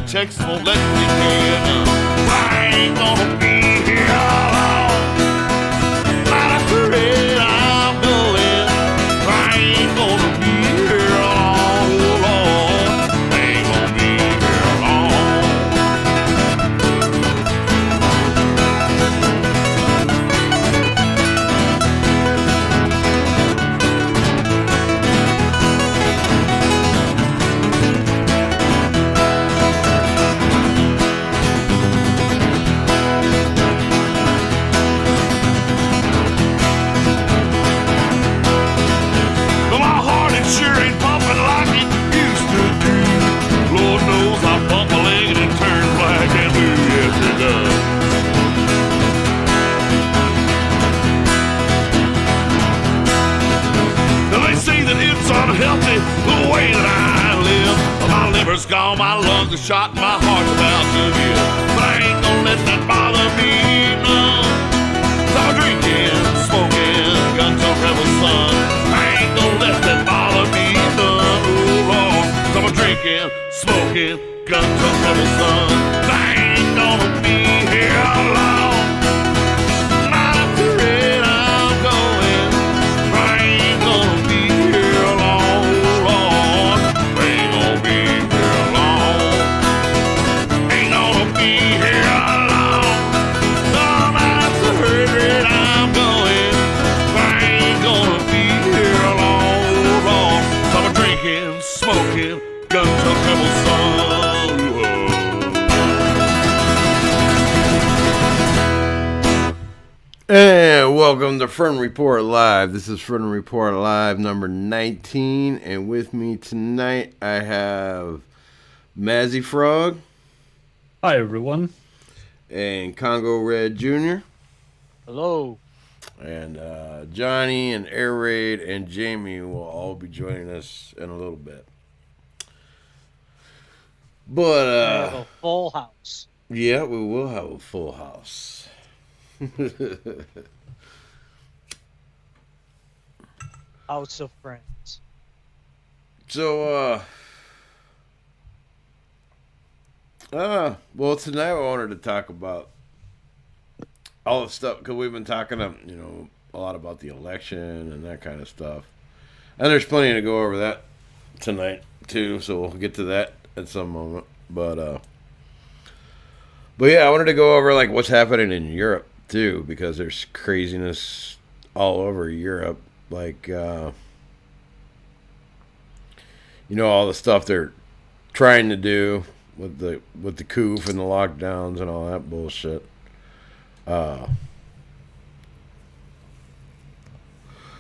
Texas won't let me in. I ain't gonna be here long. Not afraid I'm going. I ain't gonna be here long, oh Lord. I ain't gonna be here long. But my heart it sure ain't pumping like it used to do. Lord knows I bump a leg and it turns black and blue. Yes, it does. Now they say that it's unhealthy the way that I live. My liver's gone, my lungs are shot, and my heart's about to give. But I ain't gonna let that bother me, no. So I'm drinking, smoking, gun to rebel son. I ain't gonna let that bother me, no, oh Lord. So I'm drinking, smoking, gun to rebel son. I ain't gonna be here long. Not afraid I'm going. I ain't gonna be here long, oh Lord. I ain't gonna be here long. Ain't gonna be here long. I'm not afraid I'm going. I ain't gonna be here long, oh Lord. So I'm drinking, smoking, gun to rebel son. And welcome to Fren Report Live. This is Fren Report Live number 19. And with me tonight, I have Mazzy Frog Hi, everyone. and Congo Red Jr. Hello. And Johnny and Air Raid and Jamie will all be joining us in a little bit. We have But, a full house. yeah, we will have a full house. House of friends. So, well, tonight I wanted to talk about all the stuff, because we've been talking, a lot about the election and that kind of stuff. And there's plenty to go over that tonight, too, so we'll get to that at some moment. But yeah, I wanted to go over, like, what's happening in Europe, too, because there's craziness all over Europe. Like, all the stuff they're trying to do with the coup and the lockdowns and all that bullshit.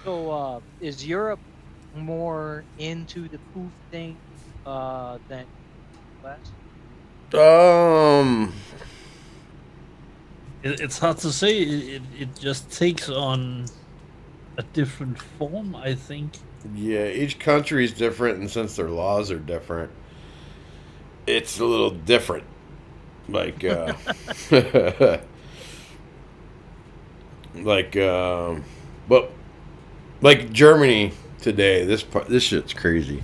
So, is Europe more into the poof thing than US? It's hard to say. It just takes on a different form, I think. Yeah, each country is different, and since their laws are different, it's a little different. Like, but like Germany today, this shit's crazy.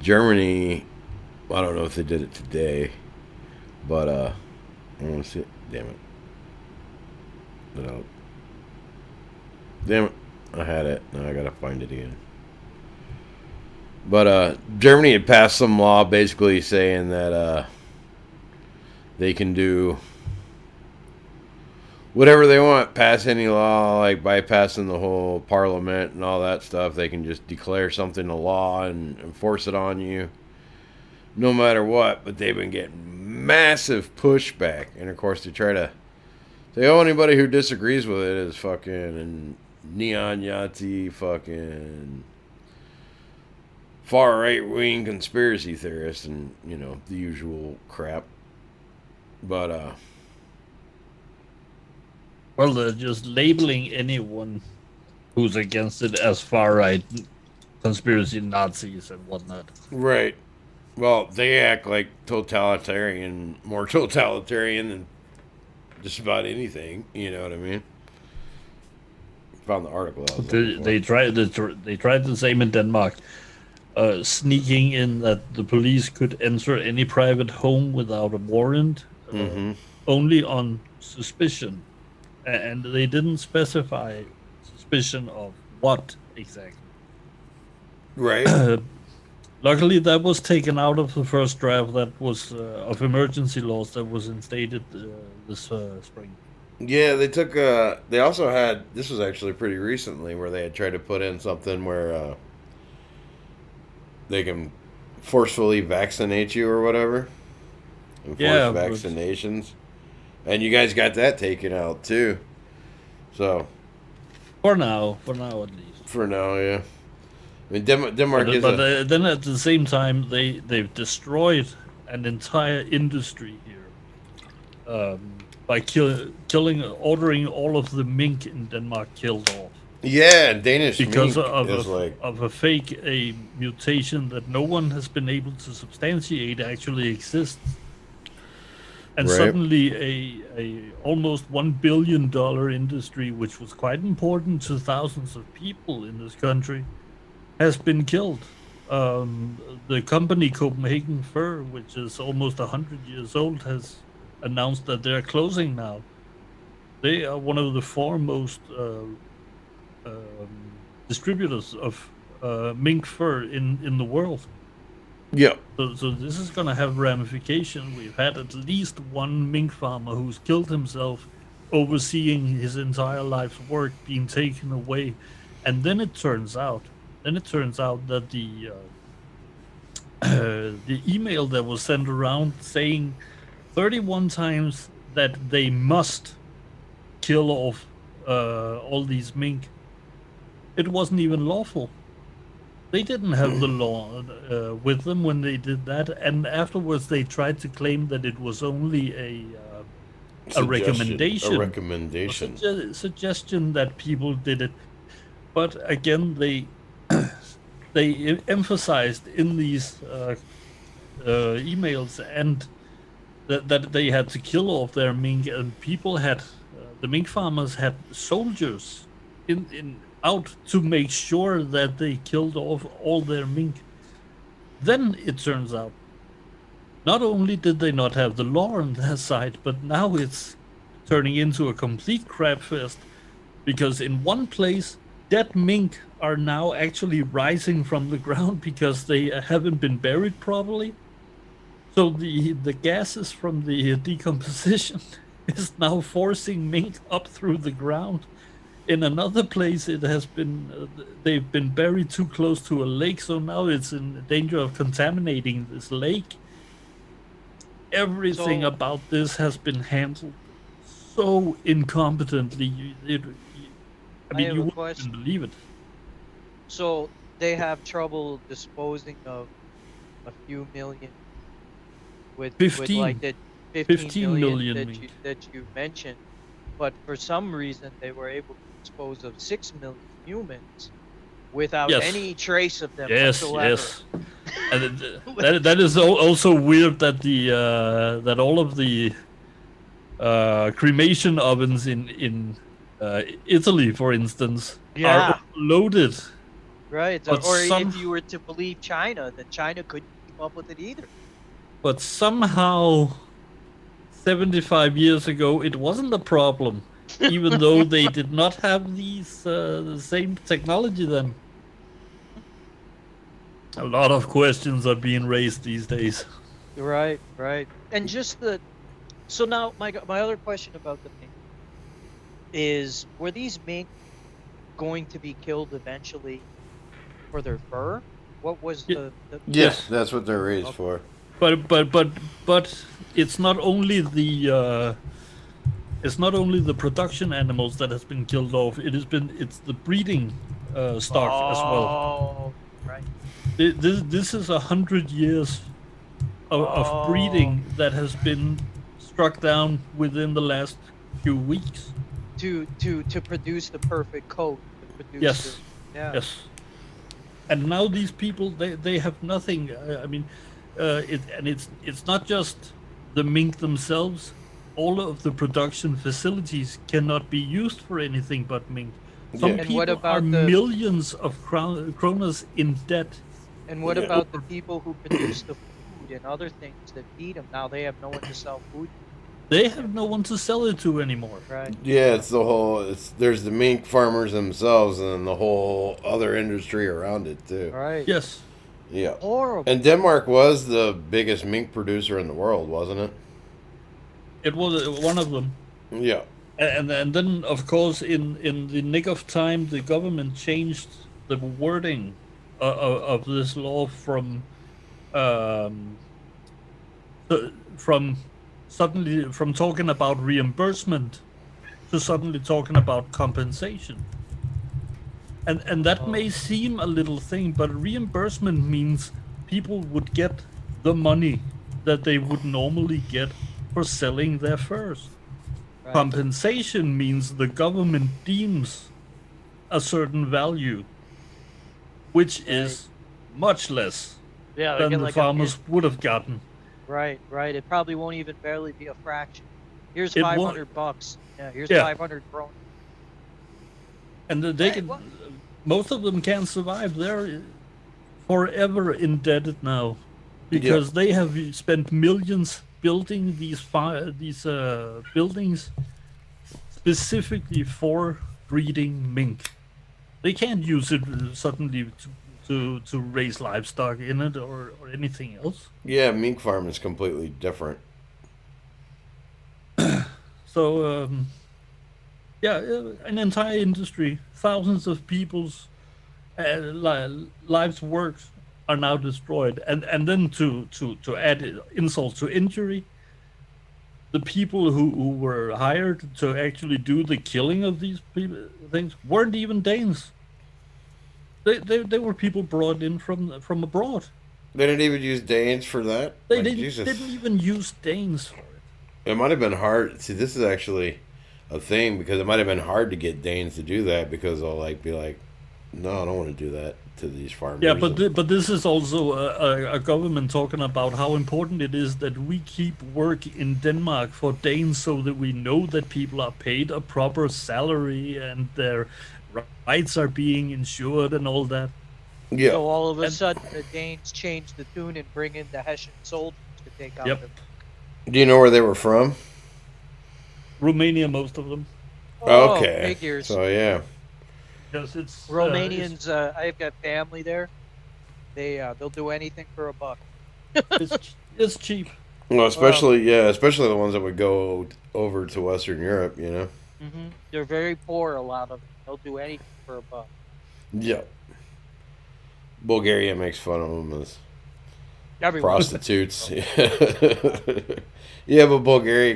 Germany, I don't know if they did it today, but I want to see it. Damn it! No. Damn it! I had it. Now I gotta find it again. But Germany had passed some law basically saying that they can do whatever they want, pass any law, like bypassing the whole parliament and all that stuff. They can just declare something a law and enforce it on you no matter what. But they've been getting massive pushback. And of course they try to say, oh, anybody who disagrees with it is fucking neon Yahtzee, fucking far right wing conspiracy theorists, and the usual crap. But Well, they're just labeling anyone who's against it as far right conspiracy Nazis and whatnot. right, well, they act like totalitarian, more totalitarian than just about anything. You know what I mean? Found the article. They tried the same in Denmark. sneaking in that the police could enter any private home without a warrant, only on suspicion, and they didn't specify suspicion of what exactly. Right. Luckily, that was taken out of the first draft that was of emergency laws that was instated this spring. Yeah, they took. They also had. This was actually pretty recently where they had tried to put in something where they can forcefully vaccinate you or whatever. Enforce vaccinations, and you guys got that taken out too. So for now at least. For now, yeah. I mean, Denmark is. But then at the same time, they've destroyed an entire industry here by ordering all of the mink in Denmark killed off. Yeah, Danish because mink of a fake mutation that no one has been able to substantiate actually exists. And suddenly a almost $1 billion industry, which was quite important to thousands of people in this country, has been killed. The company Copenhagen Fur, which is almost 100 years old, has announced that they're closing now. They are one of the foremost distributors of mink fur in the world. Yeah. So this is going to have ramification. We've had at least one mink farmer who's killed himself overseeing his entire life's work being taken away. And then it turns out that the email that was sent around saying 31 times that they must kill off all these mink, it wasn't even lawful. They didn't have the law with them when they did that, and afterwards they tried to claim that it was only a recommendation. A recommendation. A suggestion that people did it. But again, they emphasized in these emails and that they had to kill off their mink, and people had the mink farmers had soldiers out to make sure that they killed off all their mink. Then it turns out, not only did they not have the law on their side, but now it's turning into a complete crap fest, because in one place, dead mink are now actually rising from the ground because they haven't been buried properly. So the gases from the decomposition is now forcing mink up through the ground. In another place, it has been they've been buried too close to a lake, so now it's in danger of contaminating this lake. Everything about this has been handled so incompetently. I mean, you wouldn't even believe it. So they have trouble disposing of a few million with like the 15 million that you mentioned, but for some reason they were able to dispose of 6 million humans without any trace of them whatsoever. Yes. And that is also weird that that all of the cremation ovens in Italy, for instance, are loaded. Right, or if you were to believe China, then China couldn't keep up with it either. But somehow, 75 years ago, it wasn't a problem, even though they did not have these the same technology then. A lot of questions are being raised these days. Right. And just so now my other question about the mink is, were these mink going to be killed eventually for their fur? What was the Yes, that's what they're raised for. But it's not only the production animals that has been killed off. It's the breeding stock as well. Oh, right. This is 100 years of breeding that has been struck down within the last few weeks. To produce the perfect coat. Yes. And now these people, they have nothing. I mean, it's not just the mink themselves. All of the production facilities cannot be used for anything but mink. Some people are millions of kroners in debt And what Yeah. about the people who produce the food and other things that feed them? Now they have no one to sell food, They have no one to sell it to anymore. right? Yeah, it's the whole. There's the mink farmers themselves, and then the whole other industry around it too. Right. Yes, Yeah, Horrible. and Denmark was the biggest mink producer in the world, wasn't it? it was one of them. Yeah, And then, of course, in the nick of time, the government changed the wording of this law um, from suddenly from talking about reimbursement to suddenly talking about compensation. And that may seem a little thing, but reimbursement means people would get the money that they would normally get for selling their furs. Right. Compensation means the government deems a certain value, which is much less Yeah, they than get the like farmers would have gotten. right, right. It probably won't even barely be a fraction. Here's It won't- $500. Yeah, here's Yeah. 500 kroner. And they Hey, can, what? most of them can't survive. They're forever indebted now because they have spent millions building these buildings specifically for breeding mink. They can't use it suddenly to raise livestock in it or anything else. yeah. Mink farm is completely different. So yeah, an entire industry, thousands of people's lives' works are now destroyed, and then to add insult to injury, the people who were hired to actually do the killing of these people things weren't even Danes. They were people brought in from abroad. They didn't even use Danes for that. They Like, didn't, Jesus. didn't even use Danes for it. It might have been hard. See, this is actually a thing because it might have been hard to get Danes to do that because they'll be like, no, I don't want to do that to these farmers. Yeah, but this is also a government talking about how important it is that we keep work in Denmark for Danes so that we know that people are paid a proper salary and their rights are being insured and all that. yeah, So all of a And- sudden the Danes change the tune and bring in the Hessian soldiers to take out Yep. the. do you know where they were from? Romania, most of them. Oh, Okay, figures. so yeah, Because it's Romanians, I've got family there. They'll do anything for a buck. it's cheap. well, especially the ones that would go over to Western Europe. You know, They're very poor, a lot of them. They'll do anything for a buck. yeah. Bulgaria makes fun of them as Everyone. prostitutes. Yeah, but Bulgaria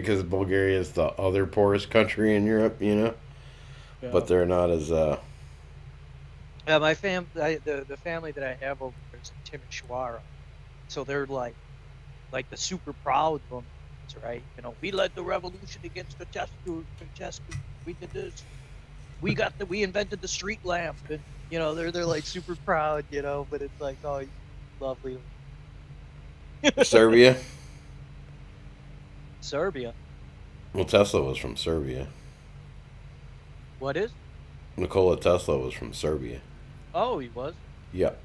is the other poorest country in Europe. You know, Yeah. but they're not as Yeah, my the family that I have over there is in Timisoara, so they're like the super proud ones, right? You know, we led the revolution against Ceausescu. We did this. We invented the street lamp, and you know they're like super proud, you know. But it's like, oh, lovely. Serbia. Serbia. Well, Tesla was from Serbia. What is? Nikola Tesla was from Serbia. Oh, he was. Yep.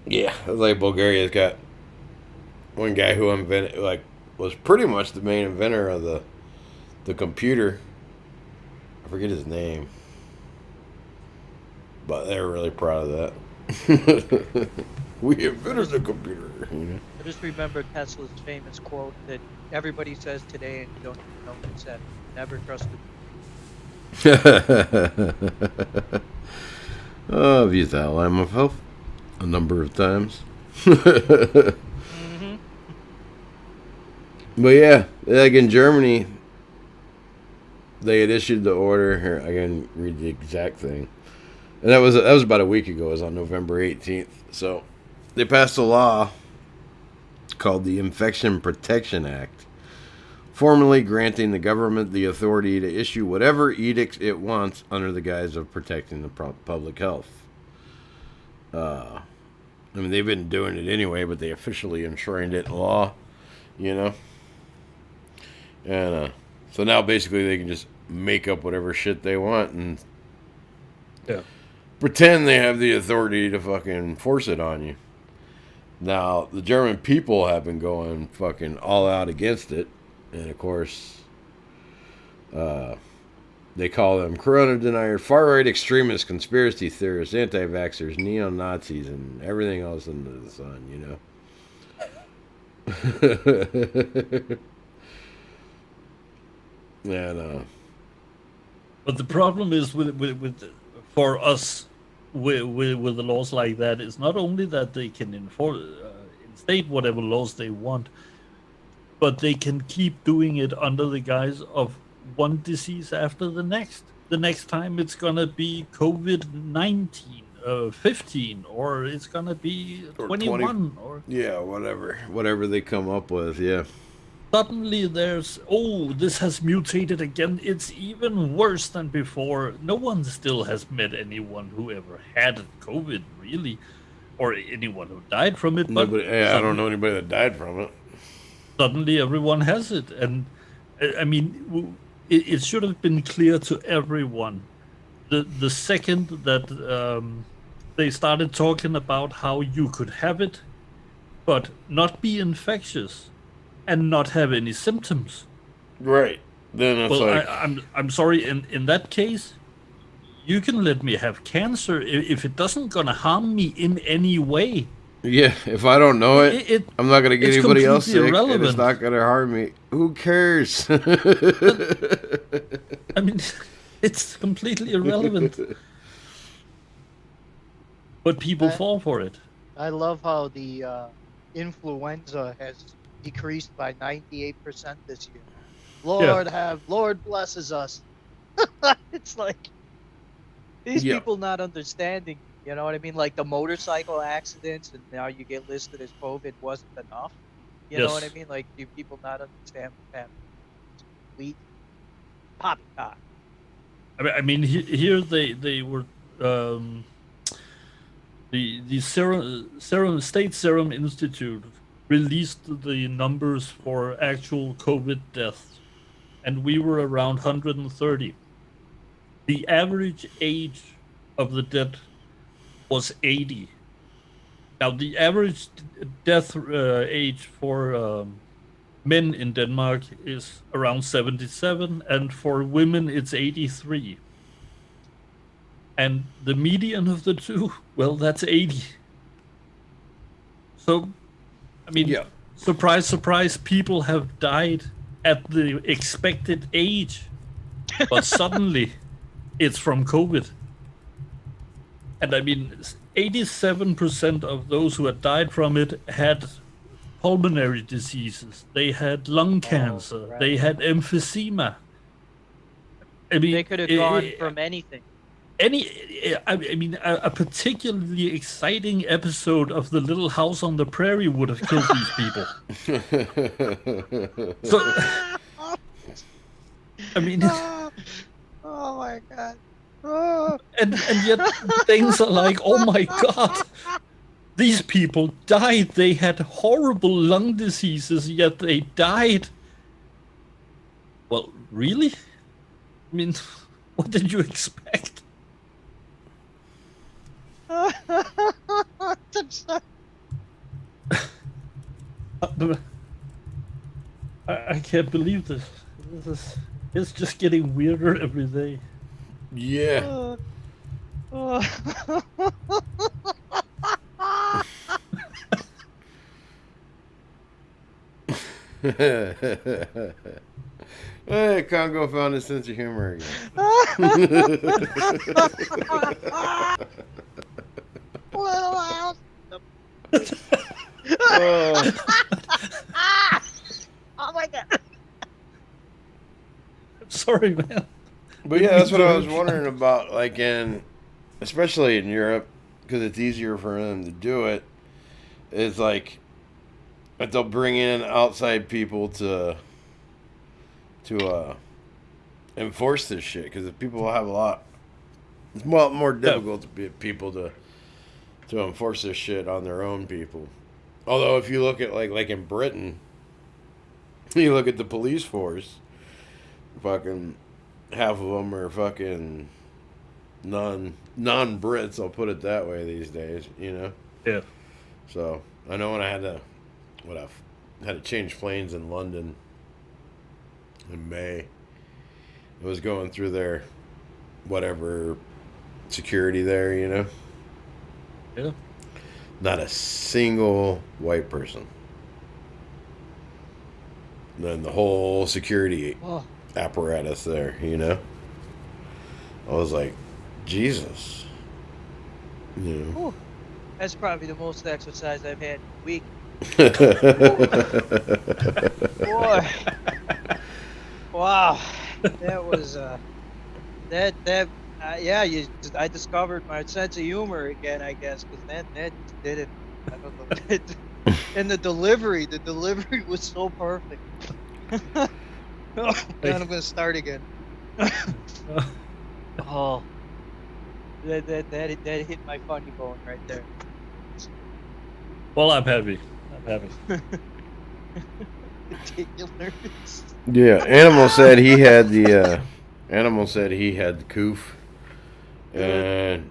Yeah, it's like Bulgaria's got one guy who was pretty much the main inventor of the computer. I forget his name, but they're really proud of that. We invented the computer. You know? I just remember Tesla's famous quote that everybody says today, and you don't even know who said it. Never trust the. I've used that line myself a number of times. But yeah, like in Germany, they had issued the order. Here, I can read the exact thing. And that was about a week ago. It was on November 18th. So they passed a law called the Infection Protection Act, formally granting the government the authority to issue whatever edicts it wants under the guise of protecting the public health. I mean, they've been doing it anyway, but they officially enshrined it in law, you know? And so now basically they can just make up whatever shit they want and Yeah. pretend they have the authority to fucking force it on you. Now, the German people have been going fucking all out against it. And, of course, they call them corona deniers, far-right extremists, conspiracy theorists, anti-vaxxers, neo-Nazis, and everything else under the sun, you know? And, But the problem is with for us with the laws like that is not only that they can instate whatever laws they want, but they can keep doing it under the guise of one disease after the next. The next time it's gonna be COVID-19, 15, or it's gonna be Or 21, or yeah, whatever they come up with, yeah. suddenly there's, this has mutated again. It's even worse than before. No one still has met anyone who ever had COVID, really, or anyone who died from it. But I don't know anybody that died from it. Suddenly everyone has it. And I mean, it should have been clear to everyone. The second that they started talking about how you could have it, but not be infectious and not have any symptoms. Right. Then it's Well, like... I'm sorry. In that case, you can let me have cancer if it doesn't gonna harm me in any way. Yeah, if I don't know it, I'm not going to get it's anybody else sick, completely and it's irrelevant. not going to harm me. Who cares? I mean, it's completely irrelevant. But people fall for it. I love how the influenza has decreased by 98% this year. Lord blesses us. It's like these people not understanding. You know what I mean? Like the motorcycle accidents, and now you get listed as COVID wasn't enough. You know what I mean? Like, do people not understand that? Complete poppycock. I mean, here they were the State Serum Institute released the numbers for actual COVID deaths, and we were around 130. The average age of the dead was 80. Now, the average death age for men in Denmark is around 77, and for women it's 83. And the median of the two, well, that's 80. So, I mean, surprise, surprise, people have died at the expected age, but suddenly it's from COVID. And I mean, 87% of those who had died from it had pulmonary diseases. They had lung cancer. Right. They had emphysema. I mean, they could have gone from anything. I mean, a particularly exciting episode of The Little House on the Prairie would have killed these people. So, I mean, oh my God. And yet things are like, oh my God, these people died. They had horrible lung diseases, yet they died. Well, really? I mean, what did you expect? I can't believe this. It's just getting weirder every day. Yeah. Hey, Congo found his sense of humor again. Oh my God. I'm sorry, man. But yeah, that's what I was wondering about, like especially in Europe, because it's easier for them to do it. It's like that they'll bring in outside people to enforce this shit, because people will have it's more difficult to get people to enforce this shit on their own people. Although if you look at like in Britain, you look at the police force, fucking half of them are fucking non-Brits. I'll put it that way these days. You know. Yeah. So I know when I had to change planes in London in May. It was going through their whatever security there, you know. Yeah. Not a single white person. Then the whole security apparatus there, you know. I was like, Jesus. You know. Ooh, that's probably the most exercise I've had in a week. Boy. Wow. That was I discovered my sense of humor again, I guess, because that did it. I don't know. And the delivery was so perfect. And I'm gonna start again. Oh, that hit my funny bone right there. Well, I'm happy. Yeah, Animal said he had the coof, and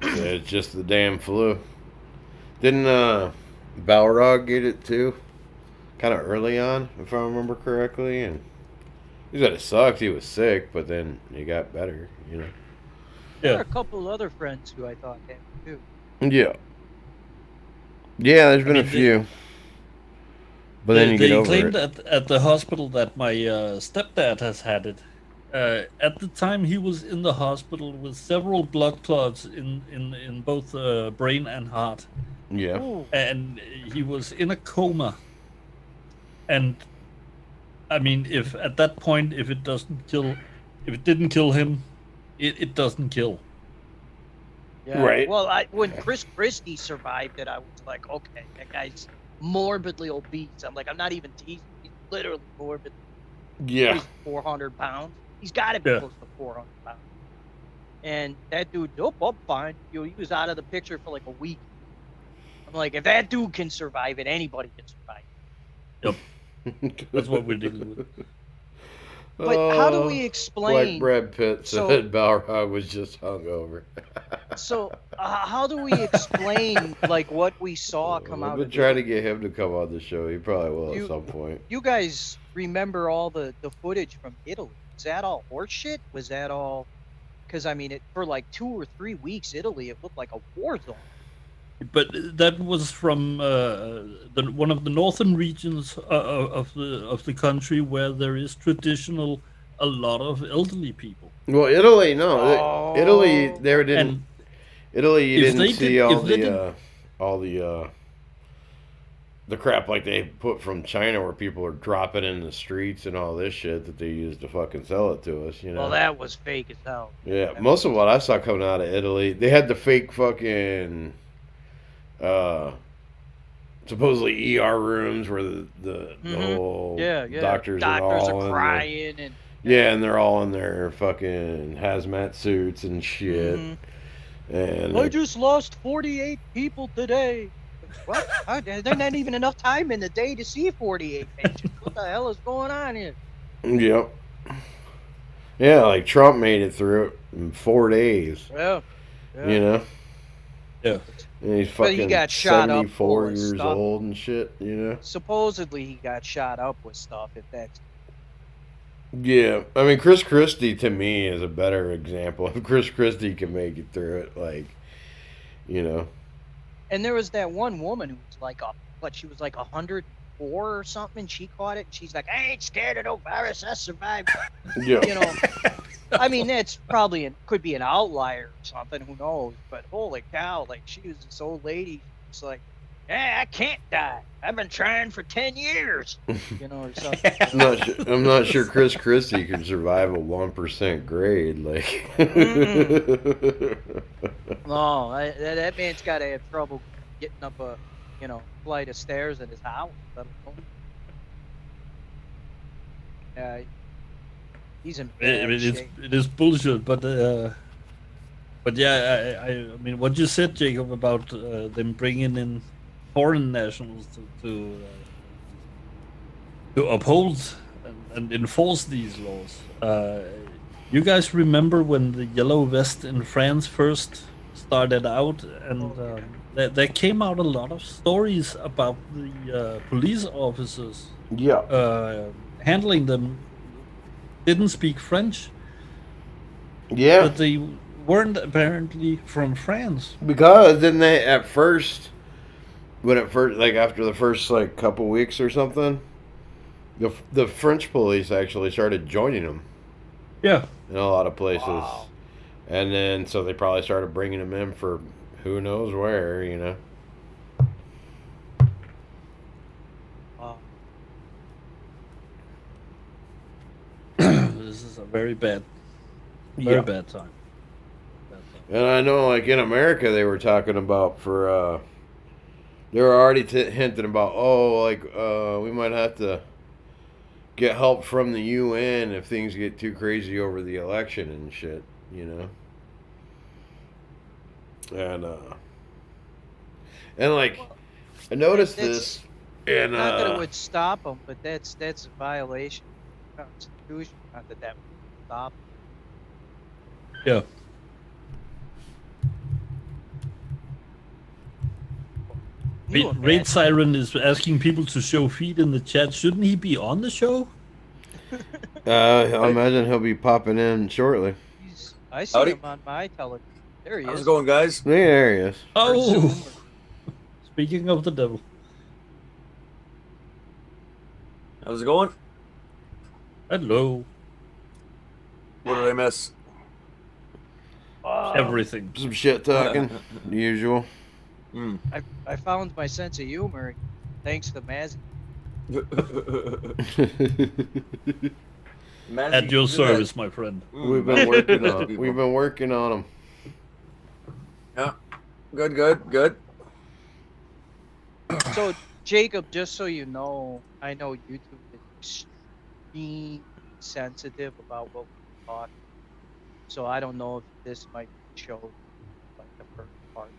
it's just the damn flu. Didn't Balrog get it too? Kind of early on, if I remember correctly, and he said it sucked. He was sick, but then he got better. You know. There are a couple other friends who I thought had it too. Yeah. Yeah, there's been a few. But then you get over claimed it. at the hospital that my stepdad has had it. At the time, he was in the hospital with several blood clots in both brain and heart. Yeah. Ooh. And he was in a coma. And I mean, if at that point, if it didn't kill him, it doesn't kill. Yeah. Right. Well, when Chris Christie survived it, I was like, okay, that guy's morbidly obese. I'm like, I'm not even teasing. He's literally morbid. Yeah. He's 400 pounds. He's got to be close to 400 pounds. And that dude, I'm fine. He was out of the picture for like a week. I'm like, if that dude can survive it, anybody can survive it. Yep. That's what we're dealing with. But how do we explain? Like Brad Pitt said, Balrog was just hungover. So how do we explain like what we saw come out? I've been trying to get him to come on the show. He probably will at some point. You guys remember all the footage from Italy? Was that all horseshit? Was that all? Because I mean, for like 2 or 3 weeks, Italy, it looked like a war zone. But that was from one of the northern regions of the country where there is traditional a lot of elderly people. Well, Italy, no, Italy, there didn't. And Italy, you didn't see all the crap like they put from China, where people are dropping in the streets and all this shit that they used to fucking sell it to us. You know. Well, that was fake as hell. Yeah, most of what I saw coming out of Italy, they had the fake fucking. Supposedly ER rooms where the whole doctors are all crying and and they're all in their fucking hazmat suits and shit. And I just lost 48 people today. What? There's not even enough time in the day to see 48 patients. What the hell is going on here? Yep. Yeah, like Trump made it through it in 4 days. Yeah. You know. Yeah. And he's fucking he got shot 74 up years stuff. old and shit, you know? Supposedly he got shot up with stuff, if that's... Yeah. I mean, Chris Christie, to me, is a better example. If Chris Christie can make it through it, like, you know. And there was that one woman who was like, she was like 104 or something, and she caught it, and she's like, I ain't scared of no virus, I survived. Yeah. You know, I mean, that's probably could be an outlier or something, who knows, but holy cow, like, she was this old lady, it's like, I can't die. I've been trying for 10 years, you know, or something. I'm not sure Chris Christie can survive a 1% grade, like. No, that man's got to have trouble getting up a, flight of stairs in his house. He's in bad shape. It is bullshit, but yeah, I mean, what you said, Jacob, about them bringing in foreign nationals to uphold and enforce these laws. You guys remember when the yellow vest in France first started out, and there came out a lot of stories about the police officers Yeah. handling them didn't speak French, Yeah. but they weren't apparently from France. Because then they at first, like after the first like couple weeks or something, the French police actually started joining them Yeah, in a lot of places, Wow. and then so they probably started bringing them in for who knows where, you know. Wow. this is a very bad Yeah. bad time. And I know, like in America, they were talking about they were already hinting about, we might have to get help from the UN if things get too crazy over the election and shit, you know. And like, I noticed this, and Not that it would stop them, but that's a violation of the Constitution. Not that would stop 'em. Yeah. Raid Siren is asking people to show feet in the chat. Shouldn't he be on the show? I imagine he'll be popping in shortly. I see him on my television. There he is. How's it going, guys? Yeah, there he is. Oh, speaking of the devil. How's it going? Hello. What did I miss? Everything. Some shit talking, the usual. I found my sense of humor thanks to Mazzy. At your service, my friend. We've been working on. We've been working on them. Yeah. Good. So, Jacob, just so you know, I know YouTube is extremely sensitive about what we talk. So I don't know if this might show like the first part.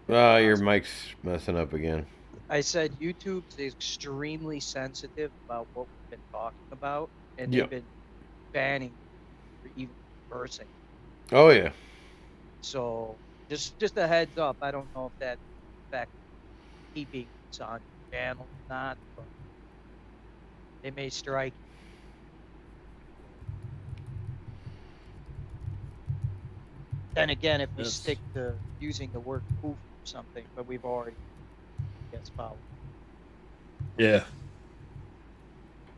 Your mic's messing up again. I said YouTube's extremely sensitive about what we've been talking about, and Yep. they've been banning for even cursing. Oh yeah. So just a heads up. I don't know if that affects keeping it's on your channel or not, but they may strike. Then again, if we Yes. stick to using the word poof or something, but we've already gets fouled. Yeah.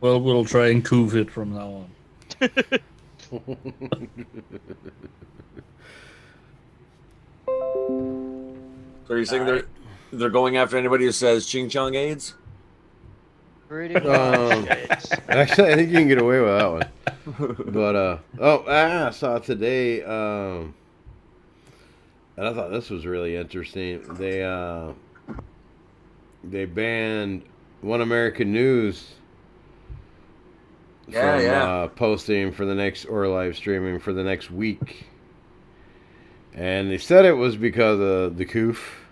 Well, we'll try and coof it from now on. So you're saying they're going after anybody who says ching chong AIDS? Pretty much. Yes. Actually, I think you can get away with that one. But I saw today, and I thought this was really interesting. They banned One American News from posting for the next or live streaming for the next week, and they said it was because of the coof.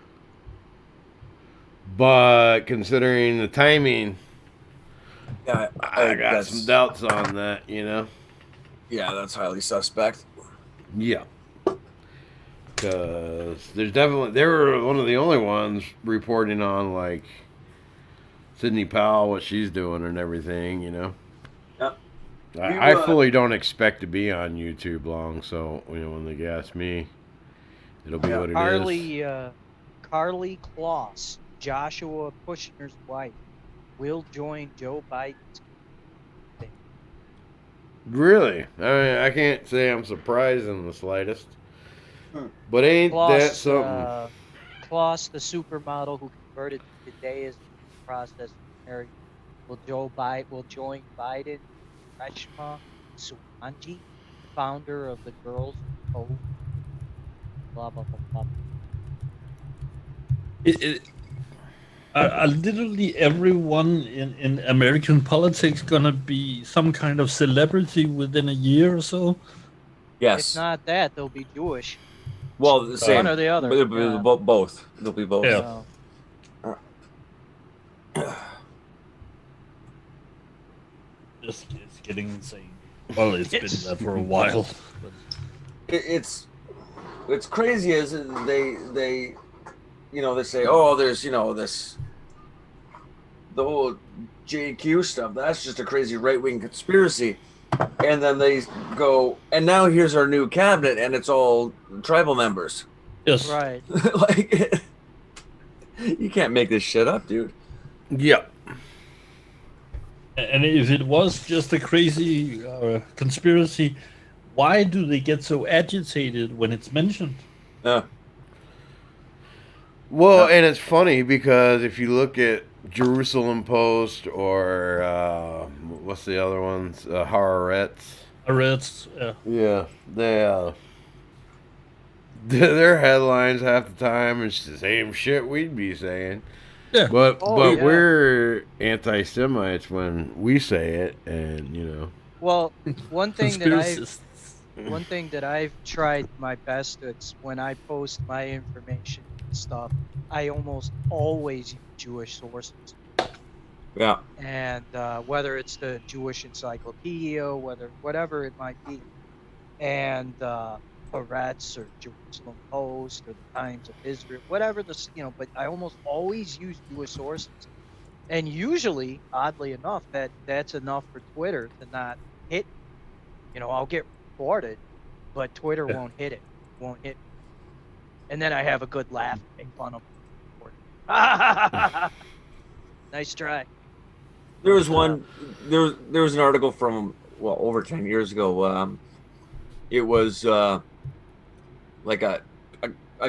But considering the timing, Yeah, I got some doubts on that, you know? Yeah, that's highly suspect. Yeah. Because they were one of the only ones reporting on, like, Sidney Powell, what she's doing and everything, you know? Yep. I fully don't expect to be on YouTube long, so, you know, when they ask me, it'll be what it is. Carly Kloss, Joshua Kushner's wife, will join Joe Biden's. Really? I mean, I can't say I'm surprised in the slightest. But ain't that something? Kloss, the supermodel who converted to Judaism in the process of marriage, will join Biden. Reshma Suwanji, founder of the Girls Code. Blah blah blah blah. Are literally everyone in American politics gonna be some kind of celebrity within a year or so? Yes. If not that, they'll be Jewish. Well, the same. One or the other. But it'll be Yeah. both. They'll be both. Yeah. So, It's getting insane. Well, it's been there for a while. It's crazy as they they say, oh, there's this the whole JQ stuff. That's just a crazy right-wing conspiracy. And then they go, and now here's our new cabinet, and it's all tribal members. Yes. Right. Like, you can't make this shit up, dude. Yeah. And if it was just a crazy conspiracy, why do they get so agitated when it's mentioned? Yeah. Well, and it's funny because if you look at Jerusalem Post or what's the other ones? Haaretz. Arrests. Yeah, they their headlines half the time is the same shit we'd be saying. Yeah. But Oh, yeah. we're anti-Semites when we say it, and Well, one thing that I've tried my best at when I post my information and stuff, I almost always use Jewish sources. Yeah. And whether it's the Jewish Encyclopedia, whatever it might be, and Haaretz or Jerusalem Post or the Times of Israel, whatever but I almost always use Jewish sources, and usually, oddly enough, that's enough for Twitter to not hit. I'll get reported, but Twitter won't hit it. Won't hit. And then I have a good laugh and make fun of them. Nice try. There was one. There was an article from over 10 years ago. It was like a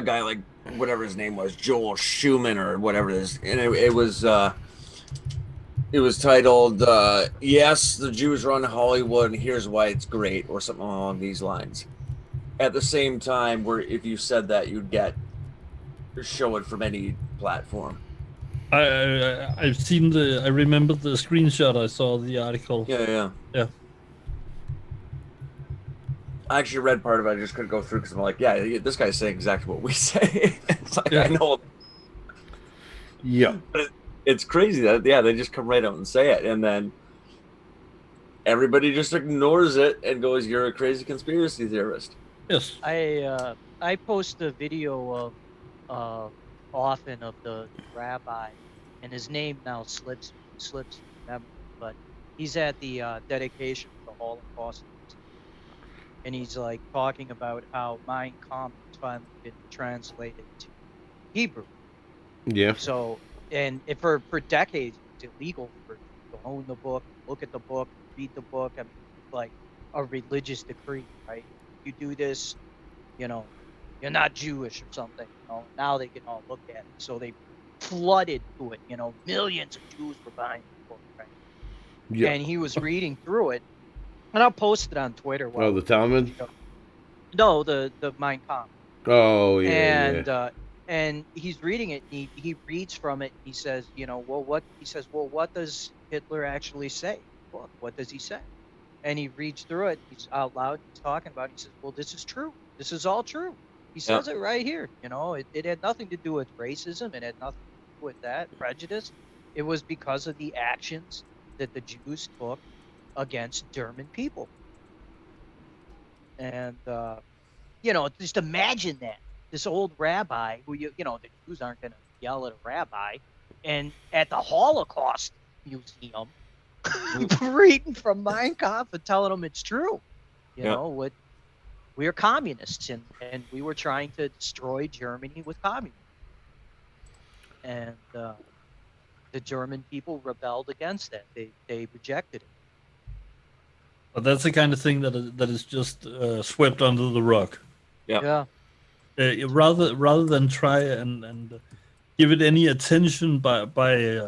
guy, like whatever his name was, Joel Schumann or whatever it is, and it was titled "Yes, the Jews run Hollywood, and here's why it's great," or something along these lines. At the same time, where if you said that, you'd get show it from any platform. I've seen I remember the screenshot. I saw the article. Yeah. I actually read part of it. I just couldn't go through because I'm like, yeah, this guy's saying exactly what we say. It's like, I know. yeah. But it's crazy that they just come right out and say it, and then everybody just ignores it and goes, "You're a crazy conspiracy theorist." Yes. I post a video of often of the rabbi, and his name now slips from memory, but he's at the dedication of the Holocaust, and he's like talking about how Mein Kampf has finally been translated to Hebrew. Yeah. So, and for decades, it's illegal to own the book, look at the book, read the book. I mean, like a religious decree, right? You do this, you're not Jewish or something. Now they can all look at it. So they flooded to it. Millions of Jews were buying the book, right? Yeah. And he was reading through it, and I'll post it on Twitter. The Talmud? No, the Mein Kampf. Oh, yeah. And he's reading it. He reads from it. He says, what does Hitler actually say? Well, what does he say? And he reads through it. He's out loud. He's talking about it. He says, well, this is true. This is all true. He says it right here. It had nothing to do with racism. It had nothing to do with that prejudice. It was because of the actions that the Jews took against German people. And, just imagine that. This old rabbi who, the Jews aren't going to yell at a rabbi, and at the Holocaust Museum, reading from Mein Kampf and telling them it's true. We're communists, and we were trying to destroy Germany with communism. And the German people rebelled against that. They rejected it. But that's the kind of thing that is just swept under the rug. Yeah. Rather than try and give it any attention by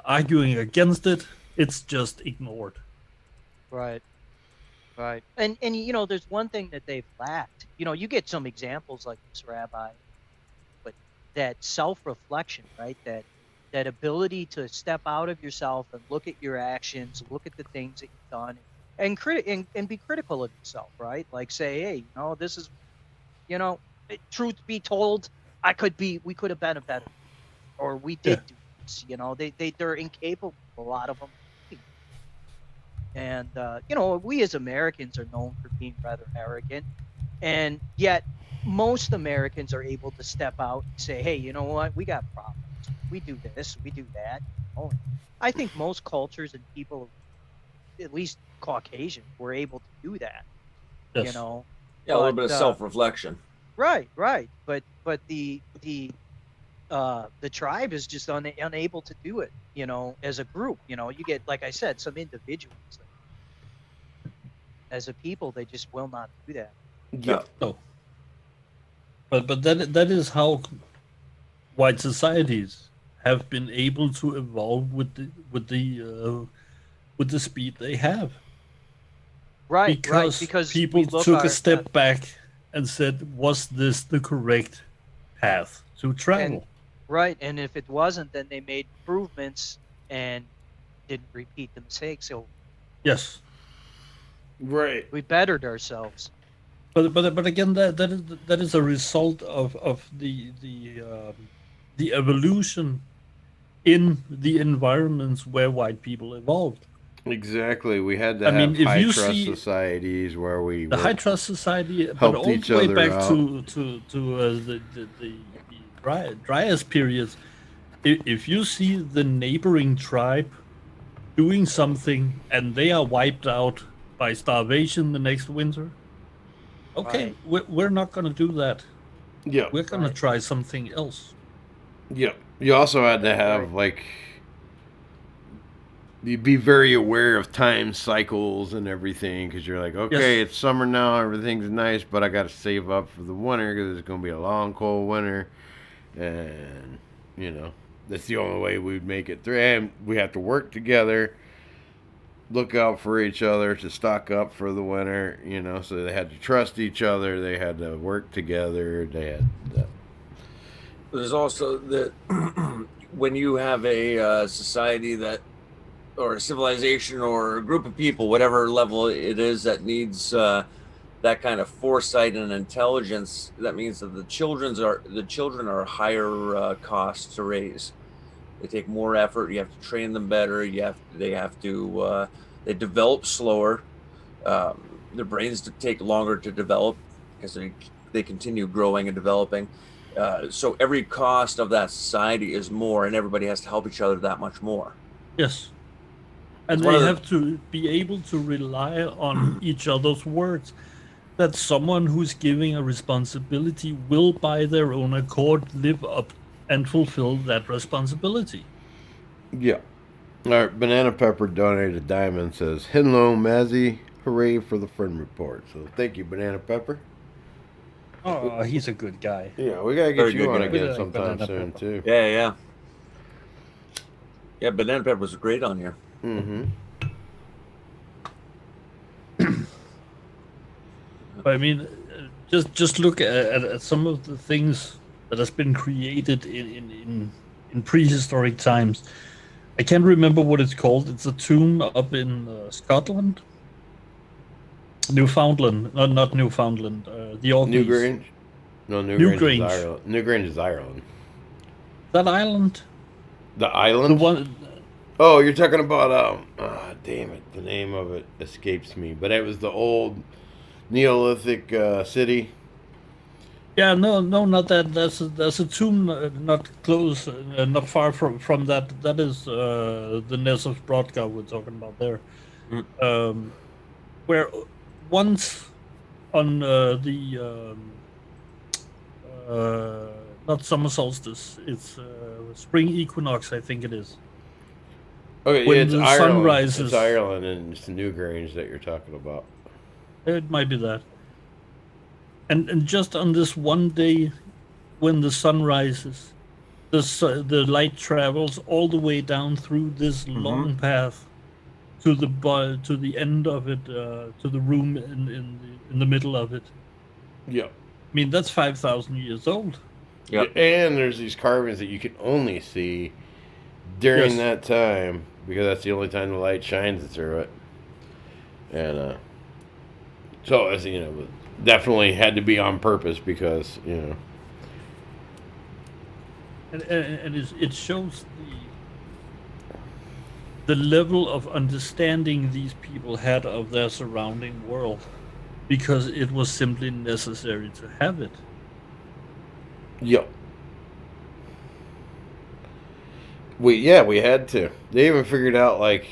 arguing against it, it's just ignored. Right. And there's one thing that they've lacked. You get some examples like this rabbi, but that self-reflection, right? That ability to step out of yourself and look at your actions, look at the things that you've done, and be critical of yourself, right? Like say, hey, this is, truth be told, we could have been a better, or we did do this. They're incapable. A lot of them. And we as Americans are known for being rather arrogant, and yet most Americans are able to step out and say, hey, you know what, we got problems, we do this, we do that. I think most cultures and people, at least Caucasian, were able to do that. Yes. Yeah, a little bit of self-reflection. Right. But the tribe is just unable to do it. As a group, you get, like I said, some individuals. As a people, they just will not do that. Yeah. No. But that is how white societies have been able to evolve with the speed they have. Right. Because people took a step back and said, was this the correct path to travel? And if it wasn't, then they made improvements and didn't repeat the mistakes. So yes. Right. We bettered ourselves. But again, that is a result of the evolution in the environments where white people evolved. Exactly. We had to have high trust societies where we high trust society, helped but all each the way other back out. to the driest periods. If you see the neighboring tribe doing something and they are wiped out by starvation the next winter, okay, we're not going to do that. Yeah. We're going to try something else. Yeah. You also had to have you'd be very aware of time cycles and everything, because you're like, okay, It's summer now, everything's nice, but I got to save up for the winter because it's going to be a long, cold winter, and that's the only way we'd make it through. And we have to work together, look out for each other to stock up for the winter, so they had to trust each other, they had to work together, they had There's also that when you have a society that, or a civilization, or a group of people, whatever level it is, that needs that kind of foresight and intelligence, that means that the children are higher cost to raise. They take more effort. You have to train them better. They develop slower. Their brains take longer to develop because they continue growing and developing. So every cost of that society is more, and everybody has to help each other that much more. Yes. And they have to be able to rely on each other's words. That someone who's giving a responsibility will, by their own accord, live up and fulfill that responsibility. Yeah. All right. Banana Pepper donated a diamond, says, hello, Mazzy. Hooray for the Fren report. So thank you, Banana Pepper. Oh, he's a good guy. Yeah, we got to get you on again sometime soon, too. Yeah. Yeah, Banana Pepper was great on here. Mm-hmm. I mean, just look at some of the things that has been created in prehistoric times. I can't remember what it's called. It's a tomb up in Scotland, Newfoundland, not Newfoundland. The Orkneys. Newgrange. No, Newgrange is Ireland. Newgrange is Ireland. That island. The island. The one. Oh, you're talking about damn it, the name of it escapes me. But it was the old Neolithic city. Yeah, no, not that. There's a tomb not close, not far from that. That is the Ness of Brodgar we're talking about there, where once on the not summer solstice, it's spring equinox, I think it is. Okay, when it's the Ireland. sun rises. It's Ireland, and it's Newgrange that you're talking about. It might be that. And just on this one day, when the sun rises, the light travels all the way down through this long path to the end of it, to the room in the middle of it. Yeah. I mean, that's 5,000 years old. Yeah. And there's these carvings that you can only see during that time, because that's the only time the light shines through it. And so, as definitely had to be on purpose, because and it shows the level of understanding these people had of their surrounding world, because it was simply necessary to have it. Yep. We had to. They even figured out, like,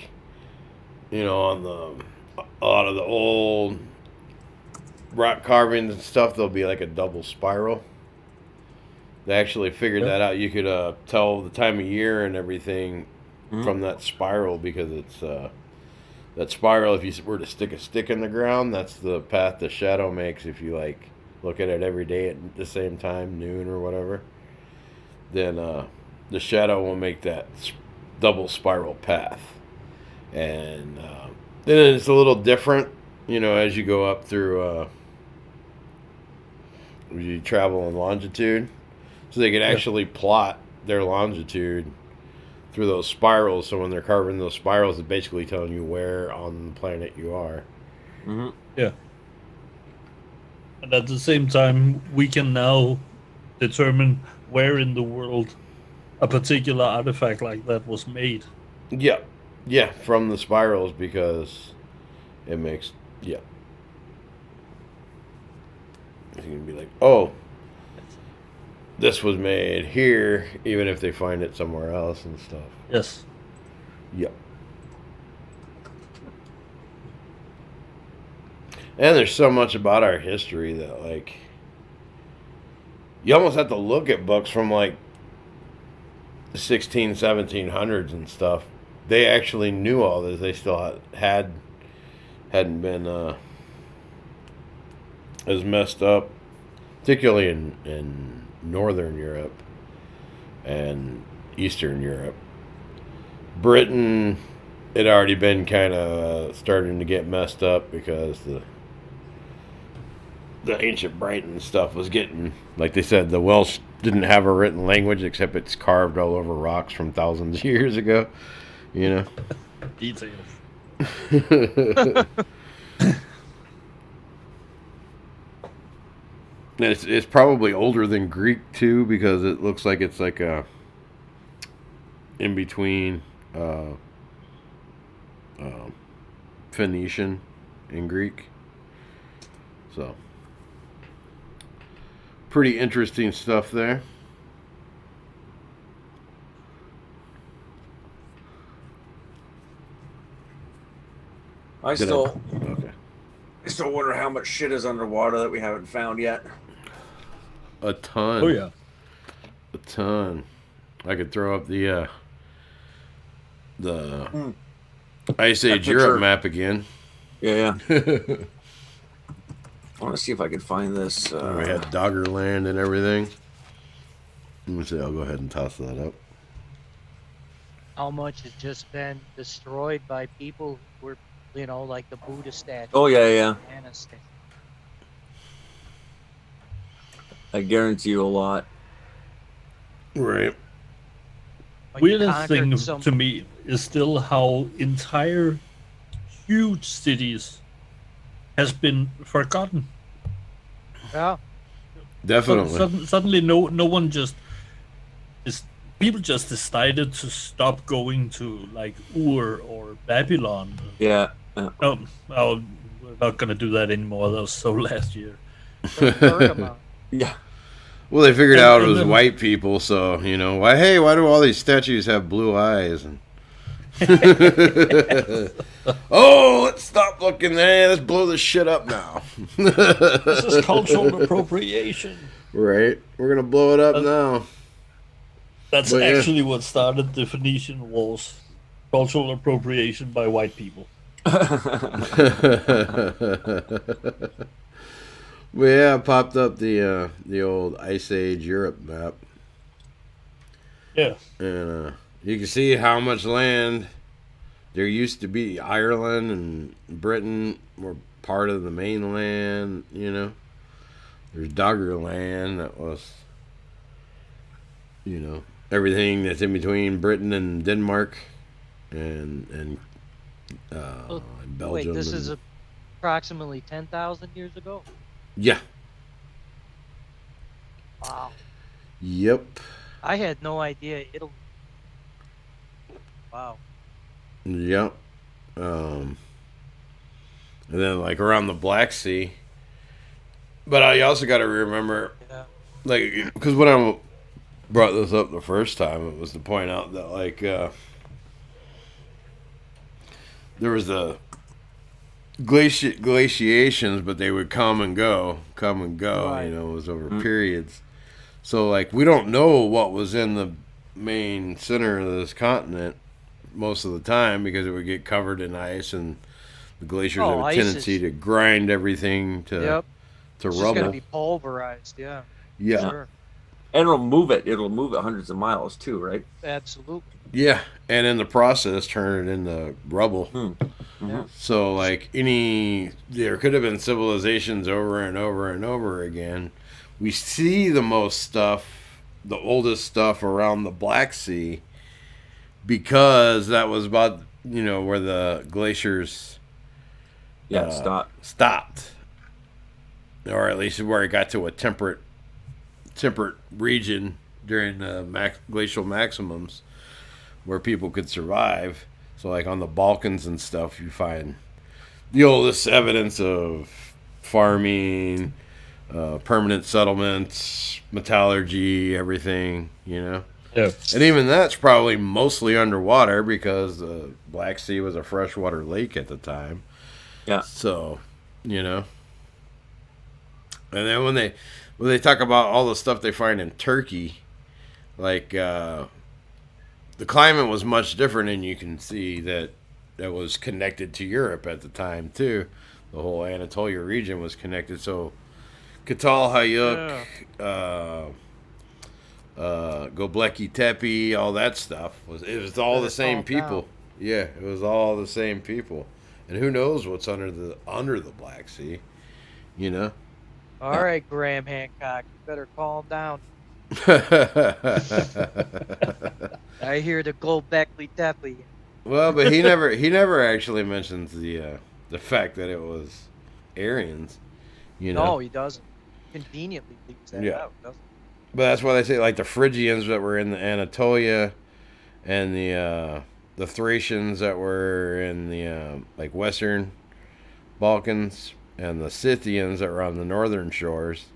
on a lot of the old rock carvings and stuff, there'll be like a double spiral. They actually figured that out. You could tell the time of year and everything from that spiral, because it's that spiral. If you were to stick a stick in the ground, that's the path the shadow makes. If you like look at it every day at the same time, noon or whatever, then the shadow will make that double spiral path. And then it's a little different, as you go up through. You travel in longitude, so they could actually plot their longitude through those spirals. So when they're carving those spirals, it's basically telling you where on the planet you are. Mm-hmm. Yeah. And at the same time, we can now determine where in the world a particular artifact like that was made. Yeah. Yeah, from the spirals, because it makes... Yeah. You can be like, oh, this was made here, even if they find it somewhere else and stuff. Yes. Yep. And there's so much about our history that, like, you almost have to look at books from, like, the 1700s and stuff. They actually knew all this. They still hadn't been as messed up, particularly in Northern Europe and Eastern Europe. Britain had already been kind of starting to get messed up, because the ancient Brighton stuff was getting, like they said, the Welsh didn't have a written language except it's carved all over rocks from thousands of years ago, Details. It's probably older than Greek too, because it looks like it's like a in between Phoenician and Greek. So pretty interesting stuff there. I still wonder how much shit is underwater that we haven't found yet. A ton. Oh yeah. A ton. I could throw up the Ice Age Europe map again. Yeah. I want to see if I can find this. We had Doggerland and everything. Let me see. I'll go ahead and toss that up. How much has just been destroyed by people who were, like the Buddha statue. Oh yeah. Anna statue. I guarantee you a lot. Right. When you Weirdest thing conquered to me is still how entire huge cities has been forgotten. Yeah. Definitely. Suddenly, no one people just decided to stop going to like Ur or Babylon. Yeah. No, we're not gonna do that anymore. That was so last year. Yeah. Well, they figured out it was then, white people, so why do all these statues have blue eyes? And oh, let's stop looking there. Let's blow this shit up now. This is cultural appropriation. Right, we're gonna blow it up now. That's actually what started the Phoenician Wars: cultural appropriation by white people. Well, yeah, I popped up the old Ice Age Europe map. Yeah. And you can see how much land there used to be. Ireland and Britain were part of the mainland, There's Doggerland that was, everything that's in between Britain and Denmark and Belgium. Wait, this is approximately 10,000 years ago? Yeah. Wow. Yep. I had no idea Italy. Wow. Yep. And then like around the Black Sea. But you also got to remember, Yeah. like, because when I brought this up the first time, it was to point out that like there was the glaciations, but they would come and go. Right. You know, it was over periods. So like we don't know what was in the main center of this continent most of the time because it would get covered in ice and the glaciers have a ice tendency is- to grind everything to Yep. to It's just gonna rubble. be pulverized. Yeah. Yeah. Sure. And it'll move it. It'll move it hundreds of miles too, right? Absolutely. Yeah, and in the process, turn it into rubble. Yeah. So, like there could have been civilizations over and over and over again. We see the most stuff, the oldest stuff around the Black Sea, because that was about where the glaciers Yeah, stop. stopped, or at least where it got to a temperate region during the glacial maximums where people could survive. So like on the Balkans and stuff, you find the oldest evidence of farming, permanent settlements, metallurgy, everything, Yeah. And even that's probably mostly underwater because the Black Sea was a freshwater lake at the time. Yeah. So, And then when they talk about all the stuff they find in Turkey, like the climate was much different, and you can see that was connected to Europe at the time too. The whole Anatolia region was connected. So Katal Hayuk, Göbekli Tepe, all that stuff was all the same people. Down. Yeah, it was all the same people. And who knows what's under the Black Sea, All right, Graham Hancock, you better calm down. I hear the Göbekli Tepe. Well, but he never actually mentions the fact that it was Aryans, No, he doesn't. Conveniently leaves that Yeah. out, doesn't But that's why they say like the Phrygians that were in the Anatolia, and the Thracians that were in the like Western Balkans, and the Scythians that were on the northern shores.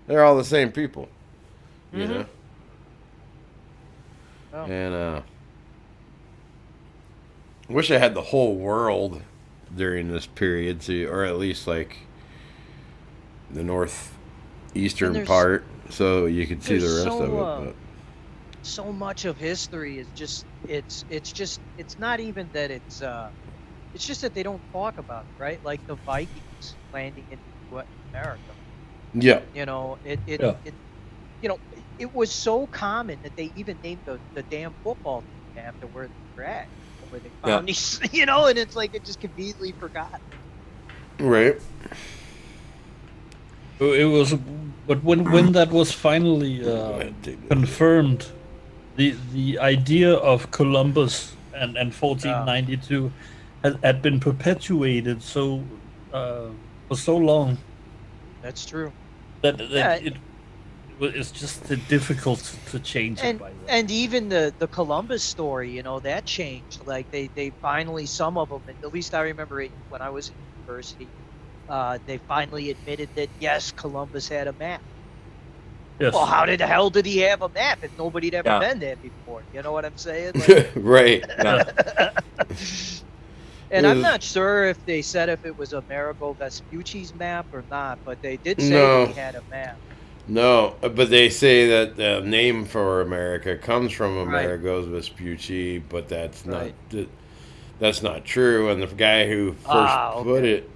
They're all the same people, you know. Oh. And wish I had the whole world during this period, or at least like the northeastern there's- part, so you could see the there's rest so, of it. But. So much of history is just it's not even that it's just that they don't talk about it, right? Like the Vikings landing in America. Yeah. It was so common that they even named the damn football team after where they're at, where they found these, and it's like it just conveniently forgot. Right. It was, but when that was finally confirmed, the idea of Columbus and 1492 had been perpetuated for so long That's true. that it's just difficult to change it by that. And even the Columbus story, that changed. Like they finally, some of them, at least I remember it when I was in university, they finally admitted that yes, Columbus had a map. Yes. Well, how the hell did he have a map if nobody'd ever Yeah. been there before? You know what I'm saying? Like, Right. Yeah. and I'm not sure if they said if it was Amerigo Vespucci's map or not, but they did say No. he had a map. No, but they say that the name for America comes from Right. Amerigo Vespucci, but that's Right. not true. And the guy who first Okay. put it,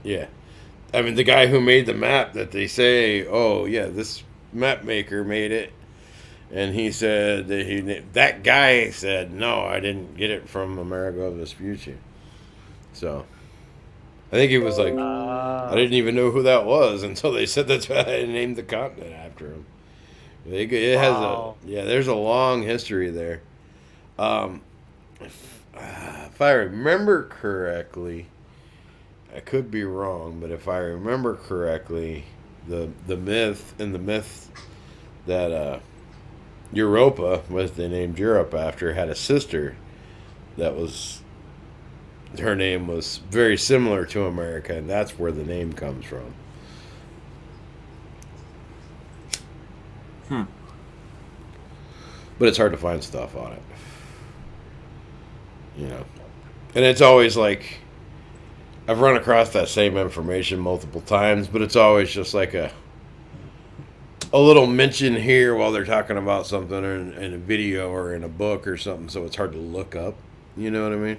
I mean the guy who made the map that they say, oh yeah, this map maker made it, and he said that that guy said no, I didn't get it from Amerigo Vespucci. So I think he was like, I didn't even know who that was until they said that's why I named the continent after him. It has Wow. there's a long history there. If I remember correctly, I could be wrong, but if I remember correctly, the myth that Europa, what they named Europe after, had a sister that was her name was very similar to America, and that's where the name comes from. But it's hard to find stuff on it. You know. And it's always like, I've run across that same information multiple times, but it's always just like a little mention here while they're talking about something in a video or in a book or something, so it's hard to look up. You know what I mean?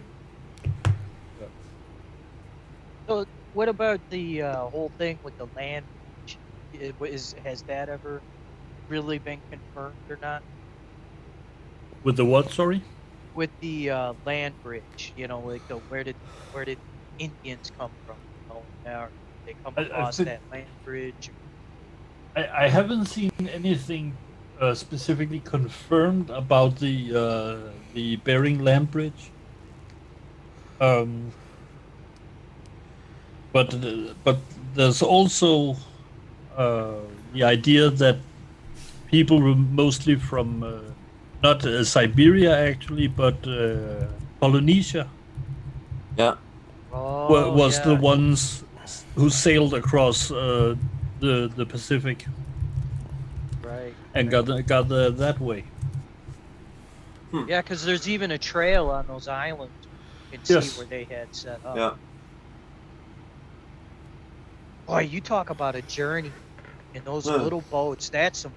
So, what about the whole thing with the land? Has that ever really been confirmed or not? With the what? Sorry. With the land bridge, like where did Indians come from? Or they come across that land bridge. I haven't seen anything specifically confirmed about the Bering Land Bridge. But there's also the idea that people were mostly from not Siberia actually, but Polynesia. Yeah. Was the ones who sailed across the Pacific, right? And got there that way. Yeah, because there's even a trail on those islands you can see where they had set up. Yeah. Boy, you talk about a journey in those little boats. That's some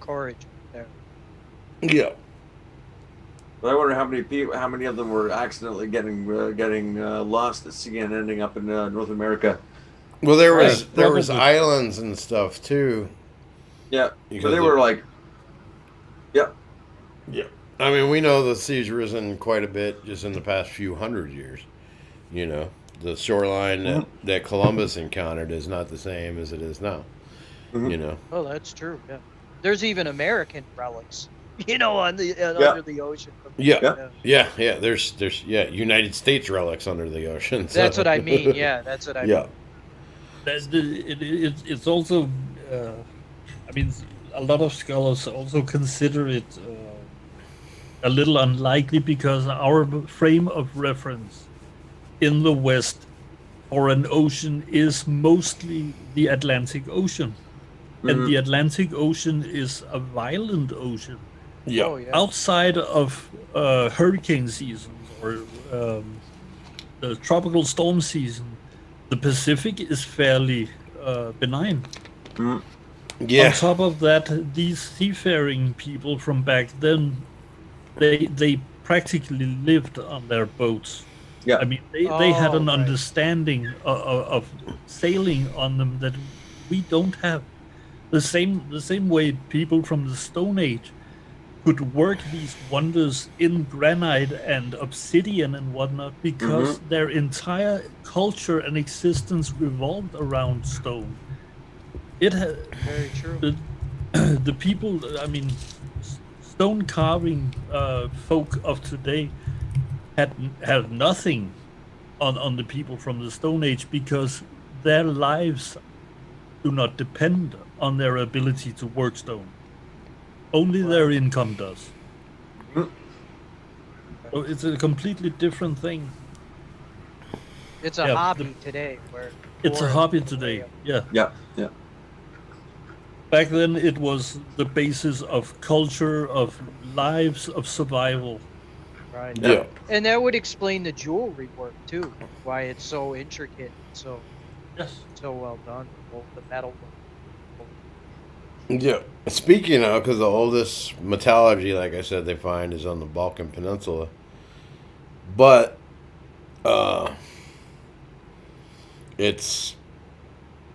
courage there. Yeah. But I wonder how many of them were accidentally getting lost at sea and ending up in North America. Well, there was islands and stuff too. Yeah, but they were like, yeah. I mean, we know the sea's risen quite a bit just in the past few hundred years. You know, the shoreline that Columbus encountered is not the same as it is now. Mm-hmm. You know. Oh, that's true. Yeah. There's even American relics. On the under the ocean. Yeah. There's United States relics under the ocean. So. That's what I mean. Yeah, that's what I mean. It's also, I mean, a lot of scholars also consider it a little unlikely because our frame of reference in the West for an ocean is mostly the Atlantic Ocean. Mm-hmm. And the Atlantic Ocean is a violent ocean. Yeah. Oh, yeah. Outside of hurricane seasons or the tropical storm season, the Pacific is fairly benign. Mm. Yeah. On top of that, these seafaring people from back then, they practically lived on their boats. Yeah. I mean, they had an understanding of sailing on them that we don't have. The same way people from the Stone Age could work these wonders in granite and obsidian and whatnot because their entire culture and existence revolved around stone. Very true. The people, I mean, stone carving folk of today had nothing on the people from the Stone Age because their lives do not depend on their ability to work stone. Only their income does. So it's a completely different thing. It's a hobby today. It's a hobby today. Yeah. Back then, it was the basis of culture, of lives, of survival. Right. Yeah. And that would explain the jewelry work too. Why it's so intricate, so well done. All the metal work. Yeah. Speaking of, because the oldest metallurgy, like I said, they find is on the Balkan Peninsula. But it's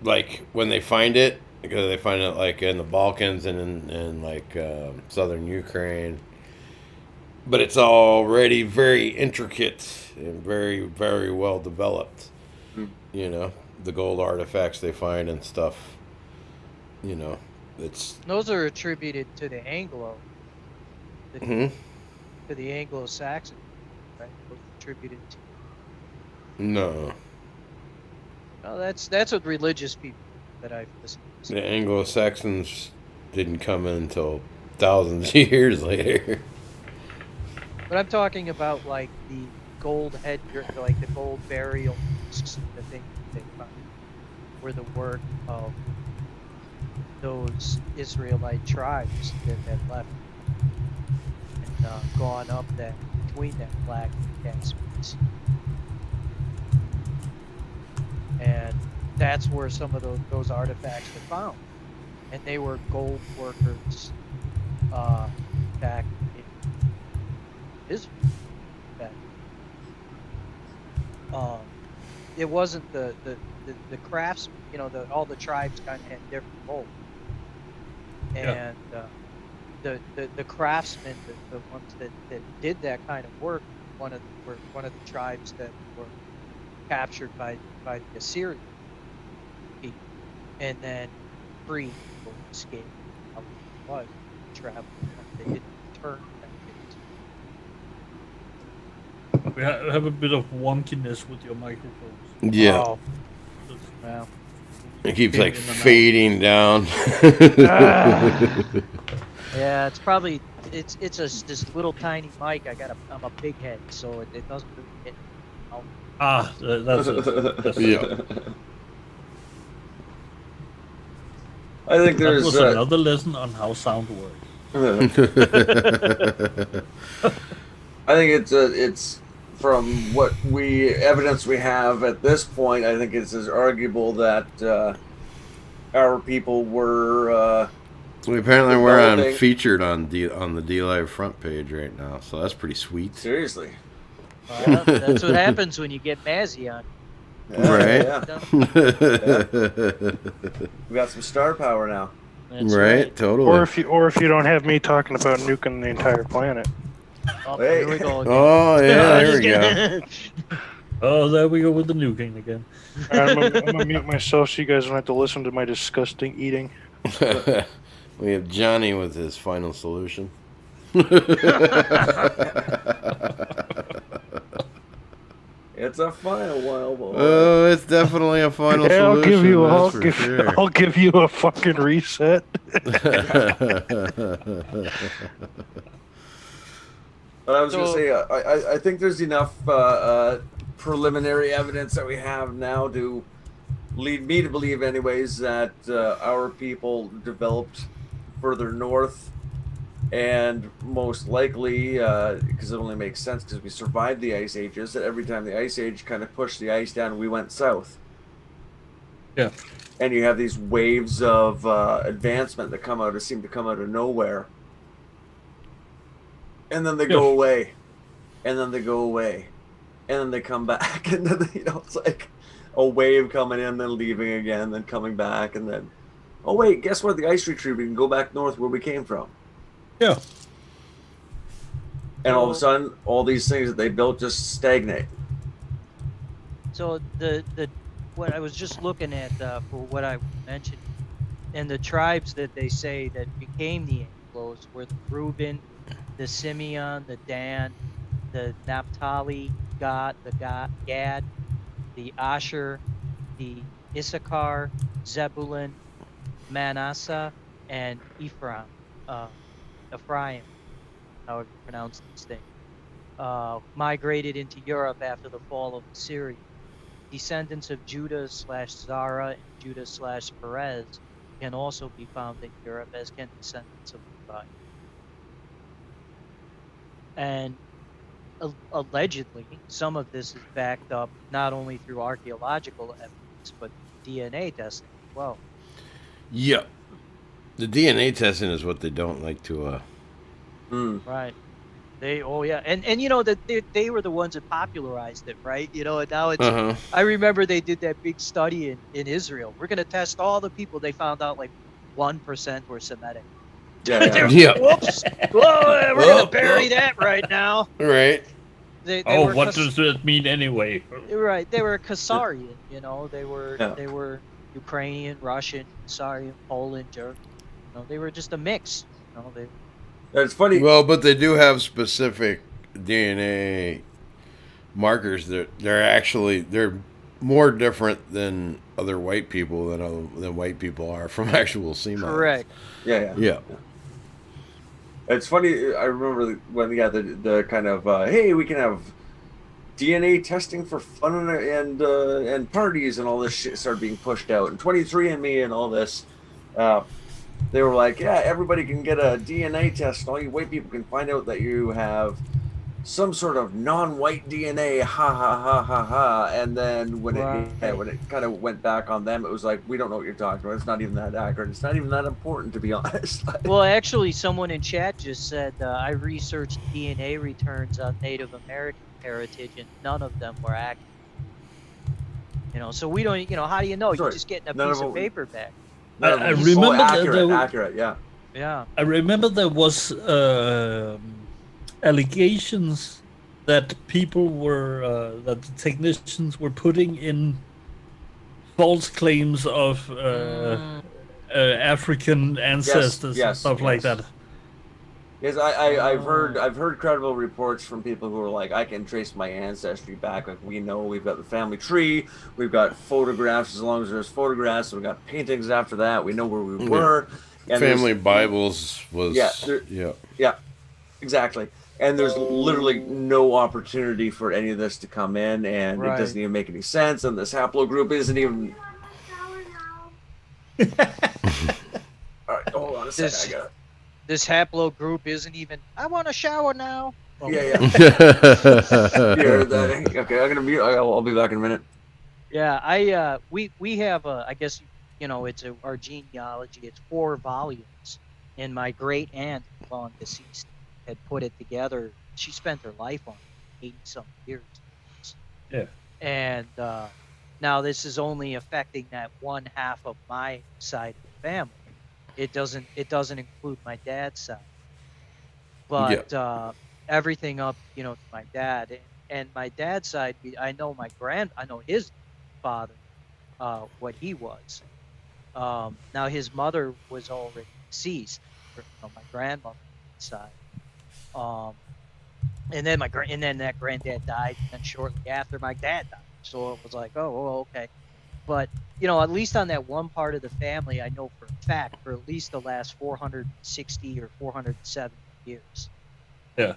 like when they find it, because they find it like in the Balkans and in like southern Ukraine. But it's already very intricate and very, very well developed. You know, the gold artifacts they find and stuff. You know. Those are attributed to the Anglo, to the Anglo-Saxon, right? Those are attributed to. No. No, that's what religious people that I've listened to. The Anglo-Saxons didn't come in until thousands of years later. But I'm talking about like gold headgear, like the gold burial discs, the things they found were the work of those Israelite tribes that had left and gone up that between that Black and Caspian Sea. And that's where some of those artifacts were found. And they were gold workers back in Israel. It wasn't the crafts, all the tribes kind of had different molds. And the craftsmen, the ones that did that kind of work, were one of the tribes that were captured by the Assyrians, and then free people escaped. Was travel? They didn't return. We have a bit of wonkiness with your microphones. Yeah. Oh. Well, It keeps like fading down. yeah, it's probably it's this little tiny mic. I'm a big head, so it doesn't really hit. That's it. Yeah. I think That there's was another lesson on how sound works. I think it's from what evidence we have at this point. I think it's as arguable that our people were. We apparently we're developing- featured on the D-Live front page right now, so that's pretty sweet. Seriously. Well, that's what happens when you get Mazzy on. Right. Yeah. We got some star power now. That's Right, totally. Or if you don't have me talking about nuking the entire planet. Oh, Hey. here we go again. Oh yeah, I'm there just we go. kidding. Oh, there we go with the nuking again. I'm gonna mute myself so you guys don't have to listen to my disgusting eating. We have Johnny with his final solution. It's a final while, boy. Oh, it's definitely a final Yeah, solution. I'll give you a fucking reset. But I was going to So- say, I think there's enough preliminary evidence that we have now to lead me to believe, anyways, that our people developed further north, and most likely, because it only makes sense because we survived the ice ages, that every time the ice age kind of pushed the ice down, we went south. Yeah. And you have these waves of advancement that seem to come out of nowhere. And then they go away. And then they go away. And then they come back. And then, it's like a wave coming in, then leaving again, then coming back. And then, oh, wait, guess what? The ice retreat, we can go back north where we came from. Yeah. And all of a sudden, all these things that they built just stagnate. So the what I was just looking at for what I mentioned, and the tribes that they say that became the Anglos were the Reuben, the Simeon, the Dan, the Naphtali, Gad, the Asher, the Issachar, Zebulun, Manasseh, and Ephraim, however you pronounce these things, migrated into Europe after the fall of Assyria. Descendants of Judah/Zara and Judah/Perez can also be found in Europe, as can descendants of Levi. And allegedly, some of this is backed up not only through archaeological evidence, but DNA testing as well. Yeah. The DNA testing is what they don't like to. Right. And they were the ones that popularized it, right? And now it's. I remember they did that big study in Israel. We're gonna test all the people. They found out like 1% were Semitic. Yeah. Yeah. Whoops! Whoa, we're gonna bury that right now. Right. They Oh, were what does that mean anyway? Right, they were Khazarian. They were Yeah. they were Ukrainian, Russian, Khazarian, Poland, German. They were just a mix. It's funny. Well, but they do have specific DNA markers that they're more different than other white people than white people are from actual Semites. Correct. Yeah. It's funny. I remember when we got the kind of hey, we can have DNA testing for fun and parties and all this shit started being pushed out, and 23andMe and all this. They were like, yeah, everybody can get a DNA test, and all you white people can find out that you have some sort of non-white DNA, ha ha ha ha ha. And then when it kind of went back on them, it was like, we don't know what you're talking about. It's not even that accurate. It's not even that important, to be honest. Well, actually, someone in chat just said I researched DNA returns on Native American heritage, and none of them were accurate. So we don't. How do you know? You're just getting a piece of paper back. I remember accurate, yeah. Yeah. I remember there was allegations that people were that the technicians were putting in false claims of African ancestors and stuff like that. Yes, I've heard credible reports from people who are like, I can trace my ancestry back. Like, we know we've got the family tree, we've got photographs as long as there's photographs, we've got paintings after that. We know where we were. And family Bibles was yeah, exactly. And there's literally no opportunity for any of this to come in, and it doesn't even make any sense. And this haplogroup isn't even. All right, hold on a second. I got it. This haplogroup isn't even. I want a shower now. Yeah. Okay, I'm gonna mute. I'll be back in a minute. Yeah, we have I guess it's our genealogy. It's 4 volumes, and my great aunt, long deceased, had put it together. She spent her life on it, 80-some years. Yeah. And now this is only affecting that one half of my side of the family. It doesn't include my dad's side. But everything up, to my dad and my dad's side, I know his father, what he was. Now his mother was already deceased, my grandmother's side. And then that granddad died, and then shortly after my dad died. So it was like, oh, okay. But at least on that one part of the family, I know for a fact for at least the last 460 or 470 years. Yeah.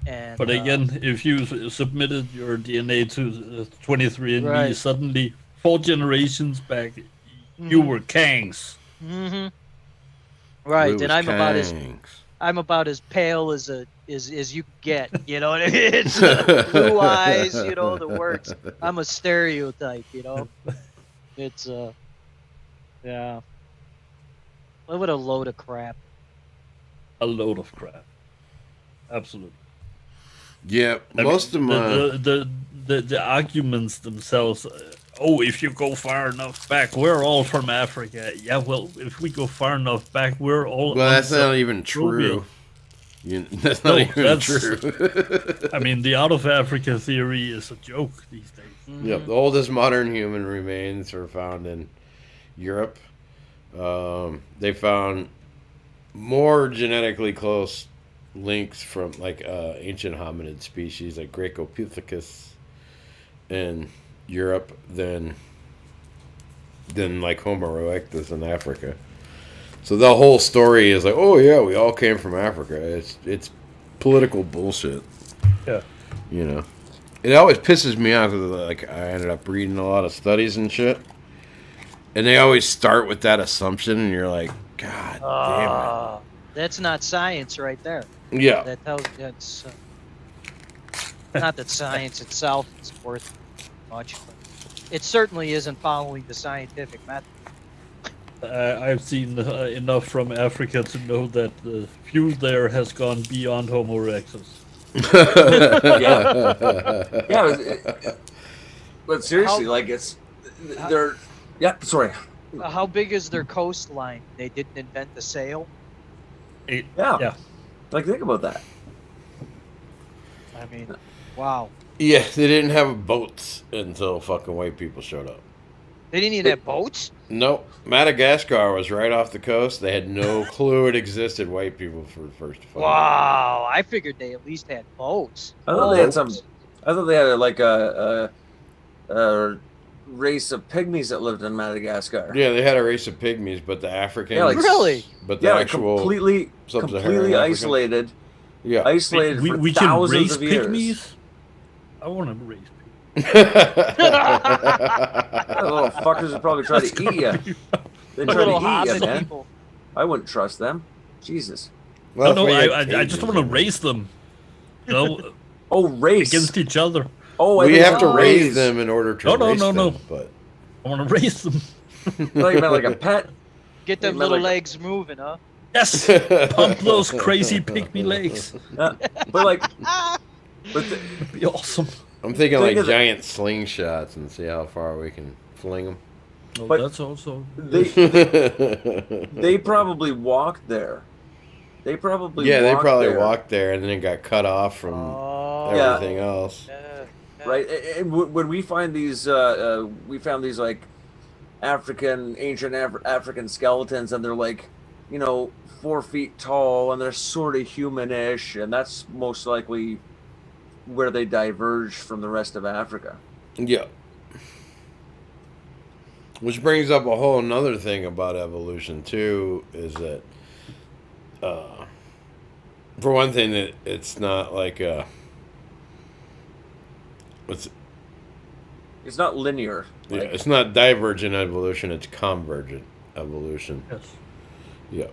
And but again, if you submitted your DNA to 23andMe, suddenly 4 generations back, you were Kangs. Mm-hmm. Right, and I'm about as pale as you get. You know what I mean? It's blue eyes. The works. I'm a stereotype. It's yeah. What a load of crap. A load of crap. Absolutely. Yeah, most of my the arguments themselves. If you go far enough back, we're all from Africa. Yeah, well, if we go far enough back, we're all. Well, that's not even true. That's not even true. I mean, the out of Africa theory is a joke these days. Mm-hmm. Yep, the oldest modern human remains are found in Europe. They found more genetically close links from ancient hominid species like Grecopithecus in Europe than like Homo erectus in Africa. So the whole story is like, oh yeah, we all came from Africa. It's political bullshit. Yeah. It always pisses me off because I ended up reading a lot of studies and shit, and they always start with that assumption, and you're like, God damn it. That's not science right there. Yeah. That tells you that's not that science itself is worth much, but it certainly isn't following the scientific method. I've seen enough from Africa to know that the fuel there has gone beyond Homo erectus. Yeah. But seriously, sorry. How big is their coastline? They didn't invent the sail. Yeah. Think about that. I mean, wow. Yeah, they didn't have boats until fucking white people showed up. They didn't even have boats? Nope. Madagascar was right off the coast. They had no clue it existed. White people for the first to find it. Wow. I figured they at least had boats. I thought they had I thought they had a race of pygmies that lived in Madagascar. Yeah, they had a race of pygmies, but the Africans. Yeah, really? But the actual completely isolated. Yeah, isolated for we thousands can raise of years. pygmies. I want to raise people. Those little fuckers would probably try to eat you. They try to Little eat you, hobbit man. people. I wouldn't trust them. Jesus. Well, No, that's why you I have just cages want to in raise them. You know, Oh, race. against each other. Oh, Well, I you think have to it's raise them in order to No, race no, them, no. but I want to raise them. I thought you meant like a pet. Get them Maybe little like- legs moving, huh? Yes, pump those crazy pygmy legs. But like, but the, It'd be awesome. I'm thinking Think like of the- giant slingshots and see how far we can fling them. Oh, But- that's also. they probably walked there. They probably Yeah, they walked probably there, walked there and then got cut off from Oh, everything else. yeah. right. And when we find these, we found these like ancient African skeletons, and they're like, 4 feet tall, and they're sort of humanish, and that's most likely where they diverged from the rest of Africa. Yeah. Which brings up a whole another thing about evolution too, is that, for one thing, it's not like it's It's not linear. yeah, Like, it's not divergent evolution, it's convergent evolution. Yes. Yeah.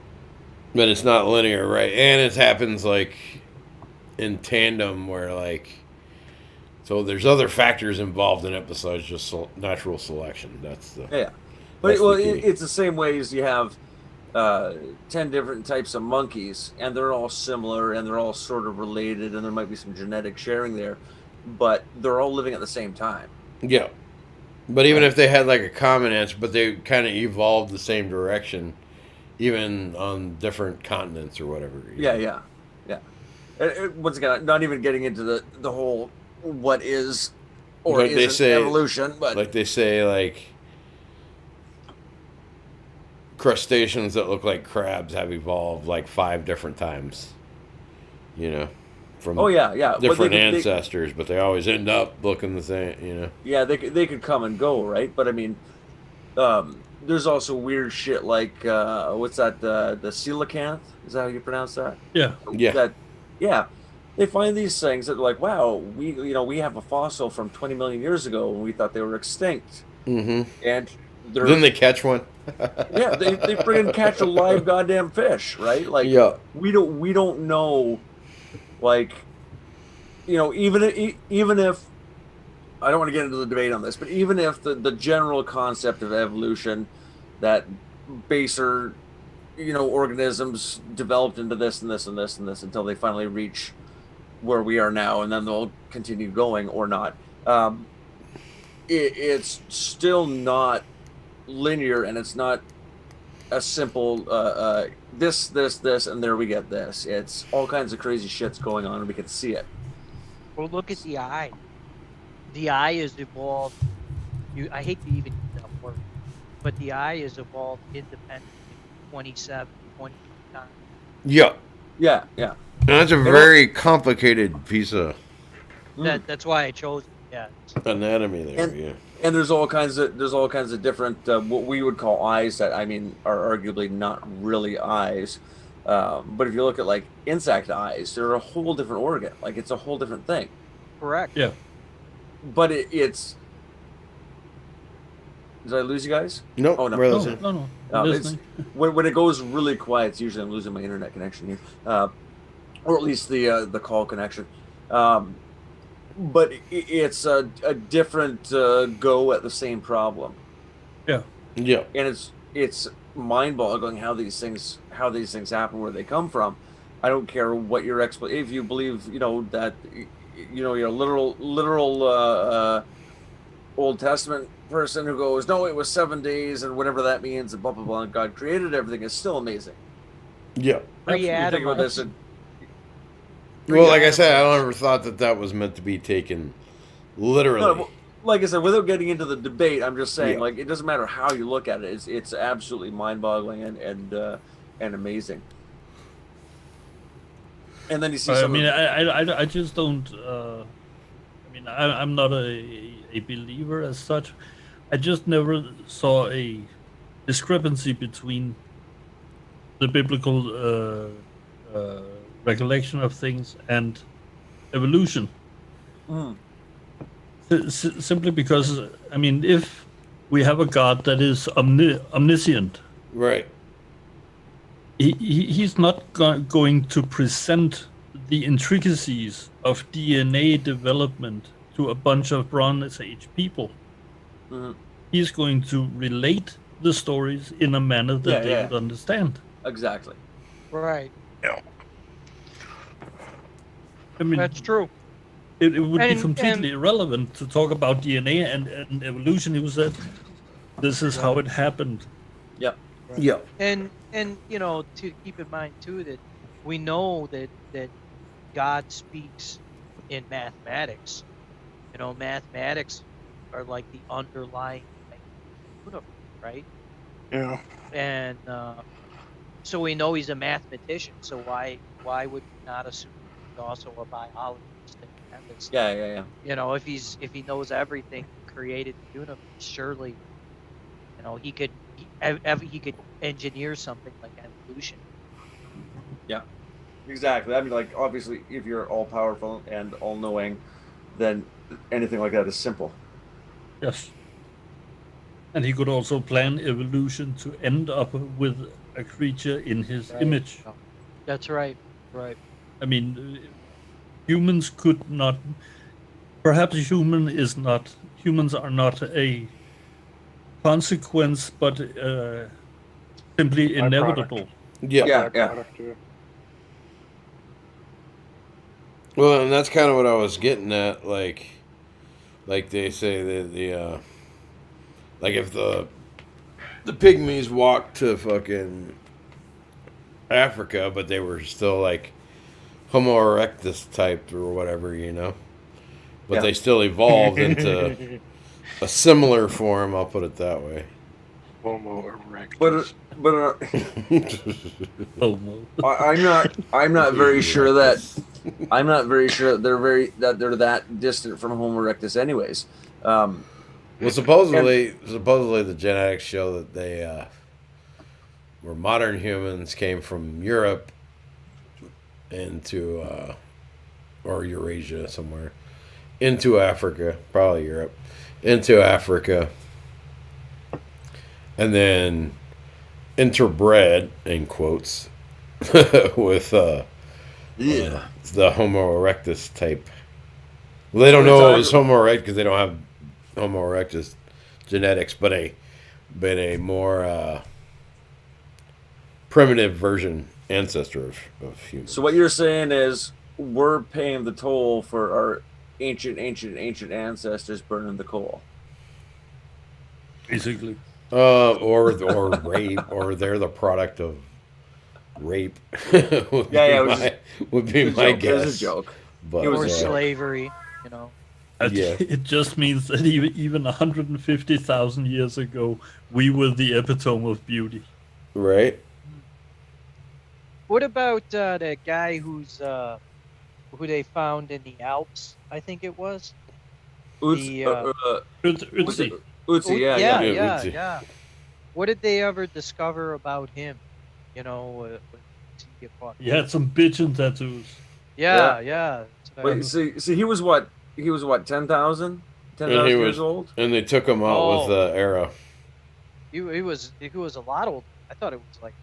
But it's not linear, right? And it happens like in tandem where like so there's other factors involved in it besides just natural selection. That's the yeah. But That's the key. it's the same way as you have 10 different types of monkeys, and they're all similar, and they're all sort of related, and there might be some genetic sharing there, but they're all living at the same time. yeah. But even if they had like a common answer, but they kind of evolved the same direction, even on different continents or whatever. Yeah. Once again, not even getting into the whole what is or Like they isn't say- evolution, but Like they say, like crustaceans that look like crabs have evolved like 5 different times. From oh yeah. But different they- ancestors, but they always end up looking the same. yeah, they could come and go, right? But I mean, there's also weird shit like what's that? The coelacanth? Is that how you pronounce that? Yeah. Yeah. They find these things that are like, wow, we have a fossil from 20 million years ago, and we thought they were extinct, Mm-hmm. and they're Then they catch one. yeah, they friggin' catch a live goddamn fish, right? Like, Yeah. we don't know, like, even if I don't want to get into the debate on this, but even if the general concept of evolution, that baser, organisms developed into this and this and this and this until they finally reach where we are now, and then they'll continue going or not. It's still not linear, and it's not a simple this, and there we get this. It's all kinds of crazy shit's going on, and we can see it. Well, look at the eye. The eye is evolved. I hate to even use that word, but the eye is evolved independently 20 times. Yeah. Yeah. And that's a very complicated piece of That's why I chose it. Yeah. anatomy there. And- yeah. And there's all kinds of different what we would call eyes that are arguably not really eyes. But if you look at like insect eyes, they're a whole different organ. Like, it's a whole different thing. Correct. Yeah. But it's. Did I lose you guys? Nope. Oh, no. We're No, listening. no. No, Listening. When it goes really quiet, it's usually I'm losing my internet connection here, or at least the call connection. But it's a different go at the same problem, Yeah. Yeah. and it's mind-boggling how these things happen, where they come from. I don't care what your if you believe that you're a literal Old Testament person who goes, no, it was 7 days and whatever that means, and blah blah blah, and God created everything, is still amazing. Yeah. You think about this, and Well, like I said, I don't ever thought that was meant to be taken literally. no, like I said, without getting into the debate, I'm just saying, Yeah. like, it doesn't matter how you look at it. It's absolutely mind-boggling and amazing. And then you see I some. mean, I just don't. I'm not a believer as such. I just never saw a discrepancy between the biblical recollection of things and evolution. Simply because, I mean, if we have a God that is omniscient, Right. he's not going to present the intricacies of DNA development to a bunch of Bronze Age people. Mhm. He's going to relate the stories in a manner that they would understand. Exactly. Right. I mean, That's true. it would be And- completely irrelevant to talk about DNA and evolution. He was said, this is how it happened. Yep. Yep. And you know, to keep in mind too that we know that God speaks in mathematics. You know, mathematics are like the underlying universe, right? Yeah. And so we know he's a mathematician. So why would we not assume he's also a biologist? And this, Yeah. you know, if he knows everything, created the universe, surely, you know, he could engineer something like evolution. Yeah. Exactly. I mean, like, obviously, if you're all powerful and all knowing, then anything like that is simple. Yes. And he could also plan evolution to end up with a creature in his image. That's right. Right. I mean, humans could not. Perhaps humans are not a consequence, but simply inevitable. Yeah. Yeah. Byproduct, yeah. Well, and that's kind of what I was getting at. Like they say the like if the pygmies walked to fucking Africa, but they were still like Homo erectus type or whatever, you know. But Yeah. they still evolved into a similar form. I'll put it that way. Homo erectus. But Homo. I'm not very sure that they're that distant from Homo erectus, anyways. Well, supposedly the genetics show that they were modern humans came from Europe into or Eurasia somewhere into Africa, probably Europe, into Africa, and then interbred in quotes with the Homo erectus type. Well, they don't know it was Homo erectus because they don't have Homo erectus genetics, but a more primitive version ancestor of humans. So what you're saying is we're paying the toll for our ancient ancestors burning the coal. Basically. Or rape, or they're the product of rape. would be my guess. It was a joke. But, Or slavery, you know. Yeah. It just means that even 150,000 years ago, we were the epitome of beauty. Right? What about that guy who they found in the Alps? I think it was. Ötzi, Ötzi. yeah. What did they ever discover about him? You know, He had some bitchin' tattoos. Yeah. Wait, see, he was what? He was what? 10,000 years old. And they took him out with the arrow. He was a lot old. I thought it was like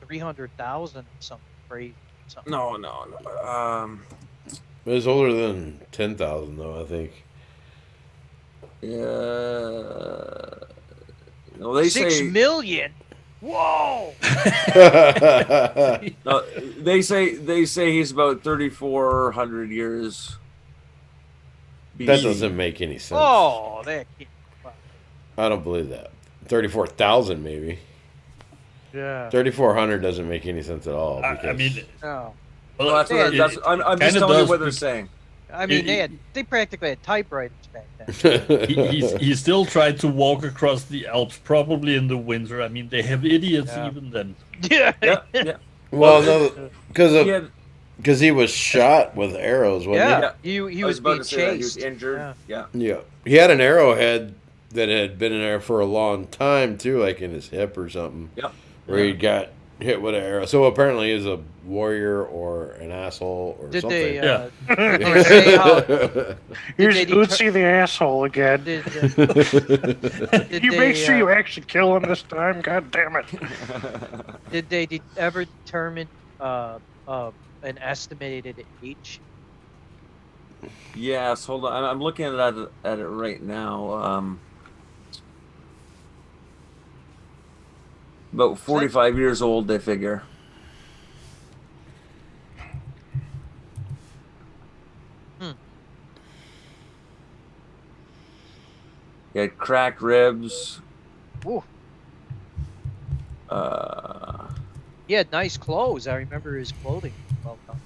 300,000 or something crazy. No. It was older than 10,000 though, I think. Yeah. No, they 6 say million. Whoa! no, they say he's about 3,400 years. That doesn't make any sense. Oh, that can't. I don't believe that. 34,000 maybe. Yeah. 3,400 doesn't make any sense at all. I mean, No. Well, I'm just telling you what they're saying. I mean, they practically had typewriters back then. he still tried to walk across the Alps, probably in the winter. I mean, they have idiots even then. Yeah. Well, no, because he was shot with arrows, wasn't he I was about being to say that. He was chased. injured. Yeah. he? Yeah. He had an arrowhead that had been in there for a long time, too, like in his hip or something. Yep. Where he got hit with an arrow. So apparently he's a warrior or an asshole or Did something. they? Yeah. Did they say how? Here's they Uzi the asshole again. Did You they, make sure you actually kill him this time. God damn it. Did they ever determine an estimated age? Yes, hold on. I'm looking at it right now. About 45 years old, they figure. He had cracked ribs. Ooh. He had nice clothes. I remember his clothing. Well done.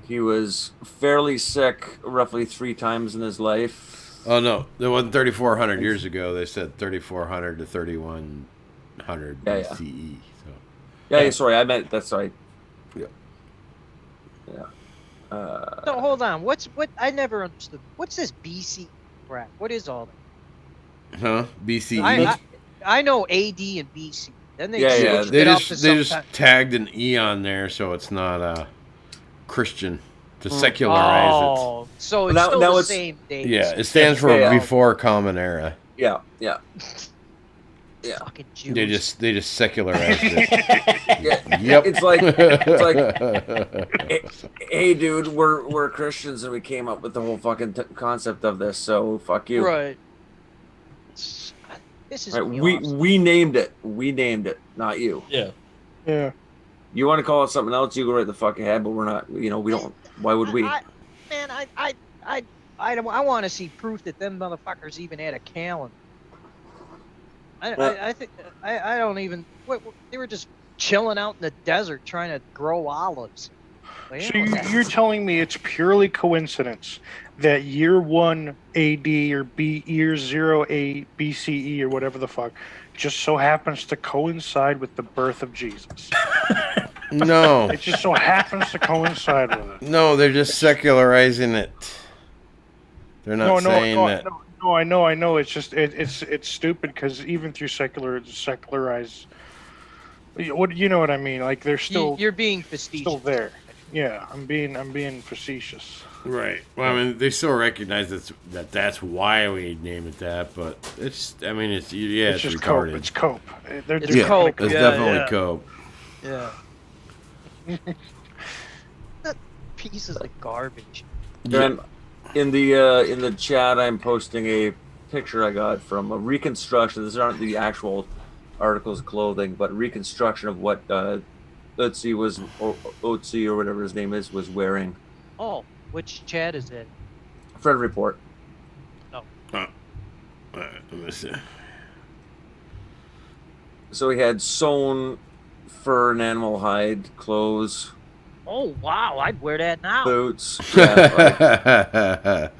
He was fairly sick roughly 3 times in his life. Oh no, it wasn't 3,400 years ago. They said 3,400 to 3,100 Yeah, BCE. So. Yeah, sorry, I meant that's right. Yeah. So hold on. What? I never understood. What's this BC crap? What is all that? Huh? BCE. I know AD and BC. Then they Yeah, switched They it up to just some tagged an E on there, so it's not Christian to secularize Oh, so it's Now- still now the it's- same date. it. Yeah, it stands for Yeah. before Common Era. Yeah. Fucking Jews. They just secularized it. Yeah. Yep. It's like, hey, dude, we're Christians and we came up with the whole fucking concept of this, so fuck you. Right. This is Right, awesome. we named it. We named it, not you. Yeah. Yeah. You want to call it something else, you go right the fuck ahead, but we're not. We don't. Why would we? I want to see proof that them motherfuckers even had a calendar. I think I don't even. They were just chilling out in the desert trying to grow olives. Like, So you're telling me it's purely coincidence that year 1 AD or year 0 BCE or whatever the fuck just so happens to coincide with the birth of Jesus? No. It just so happens to coincide with it. No, they're just secularizing it. They're not saying that. No, I know. It's just it's stupid because even through secularize, what you know what I mean? Like they're still you're being facetious. still there. Yeah, I'm being facetious. Right. Well, I mean, they still recognize that's why we name it that, but it's. I mean, it's just retarded. cope. It's cope. They're It's just cope. It's Yeah, definitely yeah. cope. Yeah. That pieces of garbage. And in the chat, I'm posting a picture I got from a reconstruction. These aren't the actual articles of clothing, but reconstruction of what Otzi or whatever his name is was wearing. Oh, which chat is it? Fren report. Let me see. So he had sewn fur and animal hide clothes, Oh wow, I'd wear that now. boots. Yeah, like, that'd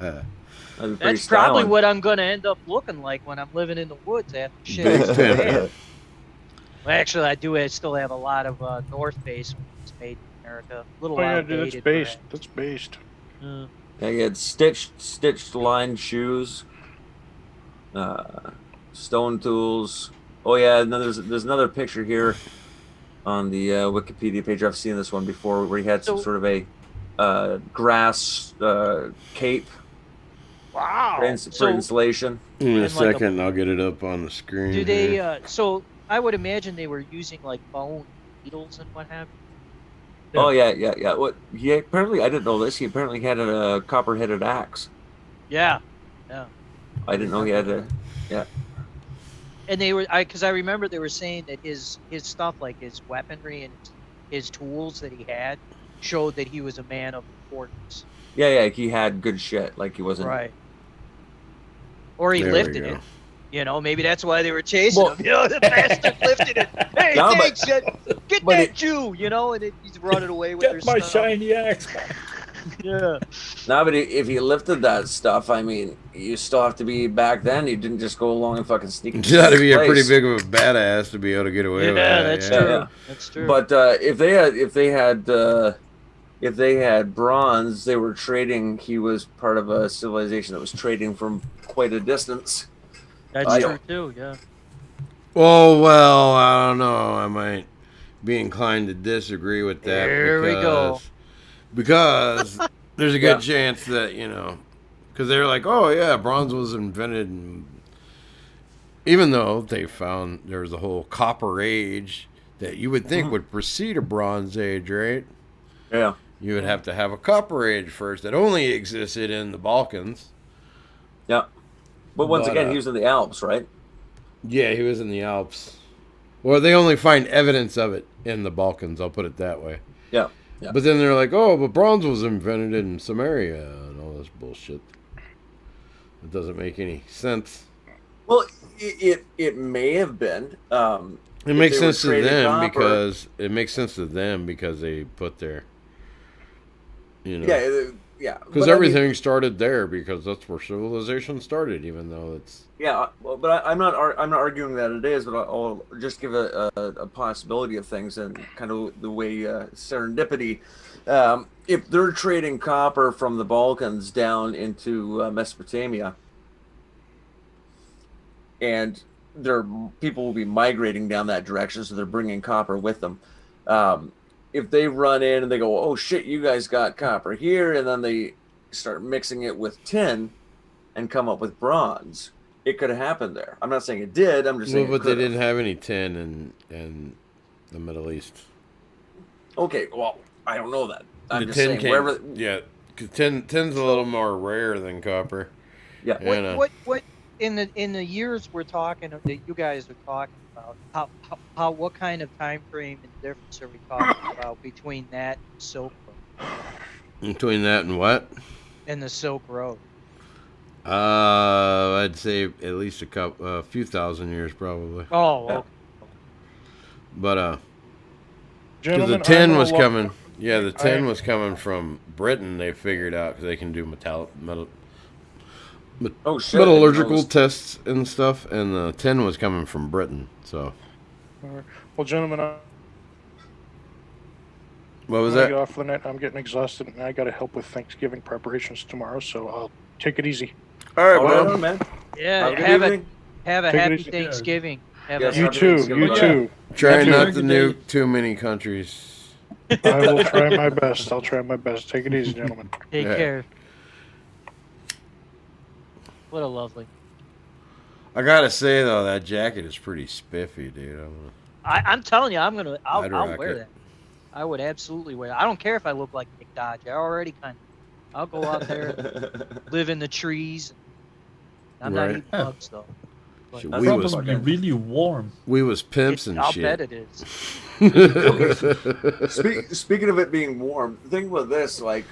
be pretty That's probably styling. what I'm gonna end up looking like when I'm living in the woods after shit. Big hits the pimp. fan. Well, actually, I do. I still have a lot of North Face it's made in America. A little Oh yeah, outdated. dude, that's based. perhaps. Yeah, he had stitched lined shoes, stone tools. Oh yeah, and then there's another picture here on the Wikipedia page. I've seen this one before, where he had some So- sort of a grass cape Wow. for So In insulation. a And like a- second, I'll get it up on the screen. do they? here. So I would imagine they were using like bone needles and what have you. Oh yeah. What? He apparently, I didn't know this. He apparently had a copper-headed axe. Yeah. I didn't know he had a. And they were, because I remember they were saying that his stuff, like his weaponry and his tools that he had, showed that he was a man of importance. Yeah. He had good shit. Like he wasn't. Right. Or he There we lifted go. it. You know, maybe that's why they were chasing Well- him. You know, the bastard lifted it. Hey, No, but- thanks, get but that it- Jew. You know, and he's running away with their Get my stuff. shiny axe. Yeah. No, but if you lifted that stuff, I mean, you still have to be back then. You didn't just go along and fucking sneak. You got to be a pretty place. big of a badass to be able to get away with Yeah, that. that's yeah. true. Yeah. That's true. But if they had bronze, they were trading. He was part of a civilization that was trading from quite a distance. that's I true don't- too. Yeah. Oh, well, I don't know. I might be inclined to disagree with that Here we go. because there's a good Yeah. chance that, because they're like, oh, yeah, bronze was invented. And even though they found there was a whole copper age that you would think would precede a bronze age, right? Yeah. You would have to have a copper age first that only existed in the Balkans. Yeah. But once But, again, he was in the Alps, right? Yeah, he was in the Alps. Well, they only find evidence of it in the Balkans, I'll put it that way. Yeah. Yeah. But then they're like, oh, but bronze was invented in Samaria and all this bullshit. It doesn't make any sense. Well, it may have been. It makes they were sense to trading them copper. because they put their, Yeah. because But I mean, everything started there because that's where civilization started, even though it's. yeah, well, but I'm not arguing that it is, but I'll just give a possibility of things and kind of the way serendipity. If they're trading copper from the Balkans down into Mesopotamia, and people will be migrating down that direction, so they're bringing copper with them. If they run in and they go, oh shit, you guys got copper here, and then they start mixing it with tin and come up with bronze, it could have happened there. I'm not saying it did. I'm just saying. Well, but they didn't have any tin in the Middle East. Okay, well, I don't know that. I'm The just tin saying came, wherever. yeah, because tin's a little more rare than copper. Yeah. And, What in the years we're talking that you guys are talking about? How what kind of time frame and difference are we talking about between that and Silk Road? Between that and what? And the Silk Road. I'd say at least a few thousand years probably. Oh, Yeah. okay. But 'cause Gentlemen, the tin I'm was gonna coming. Yeah, the tin I- was coming from Britain. They figured out because they can do Oh shit. metallurgical tests and stuff, and the tin was coming from Britain. So Well, gentlemen, what was I'm gonna that? get off for the night. I'm getting exhausted, and I got to help with Thanksgiving preparations tomorrow. So I'll take it easy. All right, All right, bro. man. Yeah, Have a good have a evening. have a Take it happy easy. Thanksgiving. Have Yes, a You happy too. Thanksgiving, You bud. too. Try Happy not to birthday. nuke too many countries. I will try my best. I'll try my best. Take it easy, gentlemen. Take Yeah. care. What a lovely. I gotta say though, that jacket is pretty spiffy, dude. I'm telling you, I'll I'd I'll rock wear it. that. I would absolutely wear it. I don't care if I look like Nick Dodge. I already kind of. I'll go out there, live in the trees. I'm not Right. eating bugs though. But Shit, That's we not was Probably really warm. pimps and I'll shit. bet it is. Speaking of it being warm, think about this: like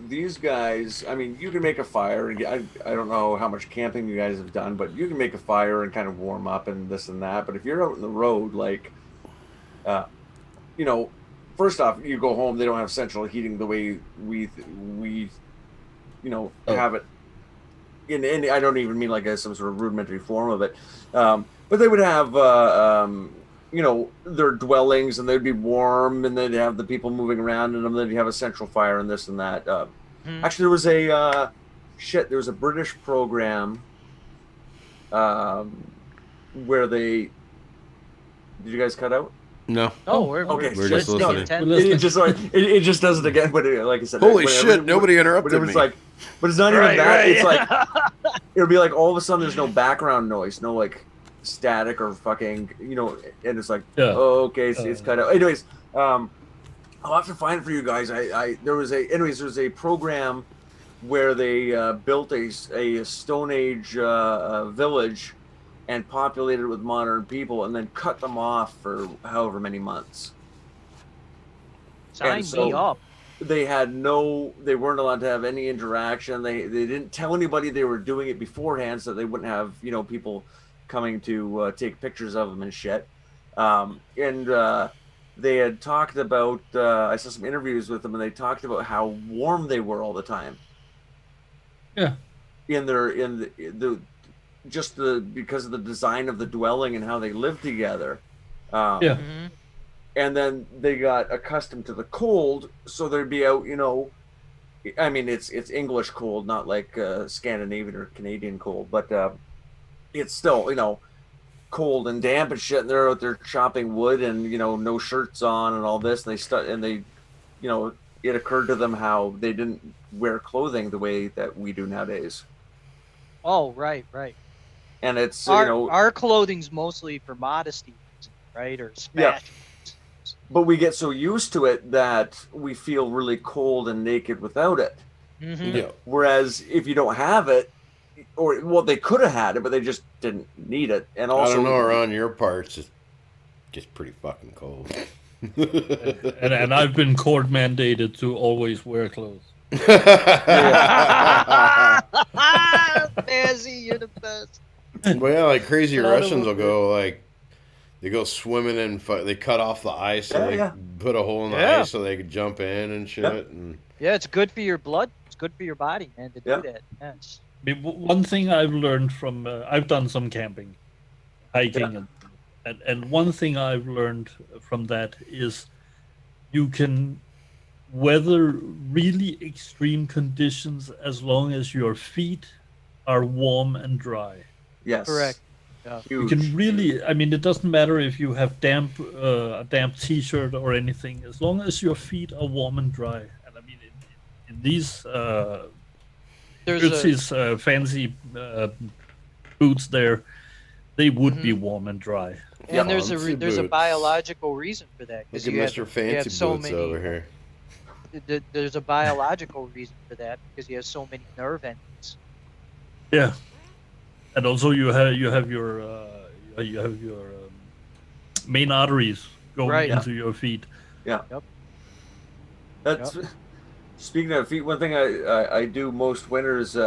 these guys. I mean, you can make a fire, and I don't know how much camping you guys have done, but you can make a fire and kind of warm up and this and that. But if you're out in the road, like, first off, you go home, they don't have central heating the way we have it. And I don't even mean like some sort of rudimentary form of it, but they would have their dwellings, and they'd be warm, and they'd have the people moving around in them. They'd have a central fire and this and that. Actually, there was there was a British program where they. Did you guys cut out? No. Oh, we're Okay, We're just listening listening. intently. It just does it again. But like I said, Holy whenever- shit! Nobody interrupted But it me. was like, but it's not even Right, that. right. It's like it'll be like all of a sudden there's no background noise, no like static or fucking and it's like oh okay, so it's cut out. Anyways, I'll have to find it for you guys. There was a program where they built a Stone Age village and populated it with modern people, and then cut them off for however many months. Sign so- me up. They weren't allowed to have any interaction. They didn't tell anybody they were doing it beforehand, so they wouldn't have people coming to take pictures of them and shit. They had talked about I saw some interviews with them, and they talked about how warm they were all the time. Yeah. Because of the design of the dwelling and how they lived together. Yeah. Mhm. And then they got accustomed to the cold, so they'd be out, I mean, it's English cold, not like Scandinavian or Canadian cold, but it's still, cold and damp and shit, and they're out there chopping wood and no shirts on and all this, and they it occurred to them how they didn't wear clothing the way that we do nowadays. Oh, right. And it's our clothing's mostly for modesty, right? Or fashion. But we get so used to it that we feel really cold and naked without it. Mm-hmm. Yeah. Whereas if you don't have it, they could have had it, but they just didn't need it. And also, I don't know, around your parts, it's just pretty fucking cold. and I've been court mandated to always wear clothes. Mazzy, you're the best. But yeah, like crazy Russians will go like they go swimming and they cut off the ice and they put a hole in the ice so they could jump in and shit. Yep. And it's good for your blood. It's good for your body, man, to do that. Yes. One thing I've learned from I've done some camping, hiking, and one thing I've learned from that is you can weather really extreme conditions as long as your feet are warm and dry. Yes. Correct. Yeah. You can really, I mean, it doesn't matter if you have a damp t-shirt or anything, as long as your feet are warm and dry. And I mean, in these fancy boots there, they would be warm and dry. And there's a biological reason for that. Look at Mr. Fancy Boots over here. There's a biological reason for that because you have so many nerve endings. Yeah, and also you have your main arteries going into your feet. Yeah. Yep. That's speaking of feet. One thing I do most winters,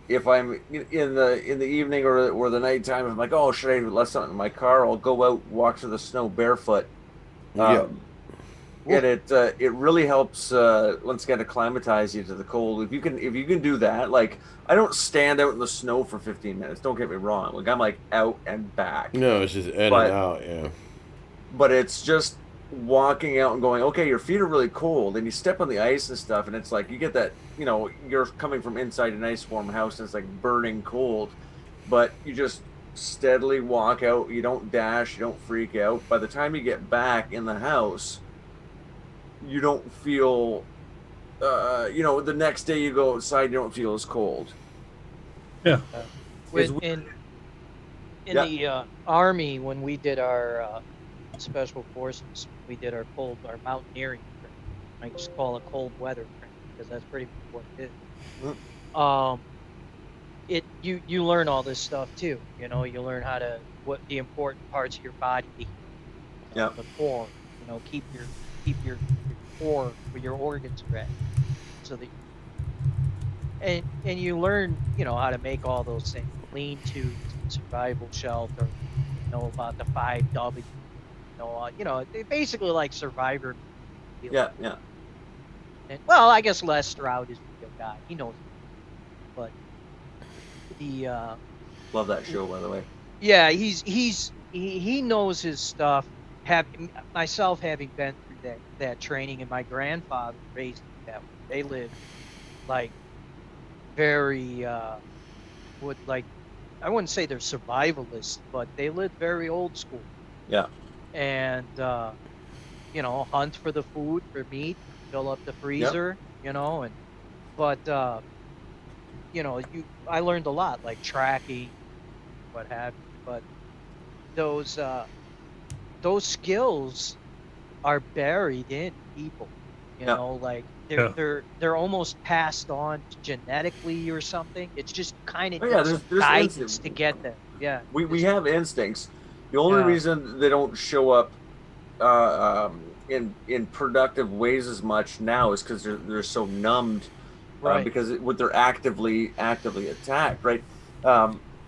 if I'm in the evening or the nighttime, I'm like, oh, should I let something in my car? I'll go out, walk through the snow barefoot. And it really helps once again acclimatize you to the cold. If you can do that, like I don't stand out in the snow for 15 minutes. Don't get me wrong. Like I'm like out and back. No, it's just in and out. Yeah. But it's just walking out and going, okay, your feet are really cold, and you step on the ice and stuff, and it's like you get that, you're coming from inside a nice warm house, and it's like burning cold, but you just steadily walk out. You don't dash. You don't freak out. By the time you get back in the house, you don't feel, the next day you go outside, you don't feel as cold. Yeah. In the Army, when we did our special forces, we did our mountaineering trip. I just call it cold weather trip because that's pretty much what it is. You learn all this stuff too. You learn what the important parts of your body, the core. Keep your core where your organs are at, so that and you learn how to make all those things, lean-tos, survival shelter, about the 5W, they basically like Survivor. Yeah. And, well, I guess Les Stroud is a guy, he knows, but love that show, by the way. Yeah, he knows his stuff. Myself having been through that training, and my grandfather raised me that way. They lived like very I wouldn't say they're survivalists, but they lived very old school. Yeah. And hunt for the food, for meat, fill up the freezer, I learned a lot, like tracking, what have you, but those skills are buried in people, like they're almost passed on genetically or something. It's just kind of there's guidance to get there. Yeah, we have instincts. The only reason they don't show up in productive ways as much now is because they're so numbed, because they're actively attacked. Right.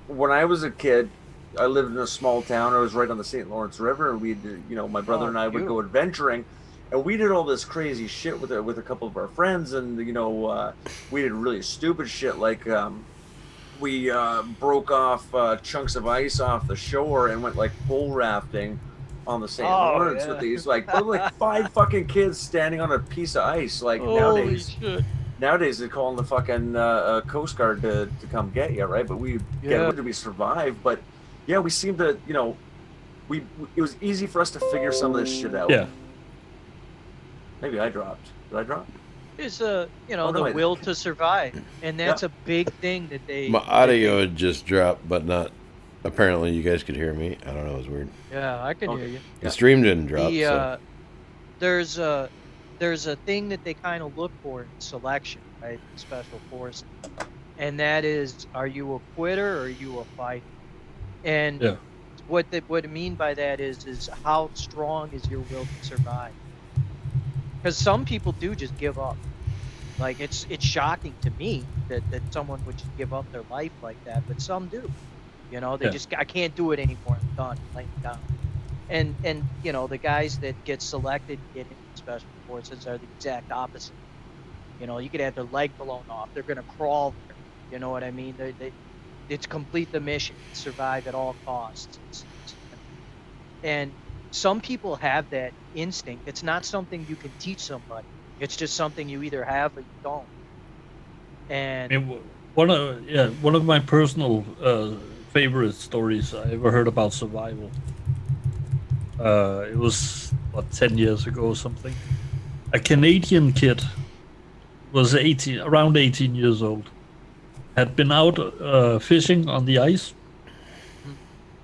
When I was a kid, I lived in a small town. I was right on the St. Lawrence River, and my brother and I would go adventuring, and we did all this crazy shit with a couple of our friends, and we did really stupid shit like we broke off chunks of ice off the shore and went like bull rafting on the St. Lawrence with these like 5 fucking kids standing on a piece of ice. Like nowadays they're calling the fucking Coast Guard to come get you, right? But we survived. But yeah, we seem to, it was easy for us to figure some of this shit out. Yeah. Maybe I dropped. Did I drop? Is no, the I will didn't. to survive, and that's a big thing that they. My audio had just dropped, but not. Apparently, you guys could hear me. I don't know. It was weird. Yeah, I can Okay. hear you. The stream didn't drop. The So. there's a thing that they kind of look for in selection, right? Special forces, and that is, are you a quitter or are you a fighter? And Yeah. what I mean by that is how strong is your will to survive? Because some people do just give up. Like it's shocking to me that someone would just give up their life like that, but some do. They Yeah. just, I can't do it anymore. I'm done. Laying down. And the guys that get selected and get into special forces are the exact opposite. You could have their leg blown off. They're gonna crawl there. You know what I mean? It's complete the mission, survive at all costs. And some people have that instinct. It's not something you can teach somebody. It's just something you either have or you don't. And I mean, one of my personal favorite stories I ever heard about survival. It was 10 years ago or something. A Canadian kid was around 18 years old. Had been out fishing on the ice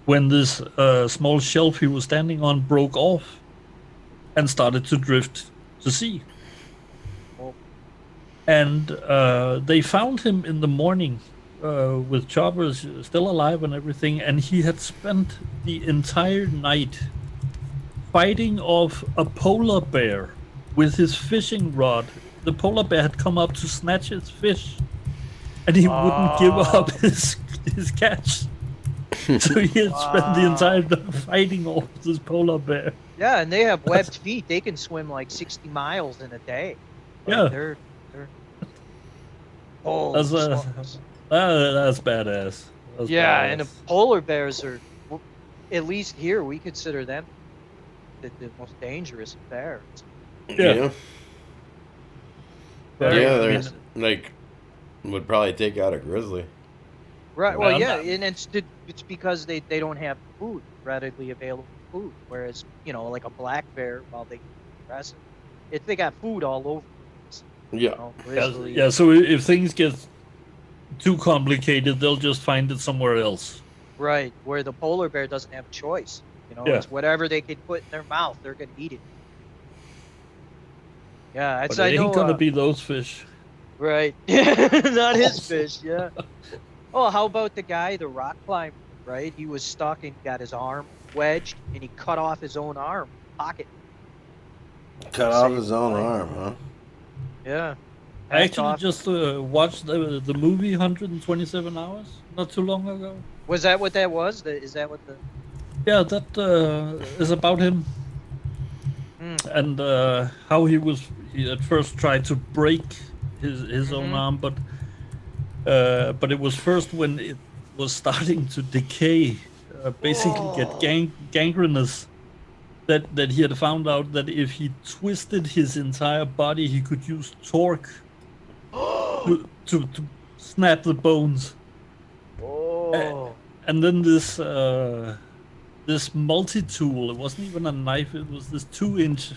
when this small shelf he was standing on broke off and started to drift to sea. And they found him in the morning with choppers, still alive and everything, and he had spent the entire night fighting off a polar bear with his fishing rod. The polar bear had come up to snatch his fish, and he wouldn't give up his catch. So he had spent the entire night fighting off this polar bear. yeah, and they have webbed feet. They can swim like 60 miles in a day. Yeah. They're oh, That's smokes. that's badass. That's Yeah, badass. and the polar bears are, at least here, we consider them the most dangerous of bears. Yeah. Yeah, they're like would probably take out a grizzly. Right. Well, Well, yeah, I'm and it's because they don't have food, readily available food. Whereas like a black bear, while they aggressive, they got food all over. Yeah. Grizzly. Yeah, so if things get too complicated, they'll just find it somewhere else. Right. Where the polar bear doesn't have a choice. Yeah. It's whatever they can put in their mouth, they're gonna eat it. Yeah, But it ain't gonna be those fish. right. Not his fish. Yeah. Oh, how about the guy, the rock climber? Right. He was stuck and got his arm wedged, and he cut off his own arm, pocket. Cut off his own arm, huh? Yeah. I Hacked actually off- just watched the movie 127 Hours not too long ago. Was that what that was? Is that what the? Yeah, that is about him and how he at first tried to break his own arm, but it was first when it was starting to decay, basically get gangrenous, that he had found out that if he twisted his entire body, he could use torque to snap the bones. Oh. And then this multi-tool, it wasn't even a knife, it was this 2-inch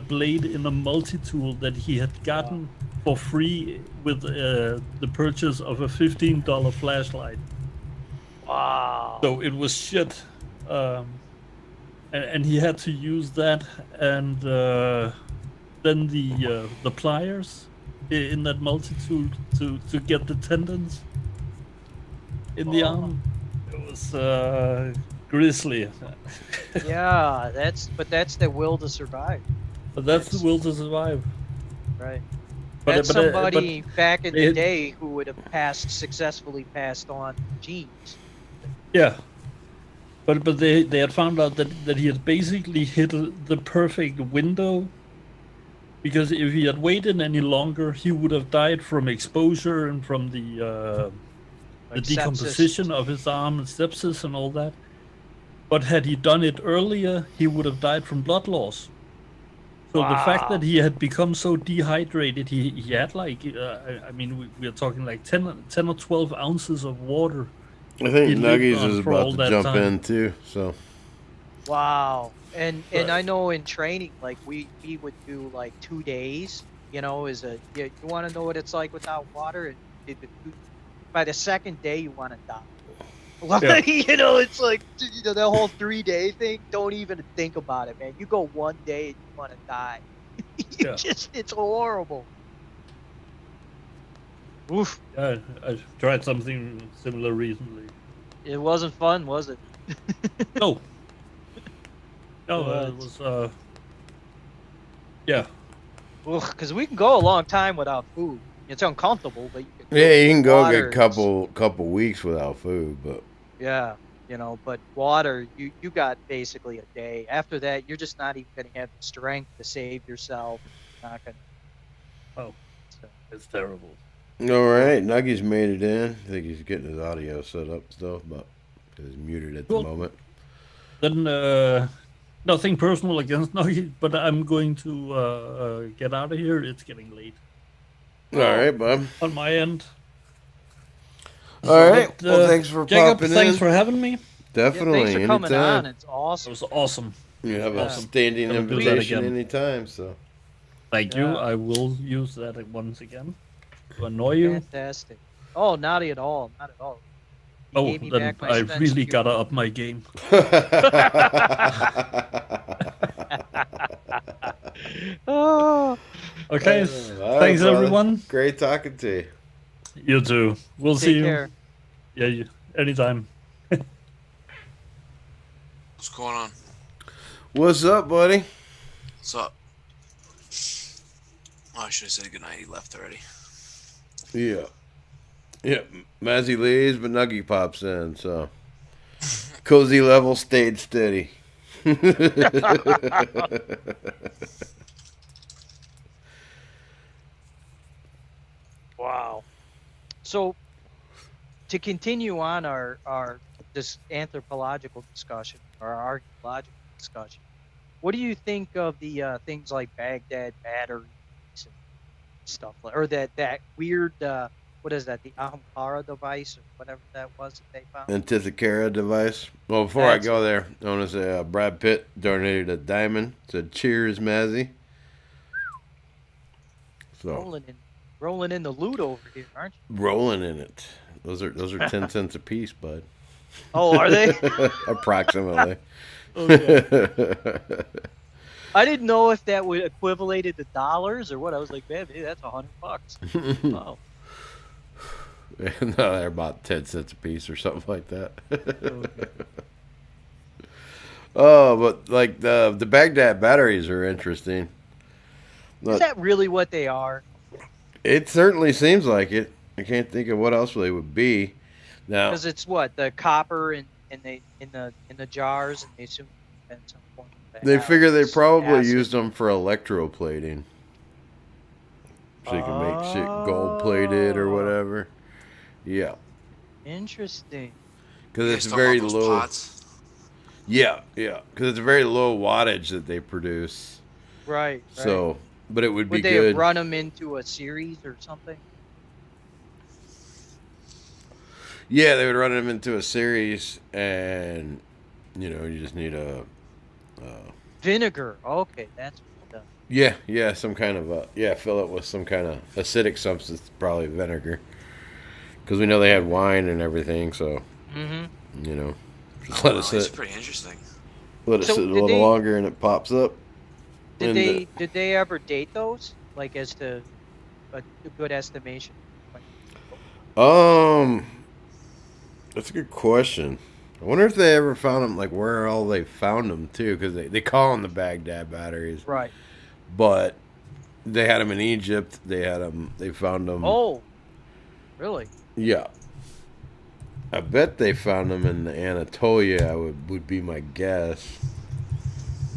blade in a multi-tool that he had gotten for free with the purchase of a $15 flashlight. Wow. So it was shit. And he had to use that, and then the pliers in that multi-tool to get the tendons in the arm. It was grisly. Yeah, that's the will to survive, But that's the will to survive. right? But- That's but- somebody back in the it- day who would have successfully passed on genes. Yeah. But they had found out that he had basically hit the perfect window, because if he had waited any longer, he would have died from exposure and from the Like decomposition of his arm and sepsis and all that. But had he done it earlier, he would have died from blood loss. So the fact that he had become so dehydrated, he had like, I mean, we are talking like 10 or 12 ounces of water I think He lived Nuggies on is for all about to that jump time. in too. So Wow. And Right. I know in training, like we would do like 2 days. You know, you want to know what it's like without water. By the second day, you want to die. Yeah. You know, it's like that whole 3-day thing. Don't even think about it, man. You go one day and you want to die. Yeah. It's horrible. Oof. Yeah, I tried something similar recently. It wasn't fun, was it? No. No, What? it was, yeah. Because we can go a long time without food. It's uncomfortable, but you can. yeah, you can go a water good is- couple weeks without food, but Yeah, but water, you got basically a day. After that, you're just not even going to have the strength to save yourself. Not going Oh, to. it's terrible. all right. Nuggies made it in. I think he's getting his audio set up still, but he's muted at the Cool. moment. Then, nothing personal against Nugget, but I'm going to get out of here. It's getting late All right, bub. on my end. All right. But, Well, thanks for Jacob, popping thanks in. for having me. Definitely. Thanks for coming anytime. on. It's It awesome. was awesome. You have a Yeah. standing Gonna do that invitation again. anytime. So Thank you. Yeah. I will use that once again to annoy you. Fantastic. Oh, not at all. Not at all. You Oh, gave me then back my I Spence really cube. gotta up my game. Oh, Okay, All right, thanks brother. everyone. Great talking to you. You too. We'll see take you. care. Yeah, anytime. What's going on? What's up, buddy? What's up? Oh, I should have said goodnight. He left already. Yeah. Yeah. Mazzy leaves, but Nuggy pops in. So cozy level stayed steady. Wow. So, to continue on our this anthropological discussion or our archaeological discussion, what do you think of the things like Baghdad batteries and stuff like, or that weird what is that, the Ahamkara device or whatever that was that they found? Antithekara device. Well, before I go there, I want to say Brad Pitt donated a diamond. Said, "Cheers, Mazzy." So Rolling in the loot over here, aren't you? rolling in it. Those are 10 cents a piece, bud. Oh, are they? Approximately. Okay. I didn't know if that would equivalated to dollars or what. I was like, man, maybe that's $100. Wow. No, they're about 10 cents a piece or something like that. Okay. Oh, but like the Baghdad batteries are interesting. Is that really what they are? It certainly seems like it. I can't think of what else they would be. Now, Because it's what, the copper in the jars, and they assume it's some form of they figure they probably acid. used them for electroplating, so you can make shit gold plated or whatever. Yeah, Interesting. because You it's guys talking very about those low. pots? Yeah, because it's a very low wattage that they produce. Right. So, but it would be Would they good. have run them into a series or something? Yeah, they would run them into a series, and you just need a Vinegar. Okay, that's what it does. yeah, some kind of fill it with some kind of acidic substance, probably vinegar, because we know they had wine and everything. So Mm-hmm. just let it It's sit, pretty interesting. let it So sit a did little they- longer, and it pops up. Did they ever date those? Like as to a good estimation? That's a good question. I wonder if they ever found them, like where all they found them too, because they call them the Baghdad batteries, Right. but they had them in Egypt. They found them. Oh, really? Yeah. I bet they found them in Anatolia. Would be my guess.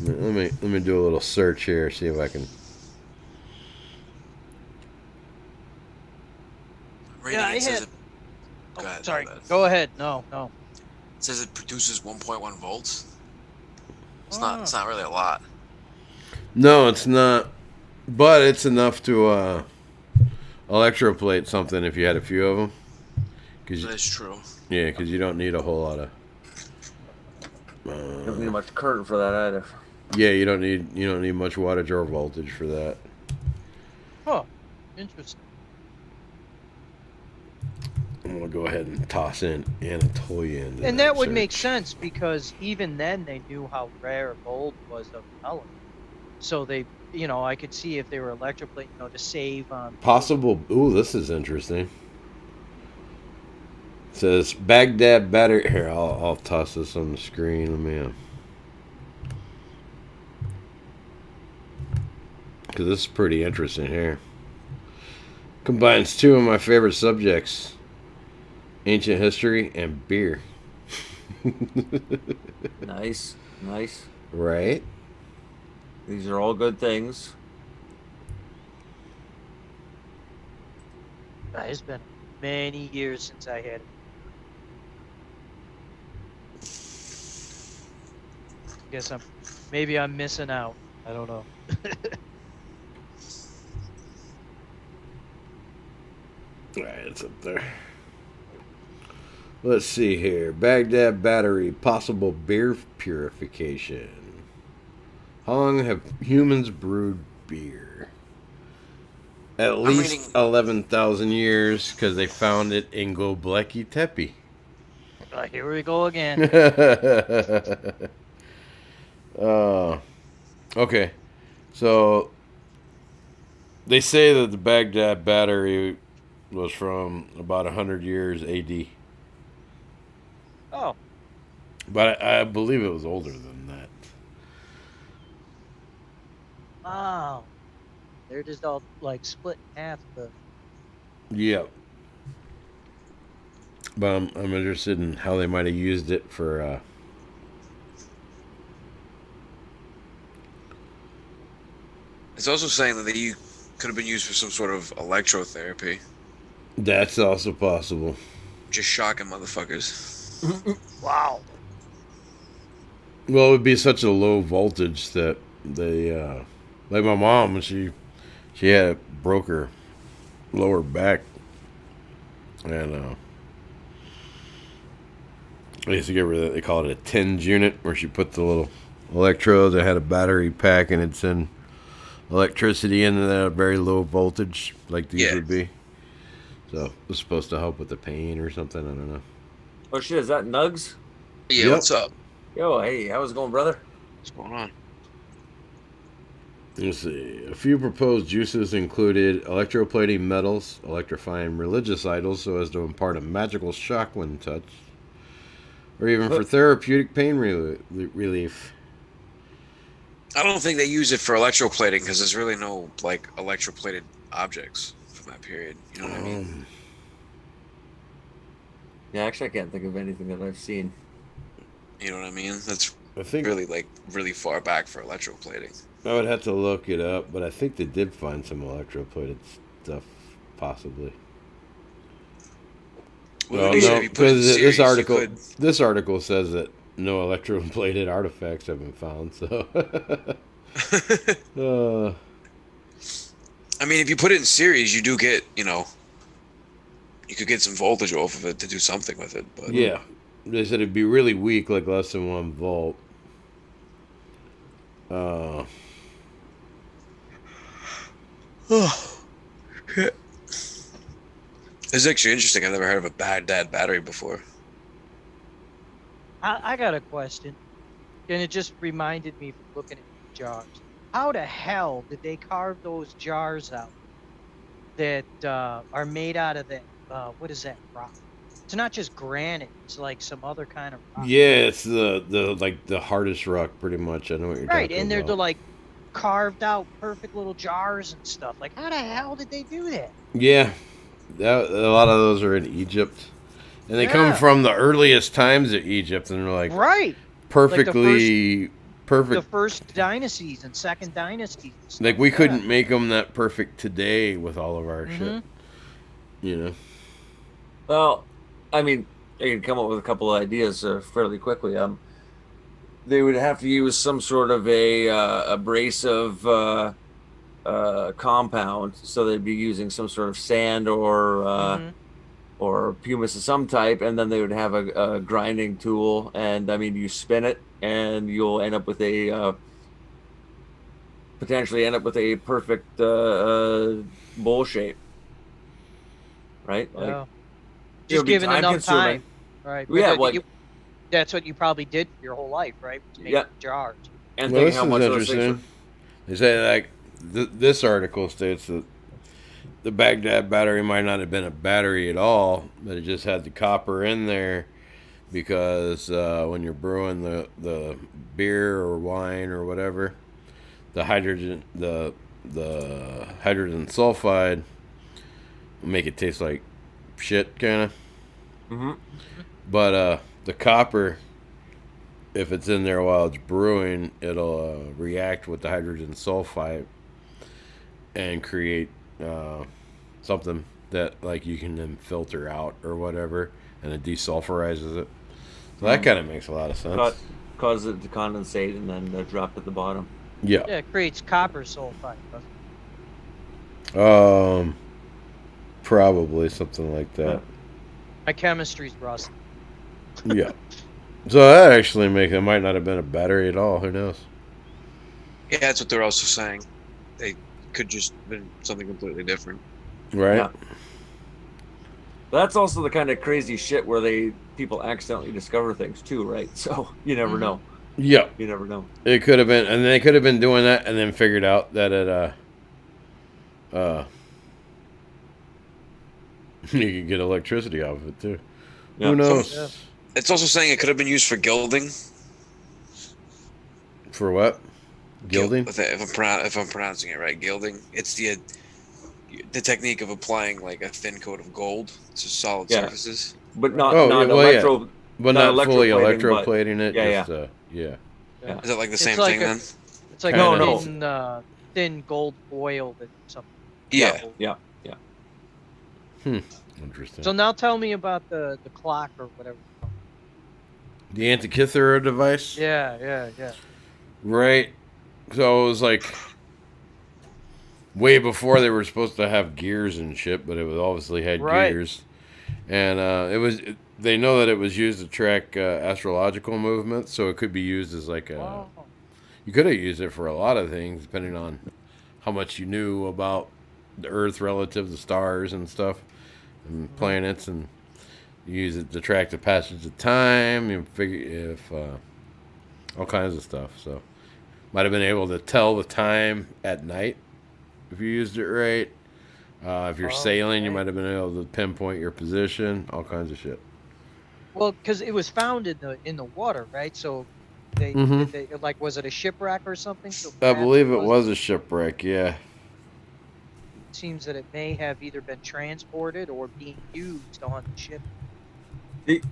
Let me do a little search here, see if I can. Rating, I it says had- Go ahead, Sorry. my bad. Go ahead. No. It says it produces 1.1 volts. It's Ah. not really a lot. No, it's not. But it's enough to electroplate something if you had a few of them. That's true. Yeah, because you don't need a whole lot of. You don't need much current for that either. Yeah, you don't need much wattage or voltage for that. Huh. Interesting. I'm gonna go ahead and toss in Anatolia into And that would search. make sense because even then they knew how rare gold was of element. So they, I could see if they were electroplating, to save on. Possible. Ooh, this is interesting. It says Baghdad battery. Here, I'll toss this on the screen. Let me. Because this is pretty interesting here. Combines two of my favorite subjects: ancient history and beer. Nice. Right? These are all good things. It's been many years since I had it. Guess maybe I'm missing out. I don't know. Alright, it's up there. Let's see here. Baghdad battery, possible beer purification. How long have humans brewed beer? At least 11,000 years, because they found it in Göbekli Tepe. Here we go again. Okay. So, they say that the Baghdad battery was from about 100 years AD. Oh. But I believe it was older than that. Wow. They're just all like split in half. Yeah. But I'm interested in how they might have used it for. It's also saying that they could have been used for some sort of electrotherapy. That's also possible. Just shocking motherfuckers. Wow. Well, it would be such a low voltage that they, like my mom, when she broke her lower back, and they used to give her they call it a TENS unit, where she put the little electrodes that had a battery pack and it'd send electricity into that at very low voltage, like these would be. So it was supposed to help with the pain or something. I don't know. Oh shit, is that Nugs? Yeah, Yep. What's up? Yo, hey, how's it going, brother? What's going on? Let's see. A few proposed juices included electroplating metals, electrifying religious idols so as to impart a magical shock when touched, or even for therapeutic pain relief. I don't think they use it for electroplating because there's really no like electroplated objects from that period. You know what I mean? Yeah, actually, I can't think of anything that I've seen. You know what I mean? That's I think really far back for electroplating. I would have to look it up, but I think they did find some electroplated stuff, possibly. Well, no, because this article says that no electroplated artifacts have been found. So, I mean, if you put it in series, you do get, you could get some voltage off of it to do something with it. But yeah, they said it'd be really weak, like less than 1 volt. Shit. It's actually interesting. I've never heard of a Baghdad battery before. I got a question, and it just reminded me from looking at the jars. How the hell did they carve those jars out that are made out of that? What is that rock? It's not just granite. It's like some other kind of rock. Yeah, it's the hardest rock, pretty much. I know what you're talking about. Right, and they're like carved out perfect little jars and stuff. Like, how the hell did they do that? Yeah, a lot of those are in Egypt, and they come from the earliest times of Egypt, and they're like perfectly perfect. The first dynasties and second dynasties. Like we couldn't make them that perfect today with all of our shit. You know. Well, I mean, I can come up with a couple of ideas fairly quickly. They would have to use some sort of a abrasive compound, so they'd be using some sort of sand or or pumice of some type, and then they would have a grinding tool, and I mean, you spin it, and you'll end up with a potentially end up with a perfect bowl shape, right? Like, Yeah. it would Just be given enough time-consuming. time, right? But Yeah, like that's what you probably did for your whole life, right? Was making Yeah. jars. and Well, think this how is much those things interesting. They say like this article states that the Baghdad battery might not have been a battery at all, but it just had the copper in there because when you're brewing the beer or wine or whatever, the hydrogen sulfide will make it taste like shit, kind of. Mhm. But the copper, if it's in there while it's brewing, it'll react with the hydrogen sulfide and create something that like you can then filter out or whatever, and it desulfurizes it. So that kind of makes a lot of sense. cause it to condensate and then drop at the bottom. Yeah. Yeah, it creates copper sulfide. doesn't it? Probably something like that. My chemistry's rusty. Yeah. So that actually it might not have been a battery at all. Who knows? Yeah, that's what they're also saying. They could just been something completely different. Right. Yeah. That's also the kind of crazy shit where people accidentally discover things too, right? So you never know. Yeah. You never know. It could have been, and they could have been doing that, and then figured out that you could get electricity off of it too. Yeah. Who knows? Yeah. It's also saying it could have been used for gilding. For what? Gilding? If I'm pronouncing it right, gilding. It's the technique of applying like a thin coat of gold to solid surfaces. But not But not fully electroplating it. Yeah, just, yeah. Is it like the It's same like thing then? It's like Kinda. a thin gold foil that something. Yeah. Yeah. Interesting. So now tell me about the clock or whatever. The Antikythera device? Yeah. Right. So it was like way before they were supposed to have gears and shit, but it was obviously had Right. gears. And they know that it was used to track astrological movements, so it could be used as like a. Wow. You could have used it for a lot of things, depending on how much you knew about the Earth relative to stars and stuff, and planets, and you use it to track the passage of time. You figure if all kinds of stuff. So, might have been able to tell the time at night if you used it right. If you're sailing, you might have been able to pinpoint your position. All kinds of shit. Well, because it was found in the water, right? So they like, was it a shipwreck or something? So I perhaps believe it was a shipwreck. Yeah. It seems that it may have either been transported or being used on the ship. The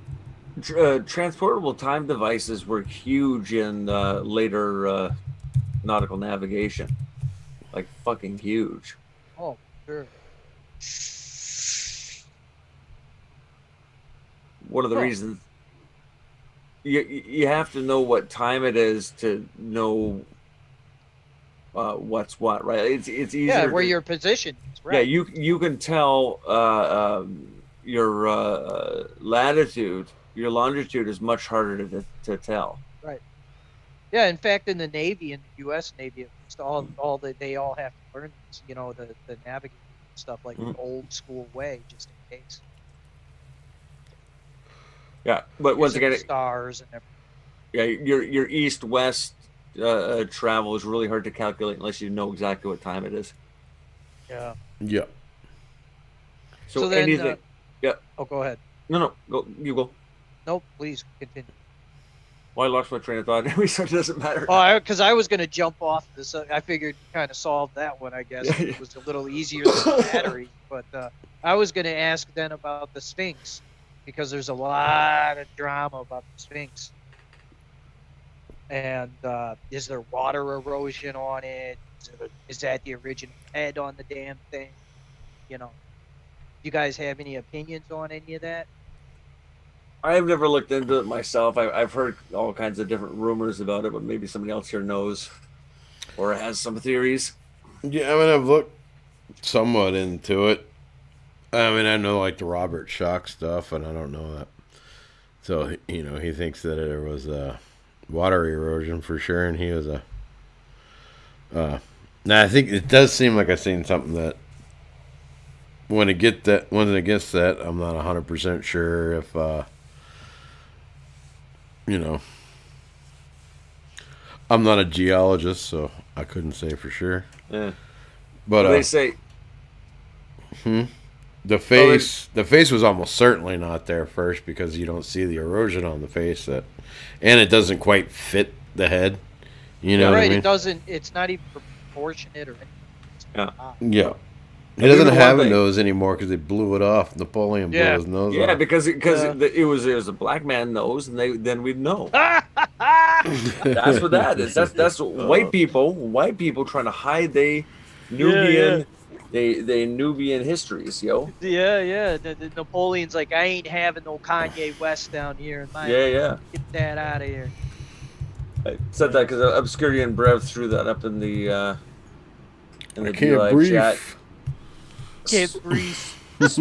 transportable time devices were huge in later nautical navigation, like fucking huge. Oh, sure. One of the reasons you have to know what time it is to know what's what, right? It's easier. Yeah, where your position is, right? Yeah, you can tell your latitude, your longitude is much harder to tell. Right. Yeah, in fact, in the Navy, in the U.S. Navy, it's all that they all have to learn this, the navigating stuff like the old school way, just in case. Yeah, but once Using again, stars and everything. yeah, your east-west travel is really hard to calculate unless you know exactly what time it is. Yeah. Yeah. So then, anything. Yeah. Oh, go ahead. No, go. You go. Nope, please continue. Well, I lost my train of thought. So it doesn't matter. Oh, because I was going to jump off this. I figured kind of solved that one, I guess. Yeah. It was a little easier than the battery. But I was going to ask then about the Sphinx, because there's a lot of drama about the Sphinx. And is there water erosion on it? Is that the original head on the damn thing? You guys have any opinions on any of that? I've never looked into it myself. I've heard all kinds of different rumors about it, but maybe somebody else here knows or has some theories. Yeah, I mean, I've looked somewhat into it. I mean, I know like the Robert Schock stuff, and I don't know that. So he thinks that there was a water erosion for sure, and he was a. Now I think it does seem like I've seen something that when it gets that, I'm not 100% sure if I'm not a geologist, so I couldn't say for sure. Yeah. But they say. The face was almost certainly not there first because you don't see the erosion on the face and it doesn't quite fit the head. You know what I mean? It doesn't. It's not even proportionate or anything. Yeah. It doesn't have a nose anymore because they blew it off. Napoleon blew his nose off. Yeah, because it was a black man nose, and then we'd know. That's what that is. That's white people trying to hide they Nubian. They Nubian histories, yo. Yeah. The Napoleon's like, I ain't having no Kanye West down here in my. Yeah. Get that out of here. I said that because Obscurian Brev threw that up in the I can't breathe. Chat. Can't breathe. Can't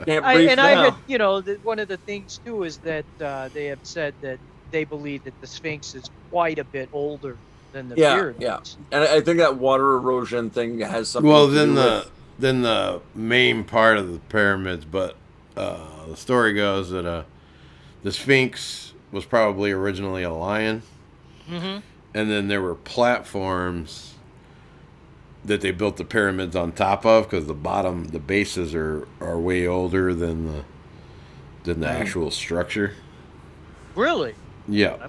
breathe now. I heard, one of the things too is that they have said that they believe that the Sphinx is quite a bit older than the pyramids. Yeah, and I think that water erosion thing has something. Well, to do with... then the main part of the pyramids, but the story goes that the Sphinx was probably originally a lion, and then there were platforms that they built the pyramids on top of because the bases are way older than the actual structure. Really? Yeah.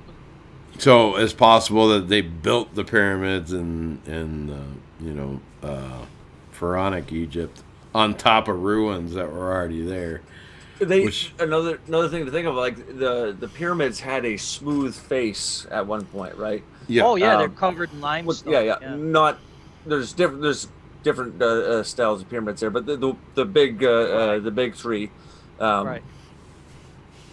So it's possible that they built the pyramids in pharaonic Egypt on top of ruins that were already there. Another thing to think of, like the pyramids had a smooth face at one point, right? Yeah. Oh yeah, they're covered in limestone. Yeah. Not there's different styles of pyramids there, but the big three. Right.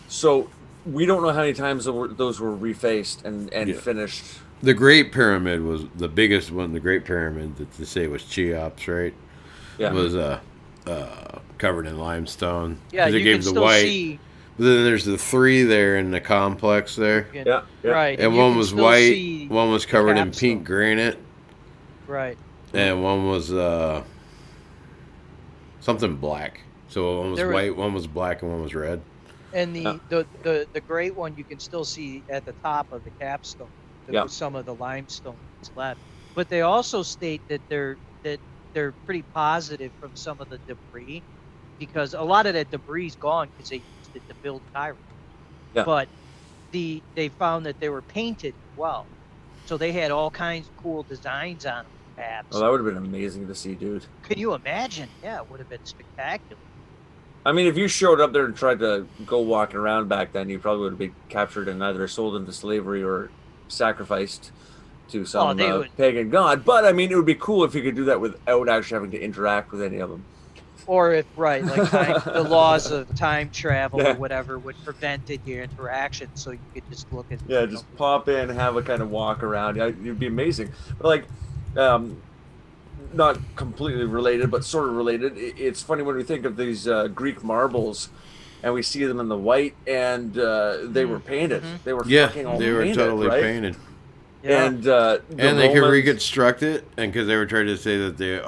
So we don't know how many times those were refaced and finished. The Great Pyramid was the biggest one. The Great Pyramid that they say was Cheops, right? Yeah. Was covered in limestone. Yeah, you can still see. But then there's the three there in the complex there. Yeah. Right. And one was white. One was covered in pink granite. Right. And one was something black. So one was white, one was black, and one was red. And the great one you can still see at the top of the capstone. Some of the limestone that's left. But they also state that they're pretty positive from some of the debris, because a lot of that debris is gone because they used it to build Cairo. Yeah. But they found that they were painted well, so they had all kinds of cool designs on them. Perhaps. Well, that would have been amazing to see, dude. Could you imagine? Yeah, it would have been spectacular. I mean, if you showed up there and tried to go walking around back then, you probably would have been captured and either sold into slavery or sacrificed to some pagan god. But I mean, it would be cool if you could do that without actually having to interact with any of them. Or if the laws of time travel or whatever would prevent your interaction, so you could just look at. Yeah, just pop in, have a kind of walk around. Yeah, it'd be amazing. But not completely related, but sort of related. It's funny when we think of these Greek marbles, and we see them in the white, and they were painted. They were fucking all painted. They were totally painted. Yeah. And they could reconstruct it, and because they were trying to say that they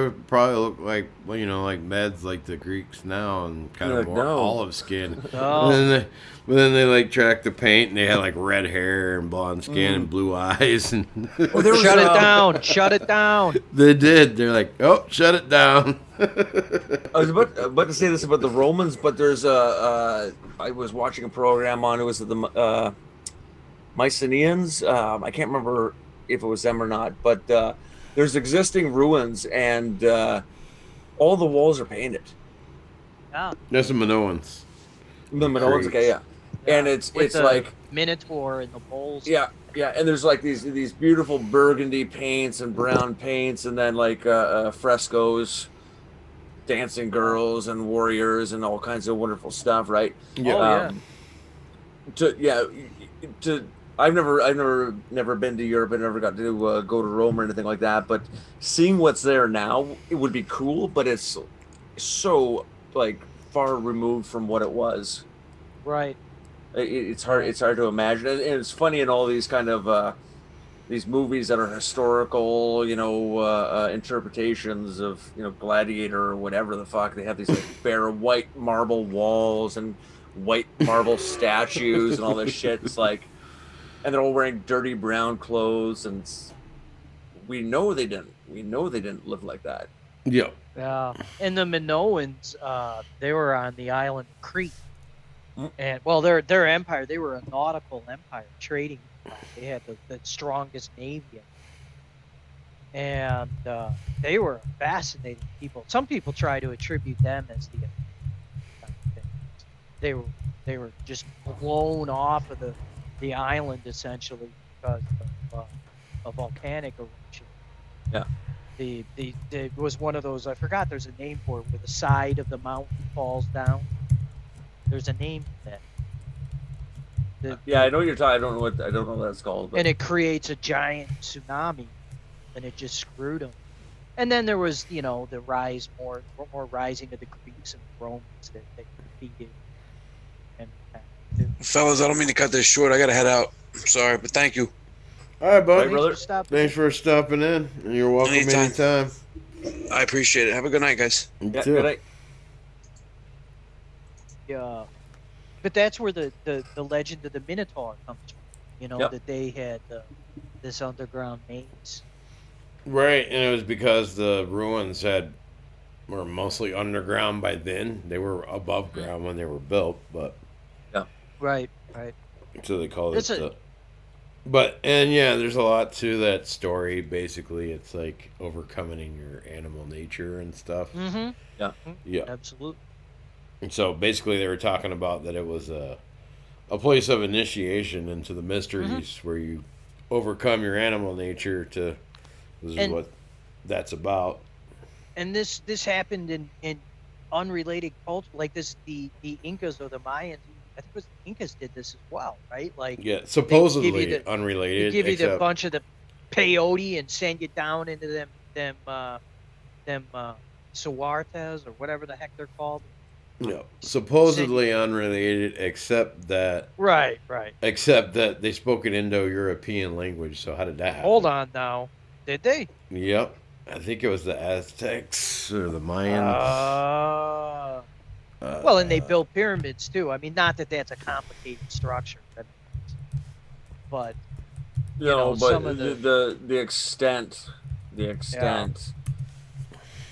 would probably look like like meds like the Greeks now, and kind of more olive skin. Oh. But then they tracked the paint, and they had red hair and blonde skin and blue eyes. And shut it down! Shut it down! They did. They're like, oh, shut it down. I was about to say this about the Romans, but there's I was watching a program on it was the Mycenaeans. I can't remember if it was them or not, but there's existing ruins, and all the walls are painted. Yeah. That's the Minoans. The Minoans, okay, yeah. And it's like Minotaur and the bowls. Yeah, and there's these beautiful burgundy paints and brown paints, and then frescoes, dancing girls and warriors and all kinds of wonderful stuff, right? Yeah. I've never been to Europe. I never got to go to Rome or anything like that. But seeing what's there now, it would be cool. But it's so like far removed from what it was. Right. It's hard. It's hard to imagine, and it's funny in all these kind of these movies that are historical, interpretations of Gladiator or whatever the fuck. They have these like bare white marble walls and white marble statues and all this shit. It's like, and they're all wearing dirty brown clothes, and we know they didn't. We know they didn't live like that. Yep. Yeah. And the Minoans, they were on the island of Crete. And well, their empire, they were a nautical empire, trading empire. They had the strongest navy, and they were fascinating people. Some people try to attribute them as they were just blown off of the island essentially because of a volcanic eruption. Yeah. It was one of those, I forgot there's a name for it, where the side of the mountain falls down. There's a name for that. Yeah, I know what you're talking. I don't know what that's called. But... And it creates a giant tsunami, and it just screwed them. And then there was, the more rising of the Greeks and the Romans that they defeated. Fellas, I don't mean to cut this short. I gotta head out. I'm sorry, but thank you. All right, bud. brother. Thanks for stopping in. And you're welcome anytime. I appreciate it. Have a good night, guys. You Yeah, too. good night. Yeah, but that's where the legend of the Minotaur comes from. Yep. That they had this underground maze. Right, and it was because the ruins were mostly underground by then. They were above ground when they were built, but Right. so they called It's it. There's a lot to that story. Basically, it's like overcoming your animal nature and stuff. Mm-hmm. Yeah. Absolutely. And so basically, they were talking about that it was a place of initiation into the mysteries where you overcome your animal nature to. This is what that's about. And this happened in unrelated culture, like the Incas or the Mayans. I think it was the Incas did this as well, right? Like Supposedly unrelated. They give you the bunch of the peyote and send you down into them Suartes or whatever the heck they're called. No, supposedly unrelated, except that. Right. Except that they spoke an Indo-European language. So how did that happen? Hold on now, did they? Yep, I think it was the Aztecs or the Mayans. Well, and they built pyramids too. I mean, not that that's a complicated structure, but but some of the extent,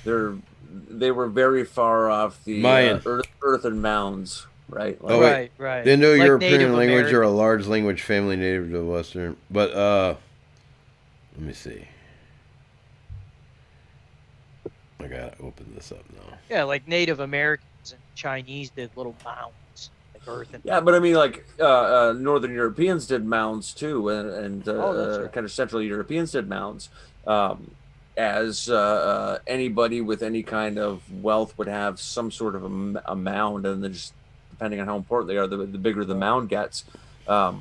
they were very far off the Mayan. earthen mounds, right? Oh, wait. right. The Indo-European Native language are a American. large language family native to Western. But let me see. I gotta open this up now. Yeah, like Native Americans and Chinese did little mounds, like earthen. Yeah, but I mean, like Northern Europeans did mounds too, and that's right. kind of Central Europeans did mounds. As anybody with any kind of wealth would have some sort of a mound, and then just depending on how important they are, the bigger the mound gets. But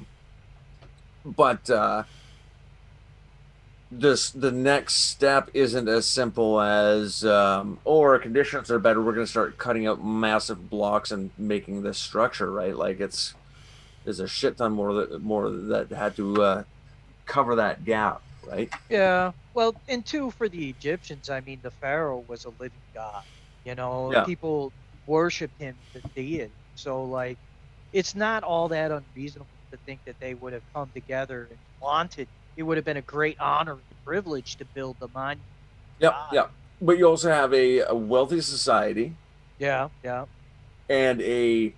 the next step isn't as simple as our conditions are better, we're going to start cutting up massive blocks and making this structure, right? Like there's a shit ton more that had to cover that gap, right? Yeah. Well, and two, for the Egyptians, I mean, the pharaoh was a living god. Yeah. People worshipped him as a deity. So like, it's not all that unreasonable to think that they would have come together and wanted. It would have been a great honor and privilege to build the monument. Yeah. But you also have a wealthy society. Yeah. And a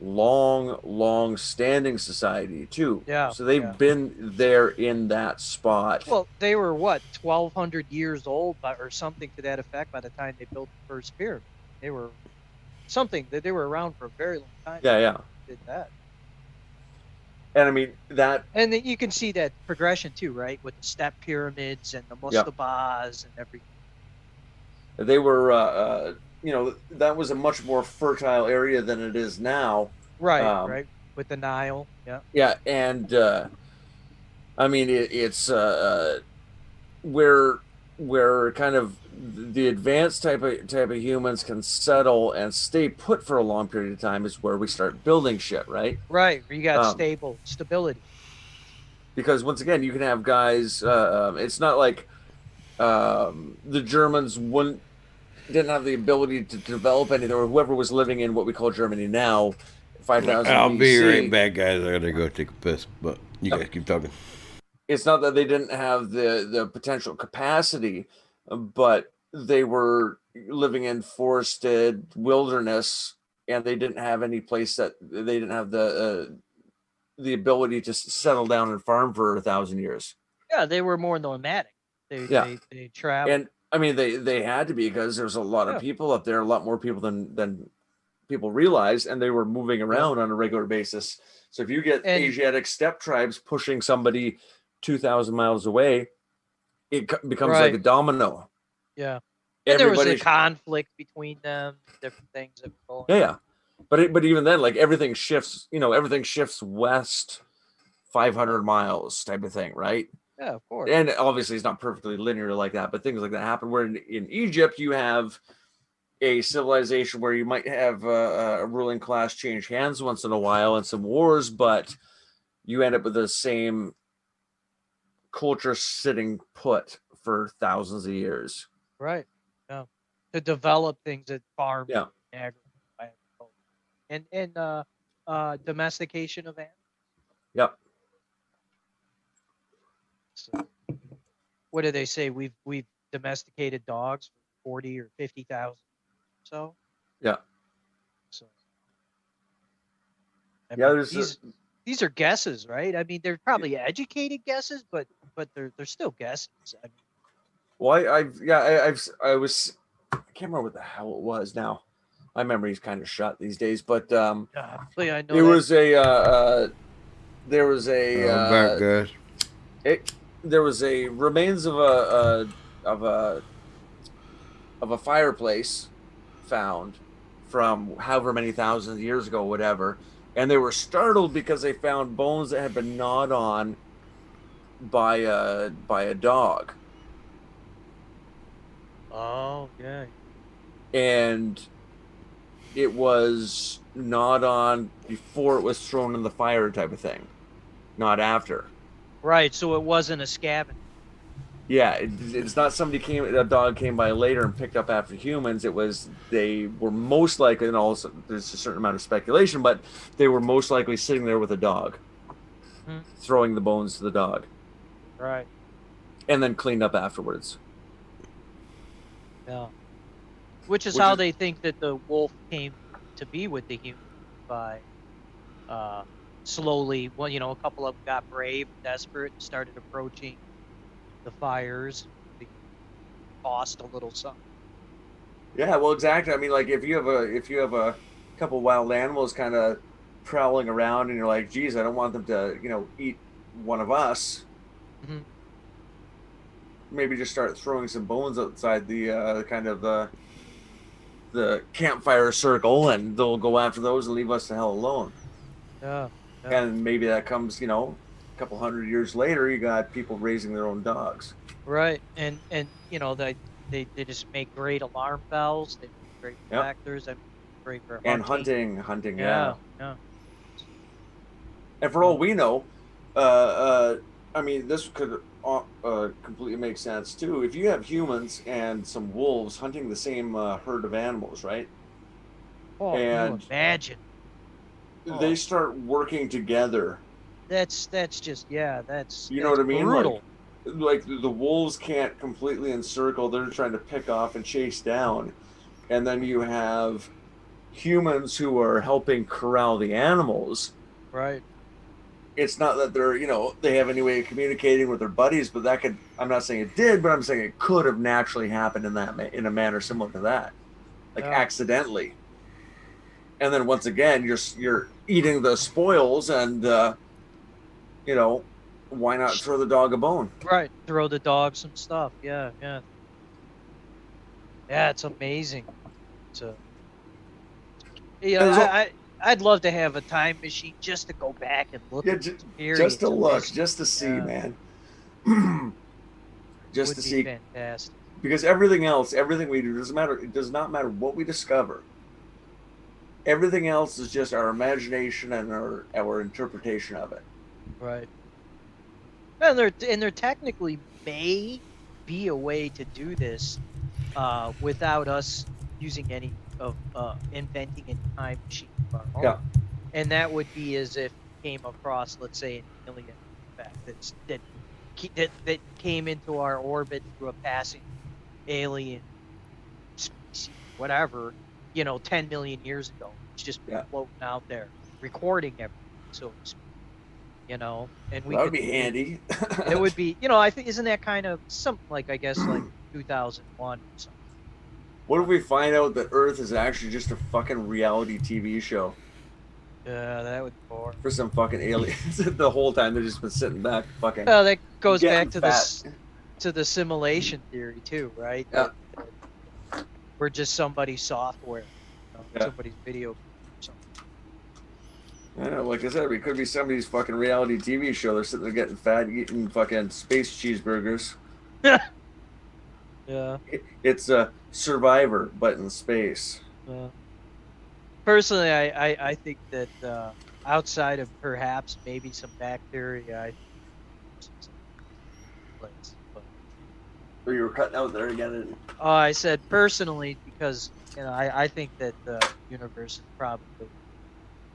long standing society too. Yeah. So they've been there in that spot. Well, they were what, 1,200 years old or something to that effect by the time they built the first pyramid. They were they were around for a very long time. Yeah. Did that. And I mean that. And then you can see that progression too, right? With the step pyramids and the mustabas and everything. They were, that was a much more fertile area than it is now. Right, right. With the Nile, yeah. Yeah, and I mean it's where kind of the advanced type of humans can settle and stay put for a long period of time is where we start building shit, right? Right. You got Um, stability. because once again, you can have guys. It's not like the Germans didn't have the ability to develop anything, or whoever was living in what we call Germany now, 5000 I'll be BC. right back, guys. I gotta go take a piss, but you guys keep talking. It's not that they didn't have the potential capacity, but they were living in forested wilderness, and they didn't have any place that they didn't have the ability to settle down and farm for 1,000 years. Yeah, they were more nomadic. They traveled. And I mean, they had to be, because there's a lot of people up there, a lot more people than people realize, and they were moving around on a regular basis. So if you get Asiatic steppe tribes pushing somebody 2,000 miles away, it becomes like a domino. Yeah. And there was a conflict between them, different things that were going on. But even then, like, everything shifts, everything shifts west 500 miles type of thing, right? Yeah, of course. And obviously it's not perfectly linear like that, but things like that happen. Where in Egypt, you have a civilization where you might have a ruling class change hands once in a while and some wars, but you end up with the same culture sitting put for thousands of years. Right. Yeah. To develop things that farm. Yeah. And domestication of animals. Yep. So, what do they say? We've domesticated dogs for 40 or 50,000. So. Yeah. So. These are guesses, right? I mean, they're probably educated guesses, but they're still guesses. I mean, well, I can't remember what the hell it was now. My memory's kind of shot these days, but I know there was a there was a remains of a fireplace found from however many thousands of years ago, whatever, and they were startled because they found bones that had been gnawed on by a dog. Oh yeah. And it was gnawed on before it was thrown in the fire, type of thing, not after. Right, so it wasn't a scavenger. Yeah, it's not a dog came by later and picked up after humans. They were most likely, and also there's a certain amount of speculation, but they were most likely sitting there with a dog, throwing the bones to the dog. Right. And then cleaned up afterwards. Yeah. Which is how they think that the wolf came to be with the human, by slowly, well, a couple of them got brave, desperate, and started approaching the fires. They cost a little something. Yeah, well, exactly. I mean, like, if you have a couple wild animals kind of prowling around, and you're like, geez, I don't want them to, eat one of us. Mm-hmm. Maybe just start throwing some bones outside the the campfire circle, and they'll go after those and leave us the hell alone. Yeah. And maybe that comes, a couple hundred years later, you got people raising their own dogs. Right, and they just make great alarm bells. They make great factors. I mean, great for hunting. And hunting. Yeah. And for all we know, I mean, this could completely make sense too. If you have humans and some wolves hunting the same herd of animals, right? Oh, and imagine. They start working together. That's just that's you know what I mean? Brutal. Like the wolves can't completely encircle. They're trying to pick off and chase down, and then you have humans who are helping corral the animals. Right. It's not that they're, they have any way of communicating with their buddies, but that could, I'm not saying it did, but I'm saying it could have naturally happened in a manner similar to that, like accidentally. And then once again, you're eating the spoils, and why not throw the dog a bone? Right, throw the dog some stuff. Yeah. It's amazing. So, I'd love to have a time machine just to go back and look at this period. Just to look, just to see, man. Just to see. Fantastic. Because everything else, everything we do doesn't matter. It does not matter what we discover. Everything else is just our imagination and our interpretation of it. Right. And there technically may be a way to do this without us using any of inventing any time machine of our own. Yeah. And that would be as if we came across, let's say, an alien that came into our orbit through a passing alien species, whatever, 10 million years ago. It's just floating out there, recording everything, so to speak. And we that would be handy. It would be, I think, isn't that kind of something like, I guess, like 2001 or something? What if we find out that Earth is actually just a fucking reality TV show Yeah, that would be boring. for some fucking aliens? The whole time they've just been sitting back, fucking. Well, that goes getting back to fat. the simulation theory too, right? Yeah. We're just somebody's software, Yeah. somebody's video. I know, like I said, it could be somebody's fucking reality TV show. They're sitting there getting fat, eating fucking space cheeseburgers. Yeah. It's a Survivor, but in space. Personally, I think that outside of perhaps maybe some bacteria, I place. But, Or you were cutting out there again. I said personally because I think that the universe is probably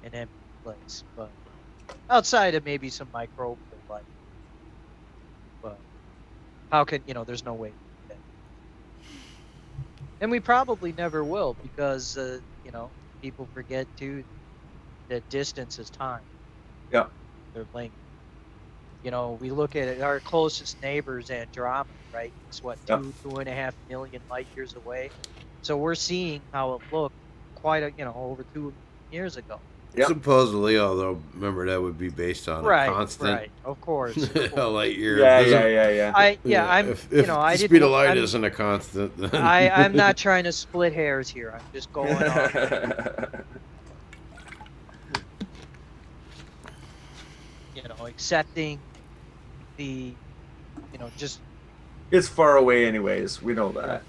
an empty place, but outside of maybe some microbial life. But how can there's no way to do that. And we probably never will because people forget too that distance is time. Yeah. They're linked. We look at it, our closest neighbors, Andromeda, right? It's what, 2.5 million light years away. So we're seeing how it looked quite over 2 years ago. Yep. Supposedly, although remember that would be based on a constant Right, of course. a light year. Yeah. If the speed of light isn't a constant, then I'm not trying to split hairs here. I'm just going on. Accepting the, just It's far away, anyways. We know that.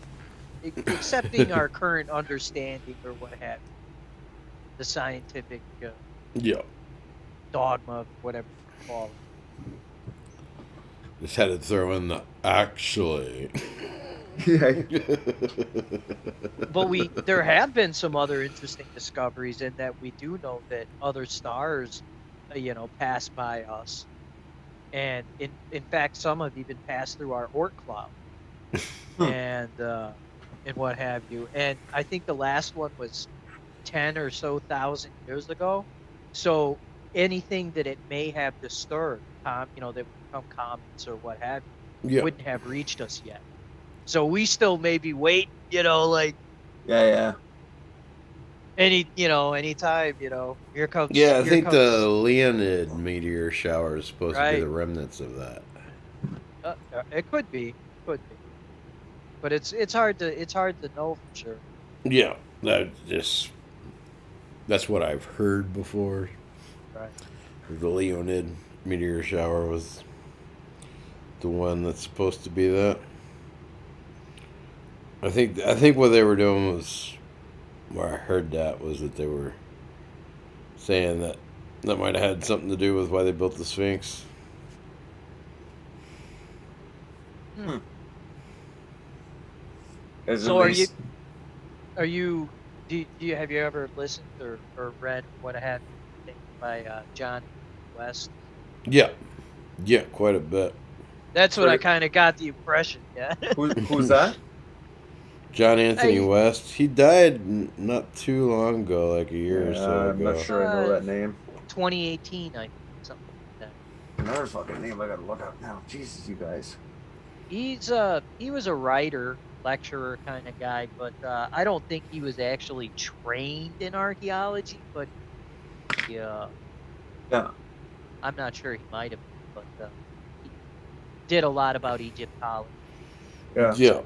accepting our current understanding or what have you. The scientific dogma, whatever you call it. just had to throw in the actually. Yeah. But there have been some other interesting discoveries in that we do know that other stars, pass by us, and in fact some have even passed through our Oort cloud, and what have you. And I think the last one was 10 or so thousand years ago. So anything that it may have disturbed, that would become comets or what have you, wouldn't have reached us yet. So we still may be waiting, Yeah. anytime, here comes. Yeah, I think the Leonid meteor shower is supposed to be the remnants of that. It could be, but it's hard to know for sure. Yeah, that's what I've heard before. Right. The Leonid meteor shower was the one that's supposed to be that. I think what they were doing was, where I heard that was that they were saying that might have had something to do with why they built the Sphinx. So have you ever listened or read what have you by John West? Yeah, quite a bit. That's what I kind of got the impression. Yeah. Who's that? John Anthony West. He died not too long ago, like a year or so ago. I'm not sure I know that name. 2018, I think, something like that. Another fucking name I gotta look up now. Jesus, you guys. He was a writer, lecturer kind of guy, but I don't think he was actually trained in archaeology. But yeah, I'm not sure, he might have been, but he did a lot about Egyptology. Yeah.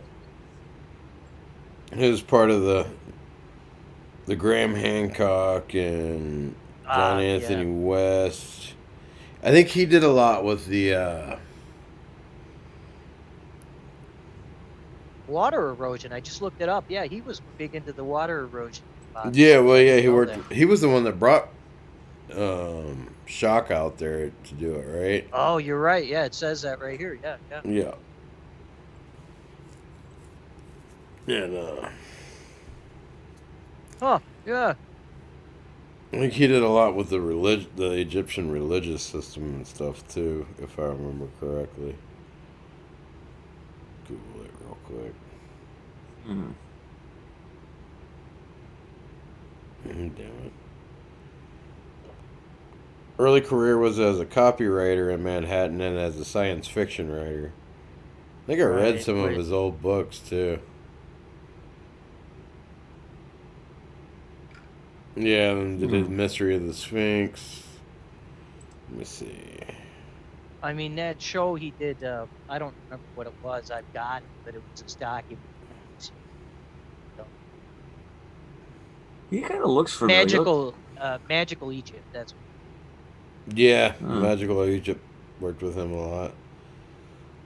He was part of the Graham Hancock and John Anthony West. I think he did a lot with the water erosion. I just looked it up. Yeah, he was big into the water erosion. Yeah, well, yeah, he know worked. that. He was the one that brought Shock out there to do it, right? Oh, you're right. Yeah, it says that right here. Yeah, yeah. Yeah. And Huh? Yeah. I think he did a lot with the Egyptian religious system and stuff too, if I remember correctly. Google it real quick. Damn it. Early career was as a copywriter in Manhattan and as a science fiction writer. I think I read some of his old books too. Yeah, and did his Mystery of the Sphinx. Let me see. I mean, that show he did, I don't remember what it was. I've got it, but it was this document. He kind of looks familiar. Magical Egypt. That's. Yeah, Magical Egypt. Worked with him a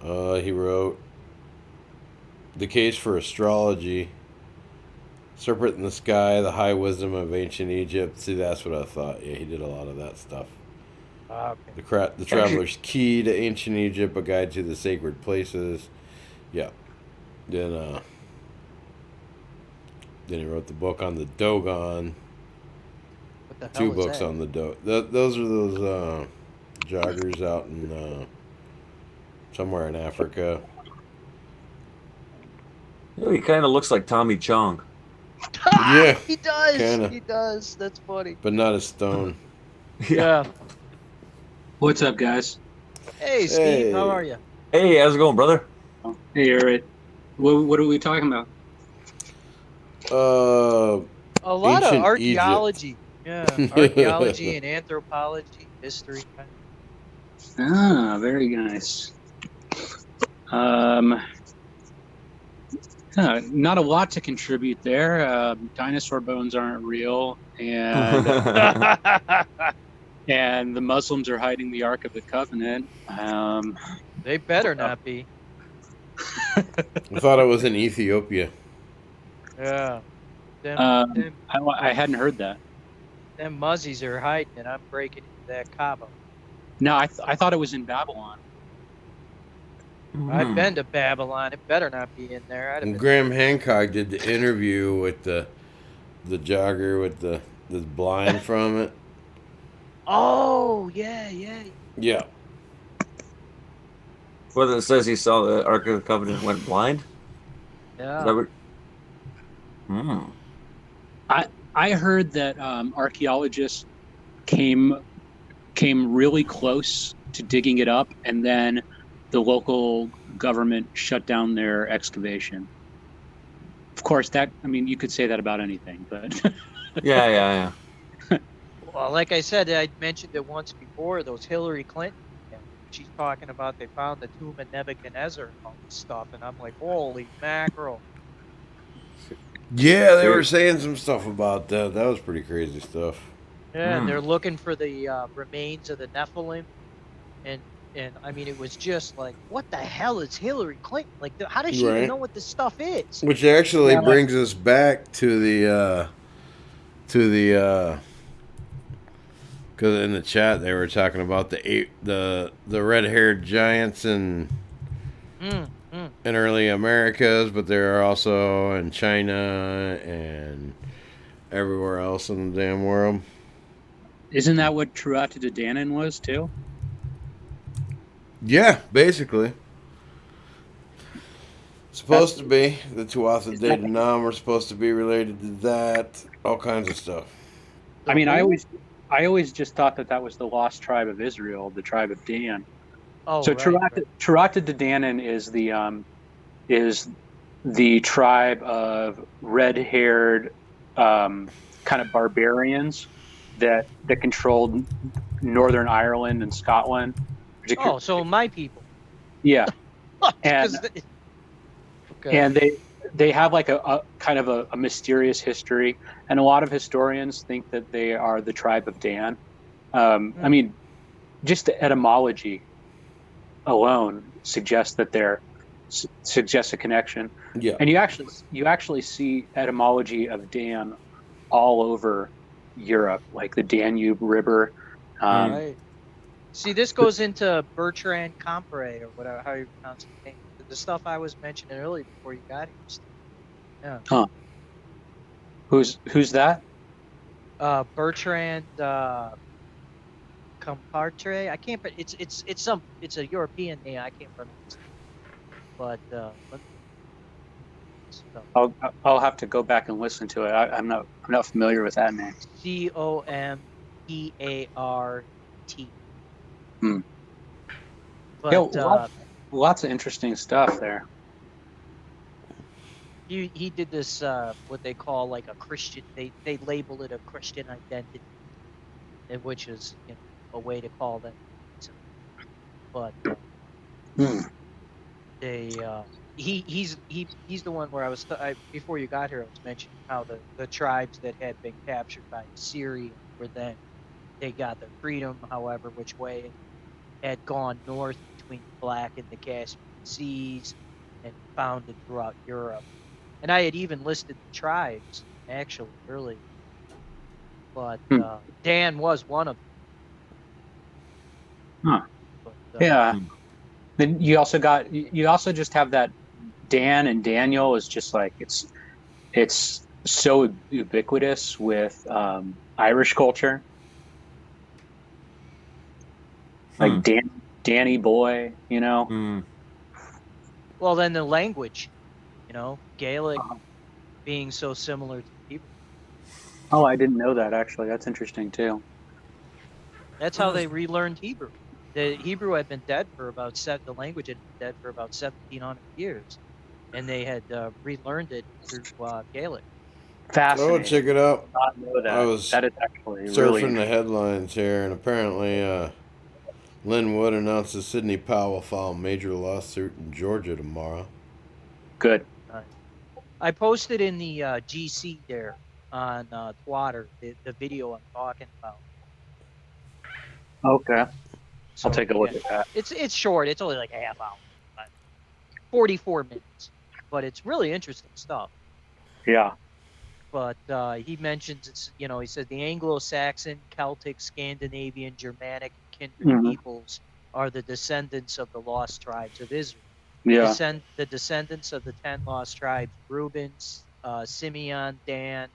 lot. He wrote The Case for Astrology, Serpent in the Sky, The High Wisdom of Ancient Egypt. See, that's what I thought. Yeah, he did a lot of that stuff. Okay. The Traveler's Key to Ancient Egypt, A Guide to the Sacred Places. Yeah. Then he wrote the book on the Dogon. What the hell 2 is books that? on the Dogon. Those are those joggers out in somewhere in Africa. Yeah, he kind of looks like Tommy Chong. Yeah, he does. kinda. He does. That's funny. But not as stone. Yeah. What's up, guys? Hey, Steve. Hey. How are you? Hey, how's it going, brother? Hey, Eric. What are we talking about? A lot of Ancient archaeology. Yeah, archaeology and anthropology, history. Ah, very nice. Not a lot to contribute there. Dinosaur bones aren't real, and and the Muslims are hiding the Ark of the Covenant. They better not be. I thought it was in Ethiopia. Yeah. I hadn't heard that. Them Muzzies are hiding, and I'm breaking into that Cabo. No, I thought it was in Babylon. I've been to Babylon. It better not be in there. I'd have And been... Graham Hancock did the interview with the jogger with the blind from it. Oh, yeah. Yeah. Whether it says he saw the Ark of the Covenant went blind? Yeah. Is that what... I heard that archaeologists came really close to digging it up, and then the local government shut down their excavation. Of course, you could say that about anything, but Yeah. Well, like I said, I mentioned it once before. Those Hillary Clinton, she's talking about they found the tomb of Nebuchadnezzar and all this stuff, and I'm like, holy mackerel! Yeah, they were saying some stuff about that. That was pretty crazy stuff. Yeah, and they're looking for the remains of the Nephilim, and I mean, it was just like, what the hell is Hillary Clinton? Like, how does she even know what this stuff is? Which actually brings us back to the because in the chat they were talking about the red-haired giants in early Americas, but they're also in China and everywhere else in the damn world. Isn't that what Tuatha De Danann was too? Yeah, basically. Supposed to be. The Tuatha De Danann were supposed to be related to that. All kinds of stuff. I mean, I always just thought that was the lost tribe of Israel, the tribe of Dan. Oh, so right. Tuatha De Danann is the tribe of red-haired kind of barbarians that controlled Northern Ireland and Scotland. Oh, so my people. Yeah, and okay. and they have like a kind of a mysterious history, and a lot of historians think that they are the tribe of Dan. I mean, just the etymology alone suggests that they're suggests a connection. Yeah. And you actually see etymology of Dan all over Europe, like the Danube River. Right. See, this goes into Bertrand Comparet, or whatever, how you pronounce his name. The stuff I was mentioning earlier before you got here. Yeah. Huh. Who's that? Bertrand Comparet. I can't. It's a European name. I can't pronounce it. But I'll have to go back and listen to it. I'm not familiar with that name. Compeart. But Yeah, lots of interesting stuff there. he did this what they call like a Christian. They label it a Christian identity, which is a way to call them. But he's the one where I was before you got here. I was mentioning how the tribes that had been captured by Syria were then they got their freedom, however which way, had gone north between the Black and the Caspian Seas and founded throughout Europe. And I had even listed the tribes actually earlier, but Dan was one of them. Huh. But, yeah. Then you also just have that Dan and Daniel is just like it's so ubiquitous with Irish culture. Like Danny boy, Well, then the language, Gaelic being so similar to Hebrew. Oh, I didn't know that actually. That's interesting too. That's how they relearned Hebrew. The Hebrew had been dead for about the language had been dead for about 1,700 years, and they had relearned it through Gaelic. Fascinating. Oh, check it out. I know that. I was That is actually surfing the headlines here, and apparently Lynn Wood announces Sidney Powell will file a major lawsuit in Georgia tomorrow. Good. I posted in the GC there on Twitter the video I'm talking about. Okay. So, I'll take a look at that. It's short. It's only like a half hour, 44 minutes, but it's really interesting stuff. Yeah. But he mentions he said the Anglo-Saxon, Celtic, Scandinavian, Germanic, kindred peoples are the descendants of the lost tribes of Israel. Yeah. The descendants of the 10 lost tribes: Reuben, Simeon, Dan,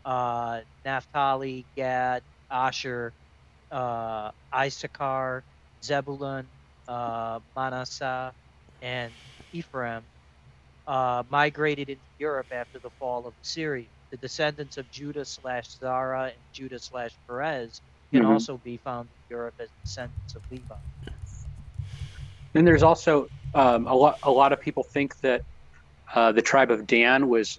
Naphtali, Gad, Asher, Issachar, Zebulun, Manasseh, and Ephraim migrated into Europe after the fall of Assyria. The descendants of Judah/Zara and Judah/Perez can also be found in Europe as descendants of Levi. And there's also a lot of people think that the tribe of Dan was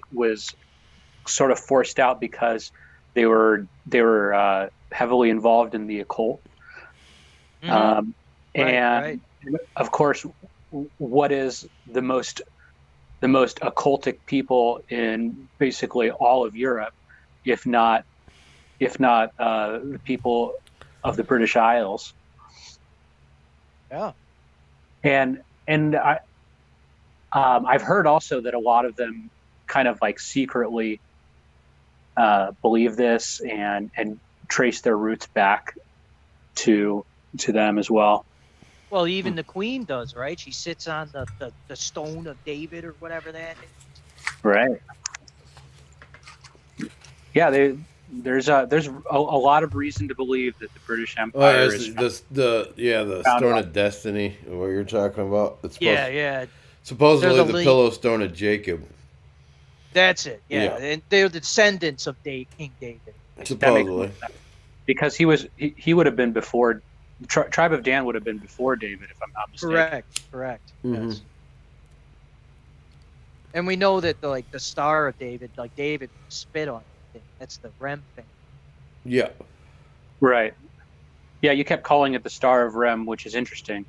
sort of forced out because they were heavily involved in the occult. And of course, what is the most occultic people in basically all of Europe, if not the people of the British Isles. Yeah. And I've heard also that a lot of them kind of like secretly believe this and trace their roots back to them as well. Well, even the Queen does, right? She sits on the stone of David or whatever that is. Right. Yeah, there's a lot of reason to believe that the British Empire is the Stone of Destiny. What you're talking about? It's supposedly the pillow stone of Jacob. That's it. Yeah, and they're the descendants of King David. Supposedly, because he would have been before. Tribe of Dan would have been before David, if I'm not mistaken. Correct. Yes. And we know that the Star of David, like David spit on it. That's the Rem thing. Yeah. Right. Yeah, you kept calling it the Star of Rem, which is interesting.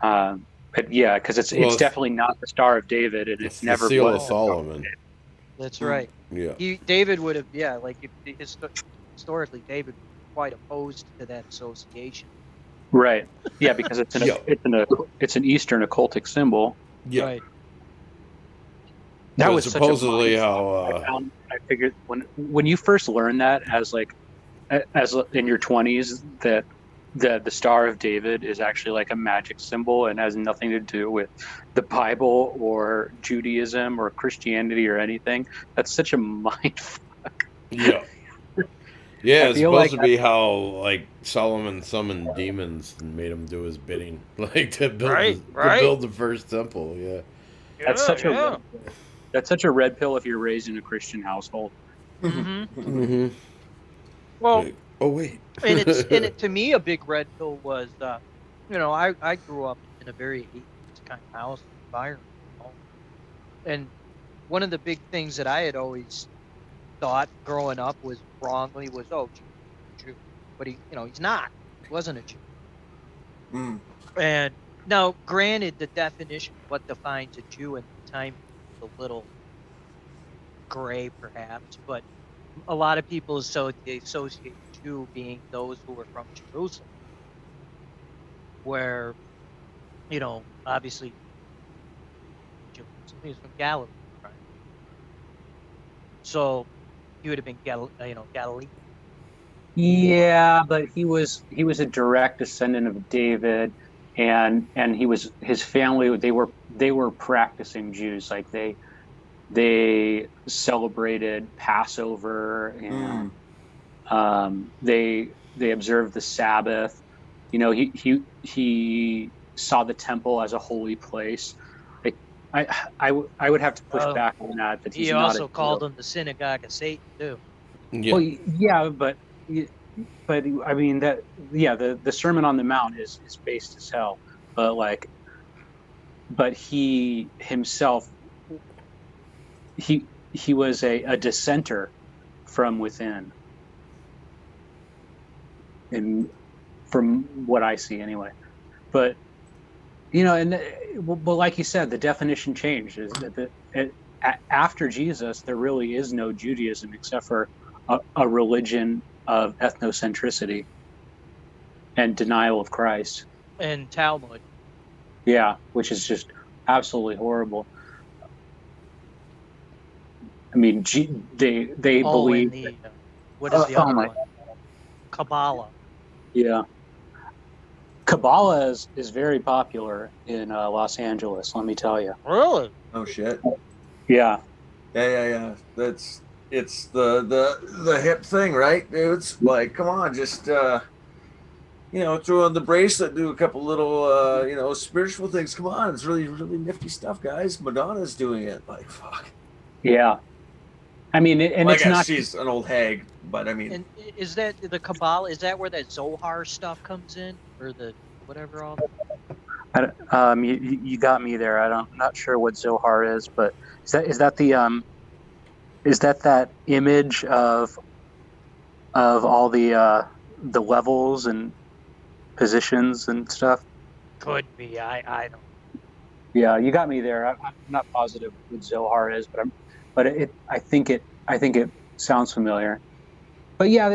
But yeah, because it's definitely not the Star of David, and it's never the Seal of Solomon. That's right. Yeah. David would have historically David was quite opposed to that association. Right. Yeah, because it's an Eastern occultic symbol. Yeah. Right. That But was supposedly such a mind fuck. I figured when you first learn that as in your 20s that the Star of David is actually like a magic symbol and has nothing to do with the Bible or Judaism or Christianity or anything. That's such a mind fuck. Yeah. Yeah, I it's feel supposed like to be how like Solomon summoned demons and made them do his bidding, like to Right, build the first temple. Yeah. that's such a yeah. red pill. That's such a red pill if you're raised in a Christian household. Mm-hmm. Mm-hmm. Well, Like, oh wait. and it to me a big red pill was, I grew up in a very 80s kind of house environment, and one of the big things that I had always thought growing up was wrongly was, oh, Jew, but he's not. He wasn't a Jew. Mm. And now, granted, the definition of what defines a Jew at the time is a little gray, perhaps, but a lot of people associate Jew being those who are from Jerusalem, where, obviously, Jerusalem is from Galilee, right? So he would have been Galilee. Yeah, but he was a direct descendant of David, and his family they were practicing Jews, like they celebrated Passover and they observed the Sabbath. He saw the temple as a holy place. Like I would have to push back on that he's He not also called them the synagogue of Satan too. Yeah. Well, yeah, but I mean the Sermon on the Mount is based as hell, but he himself he was a dissenter from within, and from what I see anyway. But but like you said, the definition changed. Is that after Jesus, there really is no Judaism except for a religion of ethnocentricity and denial of Christ. And Talmud. Yeah, which is just absolutely horrible. I mean, they believe. And what is the other one? Kabbalah. Yeah. Kabbalah is very popular in Los Angeles, let me tell you. Really? Oh shit. Yeah. Yeah. It's the hip thing, right, dudes? Like, come on, just throw on the bracelet, do a couple little spiritual things. Come on, it's really, really nifty stuff, guys. Madonna's doing it. Like, fuck. Yeah. I mean, it's not. She's an old hag, but I mean. And is that the Kabbalah? Is that where that Zohar stuff comes in, or the whatever all? You got me there. I'm not sure what Zohar is, but is that that image of all the levels and positions and stuff? Could be. I don't. Yeah, you got me there. I'm not positive what Zohar is, but I think it sounds familiar. But yeah,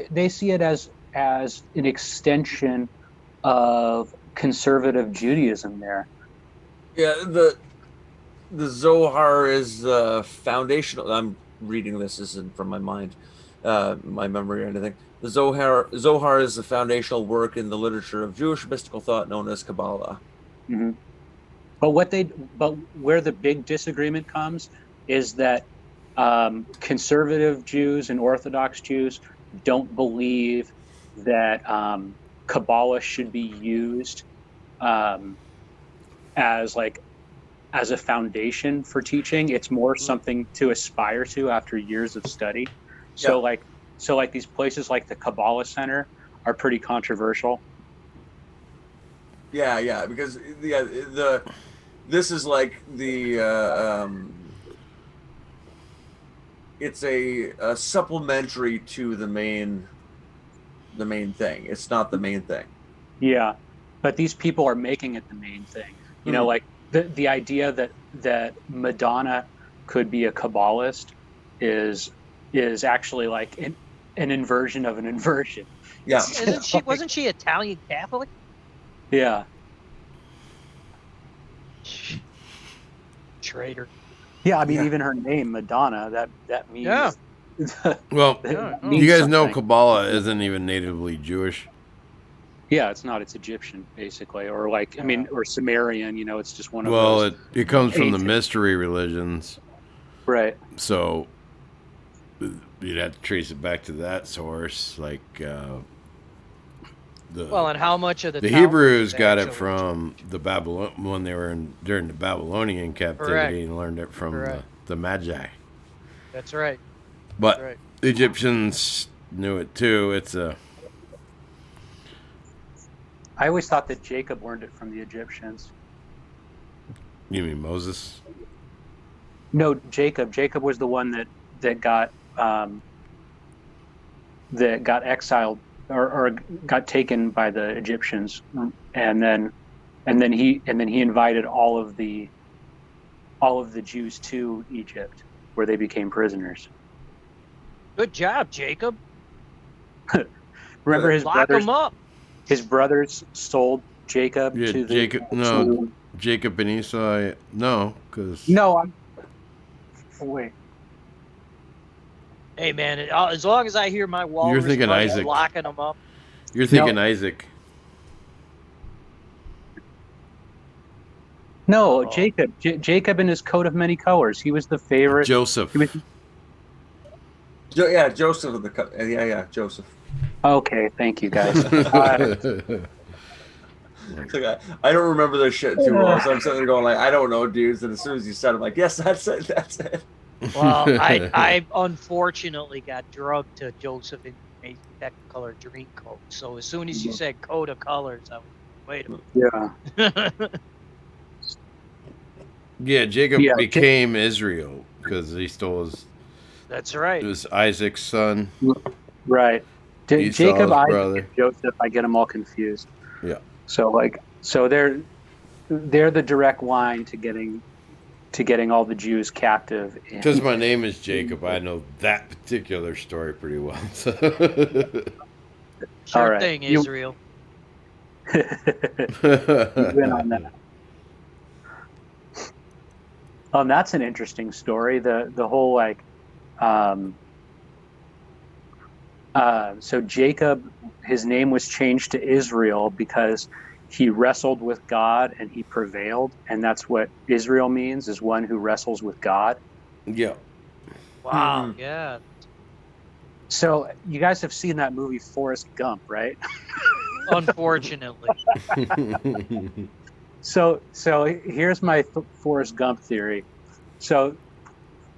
they see it as an extension of conservative Judaism there. Yeah, the Zohar is foundational. I'm reading this isn't from my mind, my memory or anything. The Zohar is the foundational work in the literature of Jewish mystical thought known as Kabbalah. Mm-hmm. But where the big disagreement comes is that conservative Jews and Orthodox Jews don't believe that Kabbalah should be used as a foundation for teaching. It's more something to aspire to after years of study. So these places like the Kabbalah Center are pretty controversial. Yeah, because this is like it's a supplementary to the main thing. It's not the main thing. Yeah, but these people are making it the main thing. You know, like the idea that Madonna could be a Kabbalist is actually like an inversion of an inversion. Yeah. Wasn't she Italian Catholic? Yeah. Traitor. Yeah, I mean, Yeah. even her name, Madonna, that means. Yeah. Well, that no. means you guys know something. Kabbalah isn't even natively Jewish. Yeah, it's not. It's Egyptian, basically, or like I mean, or Sumerian. It's just one of Well, those. it comes from the ancient- mystery religions, Right. so you'd have to trace it back to that source. Like Well, and how much of the the Talmud Hebrews is got it actually from the Babylon when they were during the Babylonian captivity and learned it from the Magi. That's right. But That's right. the Egyptians knew it too. It's a I always thought that Jacob learned it from the Egyptians. You mean Moses? No, Jacob. Jacob was the one that got exiled or got taken by the Egyptians, and then he invited all of the Jews to Egypt, where they became prisoners. Good job, Jacob. Remember his Lock brothers? him up. His brothers sold Jacob Yeah, to the Jacob. No, Jacob and Esau. No, because wait. Hey, man, as long as I hear my Walrus thinking buddy Isaac. locking them up. You're thinking Isaac. No, Jacob. Jacob in his coat of many colors. He was the favorite. Joseph. Yeah, Joseph of the yeah, Joseph. Okay, thank you guys. It's like, I don't remember this shit too well, so I'm sitting there going like, I don't know, dudes. And as soon as you said it, I'm like, yes, that's it, that's it. Well, I unfortunately got drugged to Joseph in a Technicolor Dreamcoat. So as soon as you said coat of colors, I was wait a minute. Yeah. Yeah, Jacob became Israel because he stole his. That's right. It was Isaac's son. Right. Esau's Jacob, Isaac, brother. and Joseph. I get them all confused. Yeah. So they're the direct line to getting all the Jews captive. Because my name is Jacob, I know that particular story pretty well. Sure all right. thing, Israel. You win on that. That's an interesting story. The whole so Jacob, his name was changed to Israel because he wrestled with God and he prevailed, and that's what Israel means, is one who wrestles with God. Yeah. Wow. Yeah. So you guys have seen that movie Forrest Gump, right? Unfortunately. So here's my Forrest Gump theory. So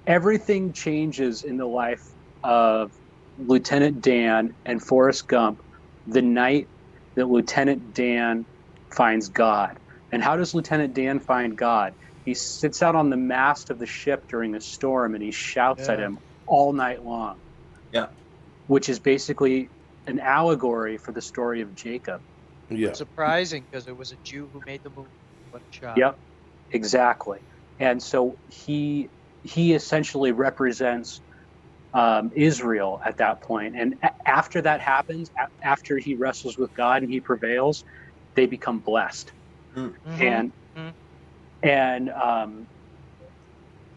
everything changes in the life of Lieutenant Dan and Forrest Gump the night that Lieutenant Dan finds God. And how does Lieutenant Dan find God? He sits out on the mast of the ship during a storm and he shouts at him all night long. Yeah. Which is basically an allegory for the story of Jacob. Yeah. Surprising because it was a Jew who made the movie. What a shot. Yep, exactly. And so he essentially represents Israel at that point. And after that happens, after he wrestles with God and he prevails, they become blessed. Mm-hmm. And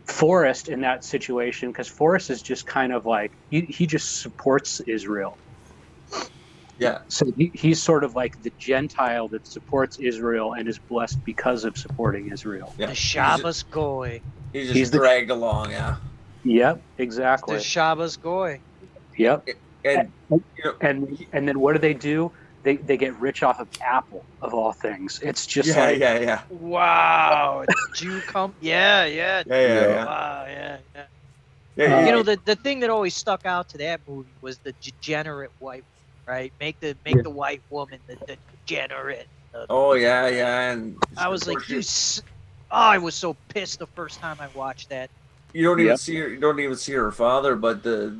Forrest in that situation, because Forrest is just kind of like he just supports Israel. Yeah. So he's sort of like the Gentile that supports Israel and is blessed because of supporting Israel. Yeah. The Shabbos Goy. He's just dragged along, yeah. Yep, exactly. The Shabbos Goy. Yep. And And then what do? They get rich off of Apple, of all things. It's just yeah. Wow. Did you come? Yeah. Yeah. Wow, yeah. Yeah, You know, the thing that always stuck out to that movie was the degenerate white, right? Make the white woman the degenerate. Oh yeah, and I was like, I was so pissed the first time I watched that. You don't even see her. You don't even see her father, but the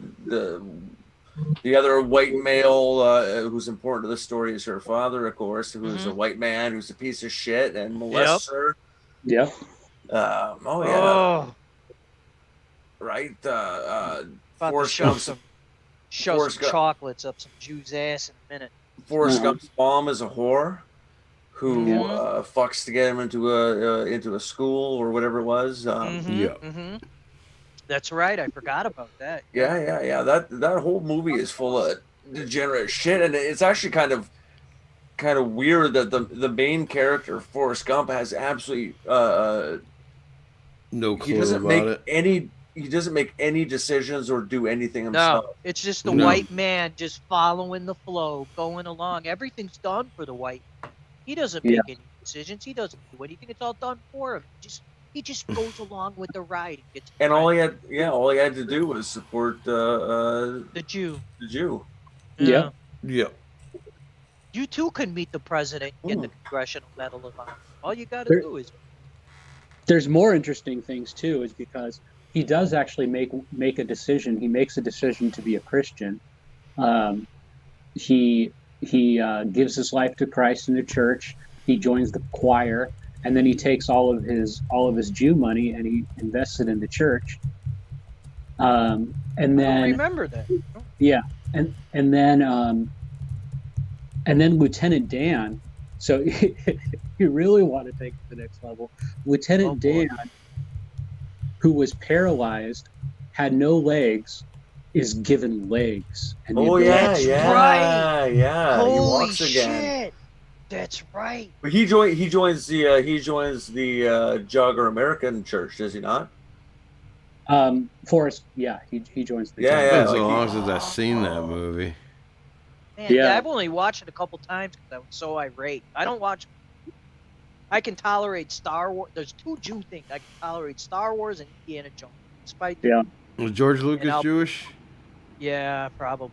other white male who's important to the story is her father, of course, who's a white man who's a piece of shit and molests her. Yep. Right. About Forrest to Gump's shove some chocolates up some Jew's ass in a minute. Forrest Gump's mom is a whore who fucks to get him into a school or whatever it was. That's right. I forgot about that. Yeah. That whole movie is full of degenerate shit, and it's actually kind of weird that the main character Forrest Gump has absolutely no clue about it. He doesn't make any decisions or do anything No, himself. it's just the white man just following the flow, going along. Everything's done for the white man. He doesn't make any decisions. He doesn't do anything. It's all done for him. He just goes along with the ride. And all he had to do was support the Jew. The Jew. Yeah. You too can meet the president and get the Congressional Medal of Honor. All you got to do is. There's more interesting things too, is because he does actually make a decision. He makes a decision to be a Christian. He gives his life to Christ in the church. He joins the choir, and then he takes all of his Jew money and he invests it in the church. And then I don't remember that. Yeah, and then Lieutenant Dan. So you really want to take it to the next level. Lieutenant Dan, who was paralyzed, had no legs, is given legs. And Holy he walks again. Shit. That's right. But he joins the Jogger American Church, does he not? Forrest, he joins the It's been so long since I've seen that movie. Man, I've only watched it a couple times because I was so irate. I can tolerate Star Wars. There's two Jew things. I can tolerate Star Wars and Indiana Jones. Despite Was George Lucas Jewish? Yeah, probably.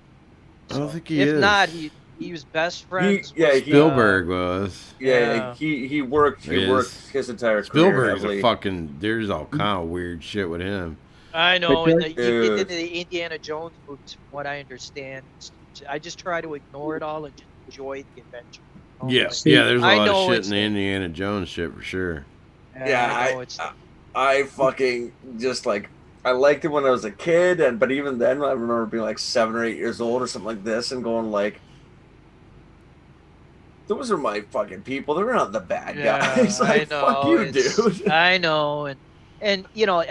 I don't think he is. If not, he was best friends. Spielberg was. Yeah, he worked his entire career. Spielberg's a fucking. There's all kind of weird shit with him. I know, and he did the Indiana Jones movies. From what I understand, I just try to ignore it all and just enjoy the adventure. There's a lot of shit in the Indiana Jones shit for sure. I fucking just I liked it when I was a kid, but even then I remember being like 7 or 8 years old or something like this and going like, those are my fucking people. They're not the bad guys. Like, I know, fuck you, dude. I know, and you know,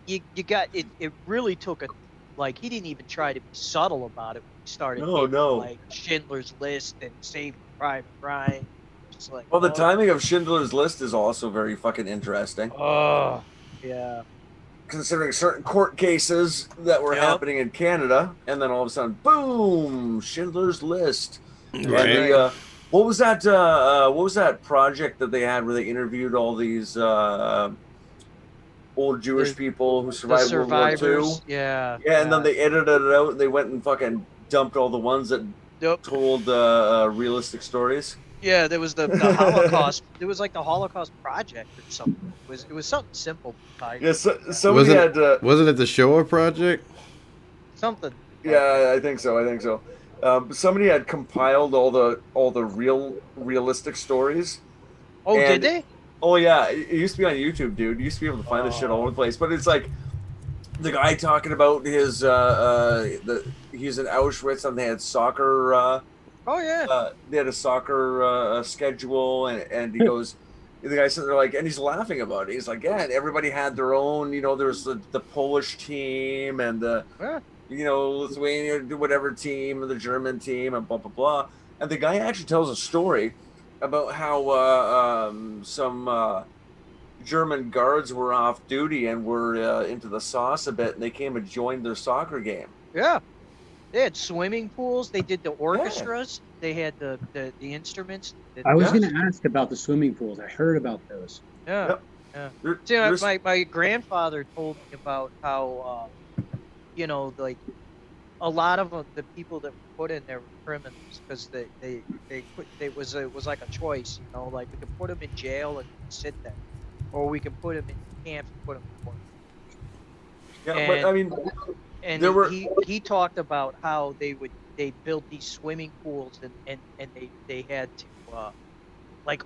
you got it. It really took he didn't even try to be subtle about it when he started. Like Schindler's List and Saving Private Ryan. The timing of Schindler's List is also very fucking interesting. Oh, yeah. Considering certain court cases that were happening in Canada, and then all of a sudden, boom, Schindler's List. Right. And what was that project that they had where they interviewed all these old Jewish people who survived World War II? Yeah, and then they edited it out and they went and fucking dumped all the ones that told realistic stories. Yeah, there was the Holocaust. It was like the Holocaust Project or something. It was something simple. Somebody wasn't it the Shoah Project? Something. Yeah, I think so. Somebody had compiled all the realistic stories. Oh, did they? Oh yeah, it used to be on YouTube, dude. You used to be able to find this shit all over the place. But it's like the guy talking about his he's in Auschwitz and they had soccer. They had a soccer schedule, and he goes. The guy sitting there and he's laughing about it. He's like, yeah, and everybody had their own. There's the Polish team and the. Lithuania, whatever team, the German team, and blah, blah, blah. And the guy actually tells a story about how some German guards were off duty and were into the sauce a bit, and they came and joined their soccer game. Yeah. They had swimming pools. They did the orchestras. Yeah. They had the instruments. I was going to ask about the swimming pools. I heard about those. Yeah. Yeah. See, my grandfather told me about how... a lot of the people that were put in there were criminals because it was like a choice, we could put them in jail and sit there, or we could put them in camps and put them in court. Yeah, but I mean, and he talked about how they built these swimming pools and they had to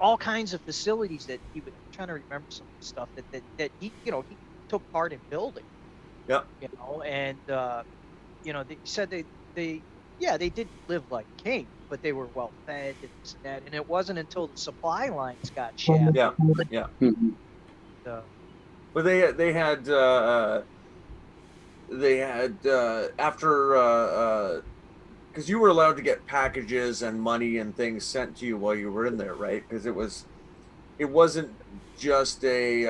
all kinds of facilities that I'm trying to remember some of the stuff that he took part in building. Yeah. And they said they yeah, they did live like kings, but they were well fed and this and that. And it wasn't until the supply lines got shafted. Yeah. Mhm. But they had after because you were allowed to get packages and money and things sent to you while you were in there, right? Because it wasn't just a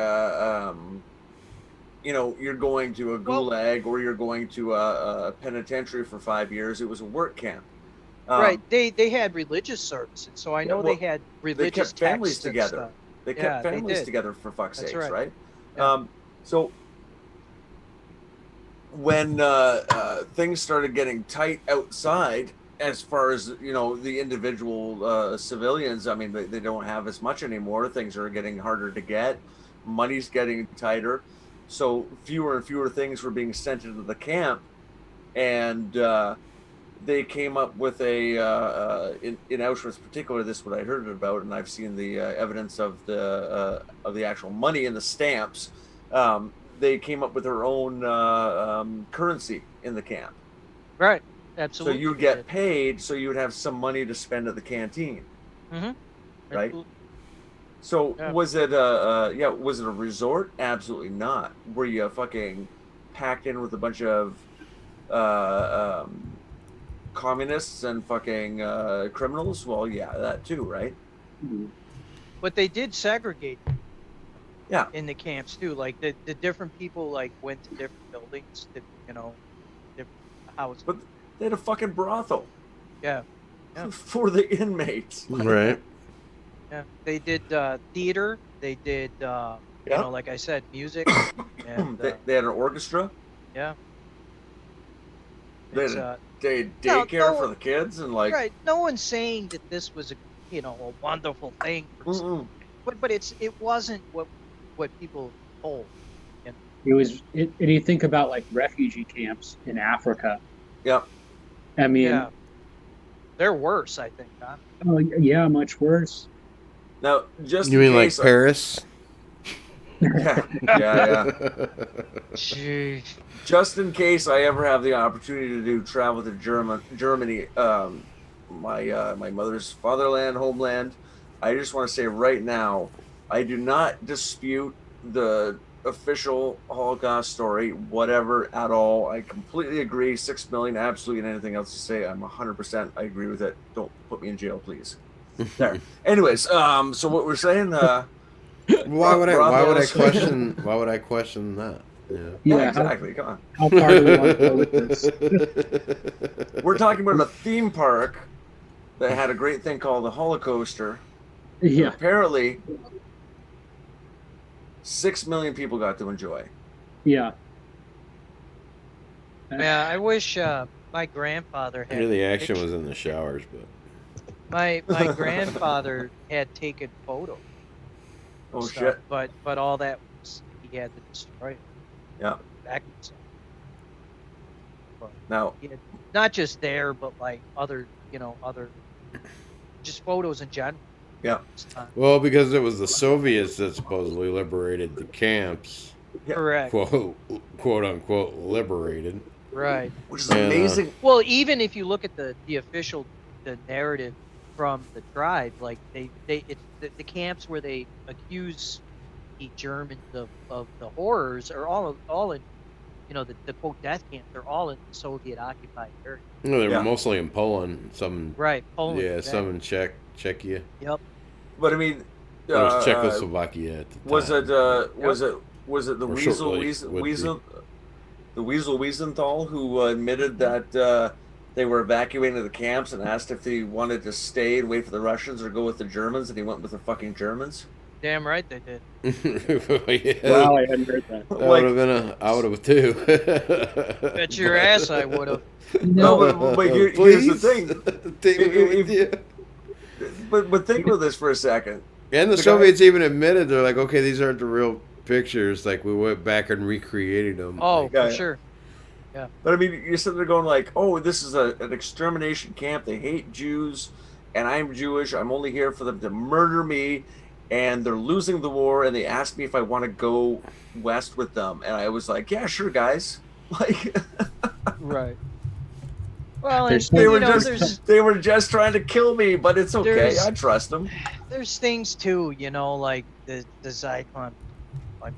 you're going to a gulag or you're going to a penitentiary for 5 years. It was a work camp. Right. They had religious services, so I know they had religious kept families texts and together. stuff. They kept they families did. together for fuck's That's sakes, right. right? So when things started getting tight outside, as far as the individual civilians, I mean, they don't have as much anymore. Things are getting harder to get. Money's getting tighter, so fewer and fewer things were being sent into the camp, and they came up with a in Auschwitz, particularly. This is what I heard about, and I've seen the evidence of the actual money and the stamps. They came up with their own currency in the camp. Right. Absolutely. So you would get paid, so you would have some money to spend at the canteen. Mm-hmm. Right. Absolutely. So was it was it a resort? Absolutely not. Were you fucking packed in with a bunch of communists and fucking criminals? Well, yeah, that too, right? But they did segregate. Yeah. In the camps too, like the different people like went to different buildings, different houses. But they had a fucking brothel. Yeah. For the inmates. Right. Yeah. They did theater. They did like I said, music. And, they had an orchestra. Yeah. They had daycare for the kids and like. Right. No one's saying that this was a wonderful thing. But it wasn't what people told. It was. And you think about like refugee camps in Africa. Yeah. I mean, they're worse, I think. Huh? Oh yeah, much worse. Now, just you mean like Paris? Yeah. Jeez. Just in case I ever have the opportunity to travel to Germany, my mother's fatherland, homeland. I just want to say right now, I do not dispute the official Holocaust story, whatever at all. I completely agree. 6 million, absolutely anything else to say. I'm 100%. I agree with it. Don't put me in jail, please. There. Anyways, so what we're saying. Why would I question that? Yeah, exactly. Come on. How far do we want to go with this? We're talking about a theme park that had a great thing called the Holocauster. Yeah. Apparently, 6 million people got to enjoy. Yeah. Yeah, I wish my grandfather had. The action was in the showers, but my grandfather had taken photos. Oh shit! But all that was he had to destroy it. Yeah. Back now, not just there, but like other just photos in general. Yeah. Well, because it was the Soviets that supposedly liberated the camps. Yeah. Correct. Quote unquote liberated. Right. Which is amazing. Well, even if you look at the official narrative from the tribe, like it's the camps where they accuse the Germans of the horrors are all in the quote death camps. They're all in Soviet occupied area. No, they're mostly in Poland. Some Poland. Yeah, some in Czechia. Yep. But I mean, it was Czechoslovakia at the time. Was it the Weasel Wiesenthal who admitted that they were evacuating the camps and asked if they wanted to stay and wait for the Russians or go with the Germans, and he went with the fucking Germans? Damn right they did. Yeah. Wow, I hadn't heard that. I would have too. Bet your ass I would have. No, but here's the thing. But think about this for a second. And the Soviets even admitted, they're like, okay, these aren't the real pictures. Like, we went back and recreated them. Oh, for sure. Yeah. But I mean, you're sitting there going like, oh, this is an extermination camp. They hate Jews, and I'm Jewish. I'm only here for them to murder me, and they're losing the war, and they asked me if I want to go west with them, and I was like, yeah, sure, guys. Like, right. Well, There's- and, They you were know, just trying to kill me, but it's okay. There's- I trust them. there's things too, you know, like the Zyklon. Like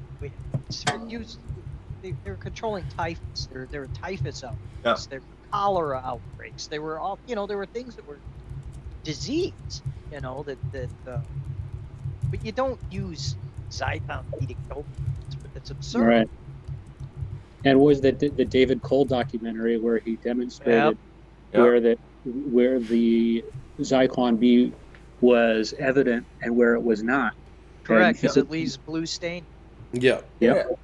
they're controlling typhus. There were typhus outbreaks. Yeah. There were cholera outbreaks. There were all, you know, there were things that were disease. You know but you don't use Zyklon to kill people. It's absurd. Right. And was the David Cole documentary where he demonstrated Yep. where the Zyklon B was evident and where it was not. Correct, And because it leaves blue stain. Yeah. Yep.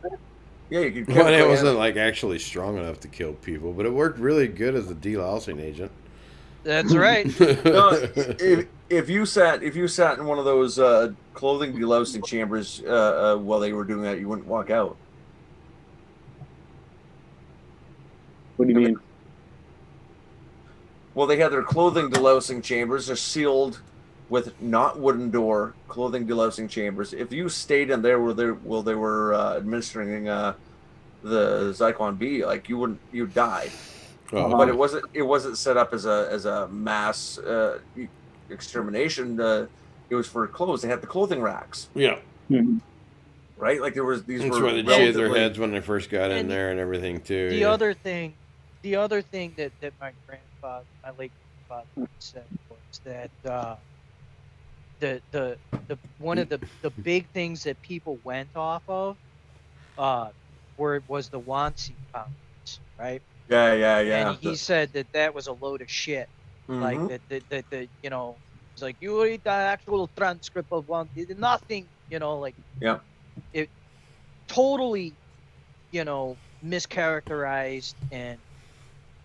Yeah, you could. Well, it wasn't like actually strong enough to kill people, but it worked really good as a delousing agent. That's right. No, if you sat in one of those clothing delousing chambers while they were doing that, you wouldn't walk out. What do you mean? Well, they had their clothing delousing chambers. They're sealed with not wooden door clothing delousing chambers. If you stayed in there while they were administering the Zyklon B, like you'd die. Oh, But it wasn't set up as a mass extermination. It was for clothes. They had the clothing racks, yeah. Mhm. right? Like there was these. That's were why they shaved their relatively- heads when they first got in And there and everything too. The yeah. other thing that my grandfather, my late grandfather, said was that the one of the big things that people went off of was the Wansi pounds, right? Yeah. And he said that was a load of shit. Mhm. Like that you know, it's like you read the actual transcript of one, nothing, you know, like Yeah. it totally, you know, mischaracterized and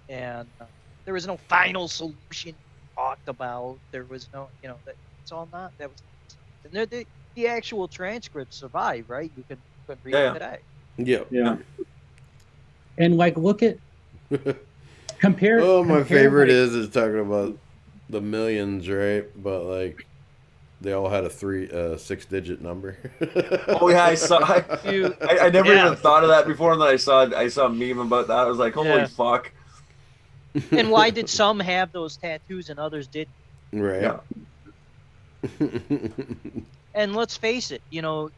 there was no final solution talked about. There was no, you know, it's all not that was, and the actual transcript survived, right? You can read Yeah. it today. Yeah. Yeah. And like, look at compare. Oh, my compare, favorite like- is talking about the millions, right? But like, they all had a 6-digit number. Oh yeah, I saw. You- I never Yeah. even thought of that before, and then I saw a meme about that. I was like, holy Yeah. fuck! And why did some have those tattoos and others didn't? Right. Yeah. And let's face it, you know,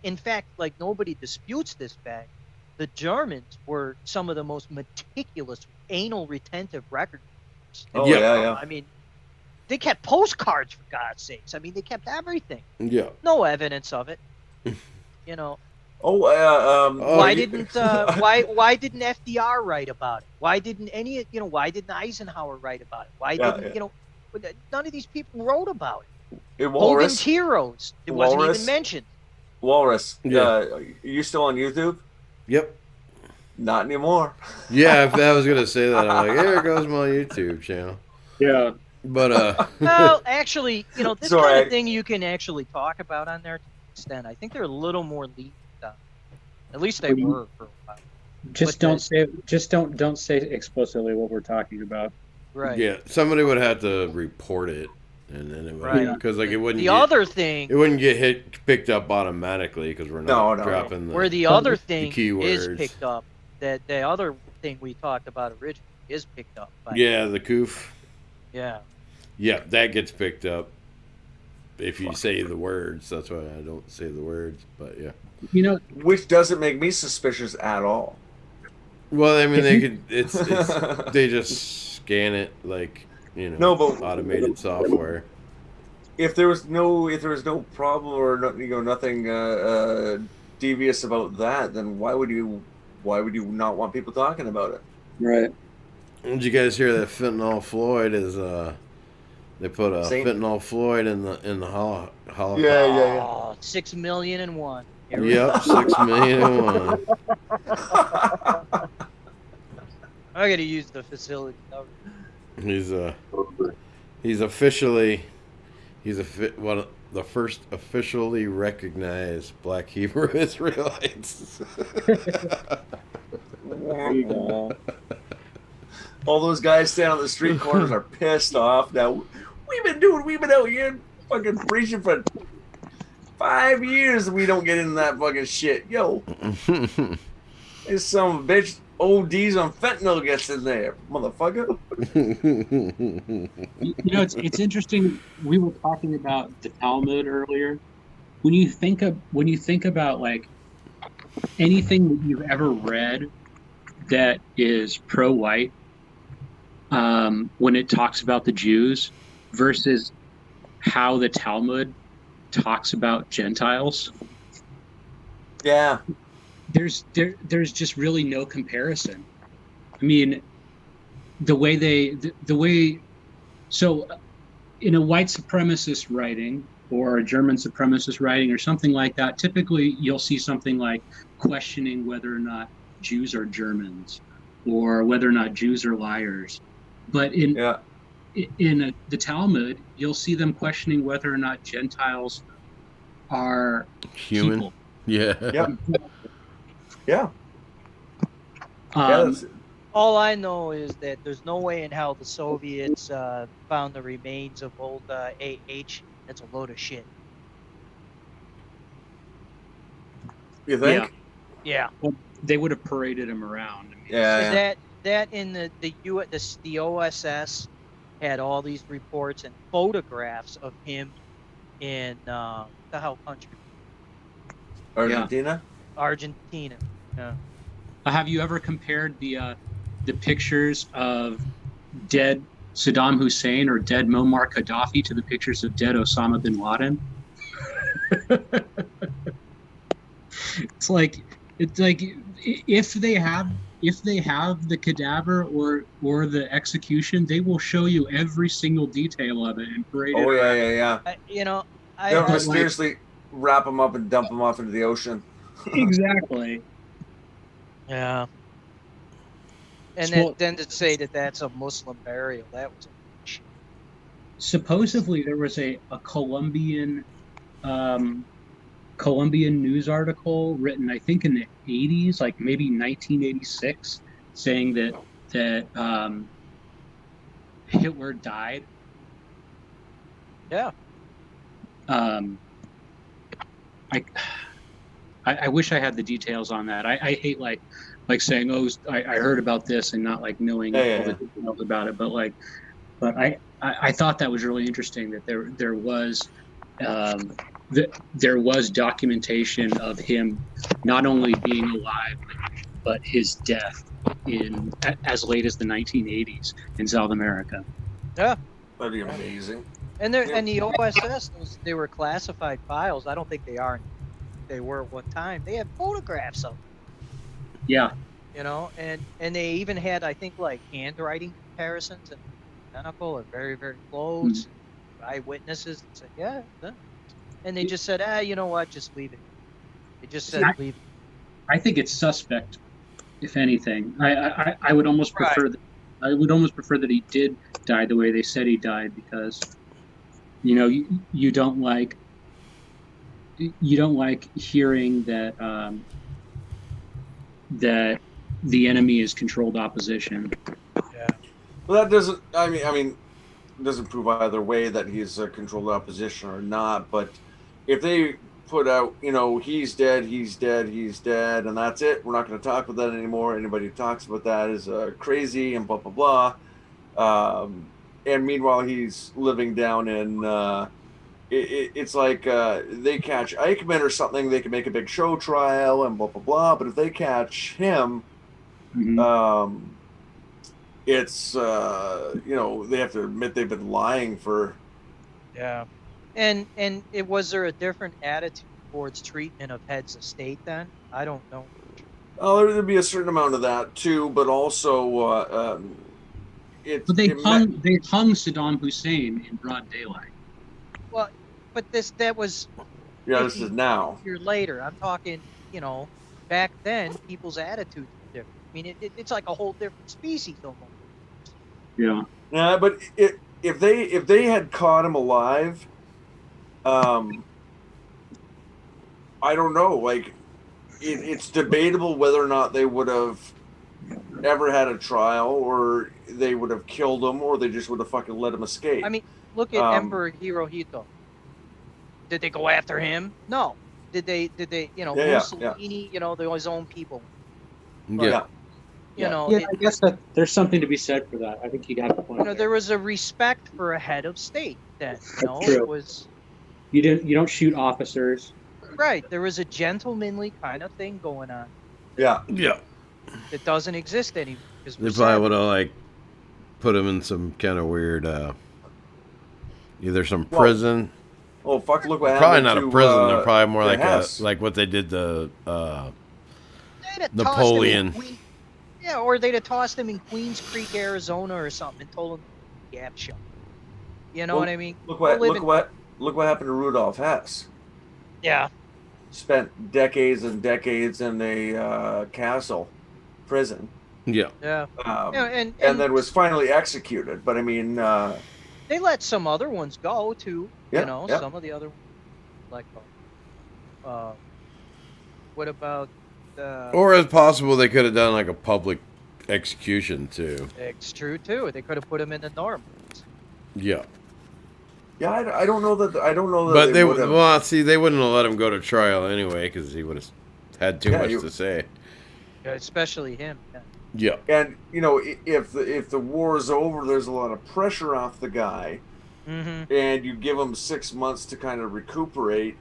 in fact, like nobody disputes this fact. The Germans were some of the most meticulous anal retentive record keepers. Oh Yeah. yeah. I mean, they kept postcards for God's sakes. I mean, they kept everything. Yeah. No evidence of it. You know, Oh, Oh, why you- didn't FDR write about it? Why didn't why didn't Eisenhower write about it? Why Yeah, didn't yeah. you know? None of these people wrote about it. Hogan's Walrus? Heroes. It wasn't Walrus? even mentioned. Walrus. Yeah. Are you still on YouTube? Yep. Not anymore. Yeah, if I was gonna say that, I'm like, here goes my YouTube channel. Yeah. But Well, actually, you know, this It's all kind right. of thing you can actually talk about on there to an extent. I think they're a little more lenient on it. At least they were for a while. Just But don't say explicitly what we're talking about. Right. yeah, somebody would have to report it, and then it would, Right. because like it wouldn't. The get, other thing, it wouldn't get picked up automatically because we're not No. dropping the. where the other thing is keywords. picked up, that the other thing we talked about originally is picked up. By, Yeah, the coof. Yeah. Yeah, that gets picked up if you say the words. That's why I don't say the words. But yeah. You know, Which doesn't make me suspicious at all. Well, I mean, If they you- could. It's they just scan it like No, but- automated software. If there was no problem or nothing devious about that, then why would you not want people talking about it? right? Did you guys hear that fentanyl Floyd is they put a Saint- fentanyl Floyd in the Holocaust? Yeah. Oh, 6 million and one. Here we Yep, 6,000,001. I gotta use the facility. He's officially one of the first officially recognized Black Hebrew Israelites. There you go. All those guys standing on the street corners are pissed off. Now we've been out here fucking preaching for 5 years and we don't get into that fucking shit. Yo, this son of a bitch ODs on fentanyl gets in there, motherfucker. It's interesting. We were talking about the Talmud earlier. When you think about like anything that you've ever read that is pro-white, when it talks about the Jews versus how the Talmud talks about Gentiles, Yeah. there's just really no comparison. I mean, the way so in a white supremacist writing or a German supremacist writing or something like that, typically you'll see something like questioning whether or not Jews are Germans or whether or not Jews are liars. But in the Talmud, you'll see them questioning whether or not Gentiles are human. People. Yeah. Yep. Yeah. All I know is that there's no way in hell the Soviets found the remains of old AH. That's a load of shit. You think? Yeah. Well, they would have paraded him around. I mean, Yeah. That in the OSS had all these reports and photographs of him in the hell country? Argentina? Argentina. Yeah. have you ever compared the pictures of dead Saddam Hussein or dead Muammar Gaddafi to the pictures of dead Osama bin Laden? It's like if they have the cadaver or the execution, they will show you every single detail of it and parade it around. Yeah. I They'll mysteriously wrap them up and dump them off into the ocean. Exactly. Yeah. And then to say that that's a Muslim burial, that was a shit. Supposedly there was a Colombian news article written, I think, in the 80s, like maybe 1986, saying that Hitler died. Yeah. I wish I had the details on that. I hate like saying, oh, I heard about this and not like knowing all the details about it. But I thought that was really interesting that there was documentation of him not only being alive but his death in as late as the 1980s in South America. Yeah, that'd be amazing. And the OSS, they were classified files. I don't think they are. They were at one time. They had photographs of them. Yeah. And they even had, I think, like handwriting comparisons and identical or very, very close. Eyewitnesses said, yeah. And they just said, you know what, just leave it. They just said, leave it. I think it's suspect, if anything. I would almost prefer that. I would almost prefer that he did die the way they said he died, because, you don't like hearing that that the enemy is controlled opposition. Yeah. Well, that doesn't. I mean, doesn't prove either way that he's a controlled opposition or not. But if they put out, he's dead, and that's it, we're not going to talk about that anymore. Anybody who talks about that is crazy and blah blah blah. And meanwhile, he's living down in. It's like they catch Eichmann or something, they can make a big show trial and blah blah blah. But if they catch him, it's they have to admit they've been lying for. Yeah, and was there a different attitude towards treatment of heads of state then? I don't know. Oh, there'd be a certain amount of that too, but also But they hung Saddam Hussein in broad daylight. Well, but that was. Yeah, this is now. A year later, I'm talking. Back then, people's attitudes were different. I mean, it's like a whole different species almost. Yeah. Yeah, but if they had caught him alive, I don't know. Like, it's debatable whether or not they would have ever had a trial, or they would have killed him, or they just would have fucking let him escape. I mean, look at Emperor Hirohito. Did they go after him? No. Did they? Mussolini. They're his own people. Yeah. You know, Yeah, I guess that there's something to be said for that. I think you got the point. you know, there was a respect for a head of state then. You know, true. it was You don't shoot officers. right. There was a gentlemanly kind of thing going on Yeah. Yeah. that doesn't exist anymore. Because They probably would have like put him in some kind of weird, either some prison. Oh fuck! Look what Probably happened not to, a prison. They're probably more the like Hess. like what they did to They'd have tossed him in Napoleon. Yeah, or they'd have tossed him in Queens Creek, Arizona, or something, and told him to gap shut. You know Well, what I mean? Look Go live what happened to Rudolph Hess. Yeah. Spent decades and decades in a castle prison. Yeah. Yeah. Yeah, and then was finally executed. But I mean, they let some other ones go too. Yeah, You know, yeah. some of the other ones, like, what about? Or it's possible they could have done like a public execution too. It's true too. They could have put him in the norm. Yeah. yeah, I don't know that. I don't know that. But they would have. well, see, they wouldn't have let him go to trial anyway because he would have had too Yeah, much to say. Especially him. Yeah. Yeah. And you know, if the war is over, there's a lot of pressure off the guy, Mm-hmm. and you give him 6 months to kind of recuperate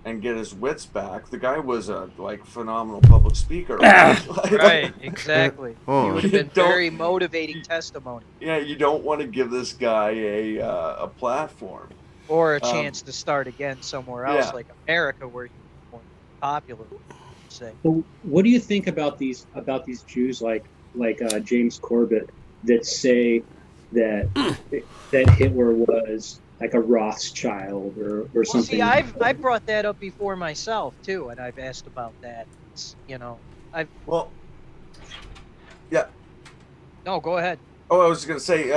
and get his wits back. The guy was a phenomenal public speaker. Right. Exactly. Oh. He would have been Don't- very motivating testimony, Yeah, you don't want to give this guy a platform. or a chance to start again somewhere else, yeah. like America, where he's more popular. Say. So what do you think about these Jews like James Corbett that say that Hitler was like a Rothschild or Well, something? see, I've brought that up before myself too, and I've asked about that. Well, yeah. No, go ahead. Oh, I was going to say,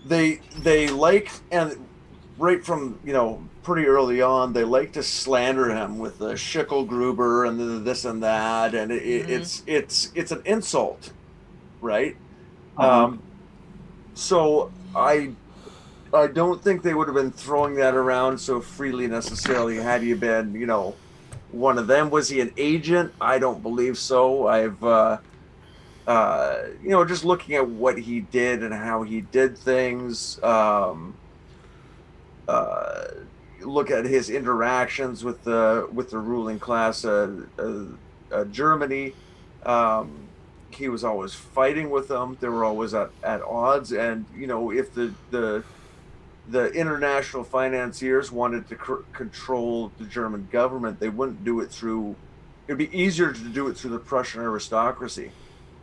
they like, and right from pretty early on, they like to slander him with the Schickelgruber and the this and that, and it's an insult, right? So I don't think they would have been throwing that around so freely necessarily had he been, one of them. Was he an agent? I don't believe so. I've just looking at what he did and how he did things, look at his interactions with the ruling class Germany. He was always fighting with them. They were always at odds, and if the international financiers wanted to control the German government, they wouldn't do it through. It'd be easier to do it through the Prussian aristocracy.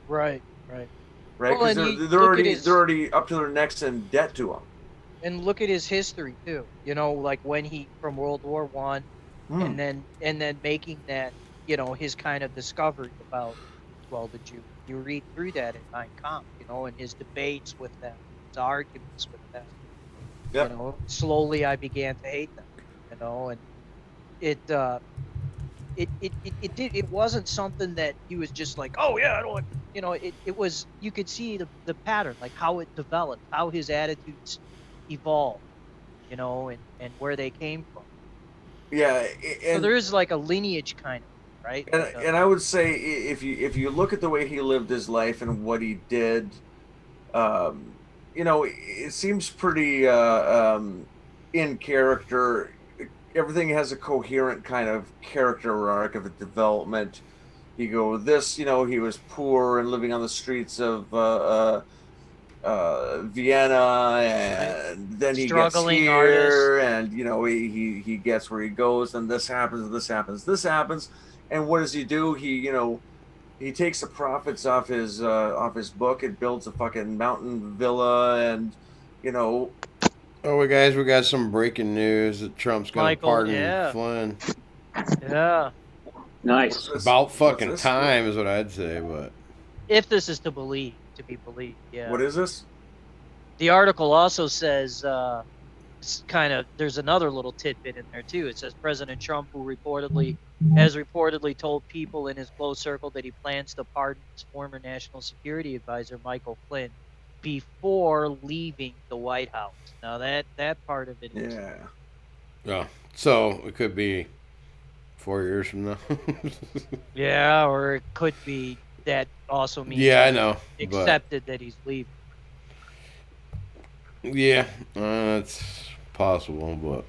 Right. Right, Well, because and they're look at his- they're already up to their necks in debt to him. And look at his history too. Like when he from World War One, and then making that his kind of discovery about the Jews. You read through that in Mein Kampf, and his debates with them, his arguments with them. Yep. Slowly I began to hate them. And it wasn't something that he was just like, oh yeah, I don't. It was, you could see the pattern, like how it developed, how his attitudes evolved, and where they came from. Yeah, So and there is like a lineage kind of, right? and I would say if you look at the way he lived his life and what he did, it seems pretty in character. Everything has a coherent kind of character arc of a development. He was poor and living on the streets of Vienna, and then he Struggling gets artist. here, and he gets where he goes, and this happens, and what does he do? He takes the profits off his book and builds a fucking mountain villa, and Oh, guys, we got some breaking news that Trump's going to Michael, pardon yeah. Flynn. Yeah. Nice. About fucking time is what I'd say, but If this is to be believed, yeah. What is this? The article also says, there's another little tidbit in there too. It says President Trump, who has reportedly told people in his close circle that he plans to pardon his former national security advisor, Michael Flynn, before leaving the White House. Now that part of it is. Yeah. so it could be 4 years from now. Yeah, or it could be that also means I know. accepted that he's leaving. Yeah, it's possible, but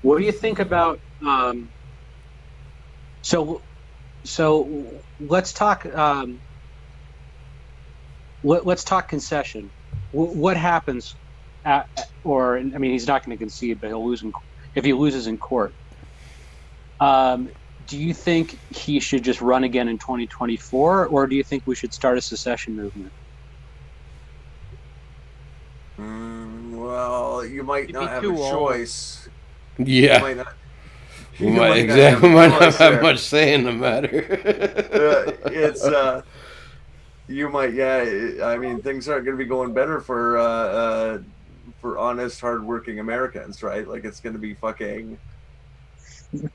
What do you think about so let's talk let's talk concession. What happens or I mean he's not going to concede, but he'll lose if he loses in court. Do you think he should just run again in 2024, or do you think we should start a secession movement? Well, you might not have a choice. yeah. You might not, We might not have much say in the matter. It's you might, I mean, things aren't going to be going better for honest, hardworking Americans, right? Like it's going to be fucking.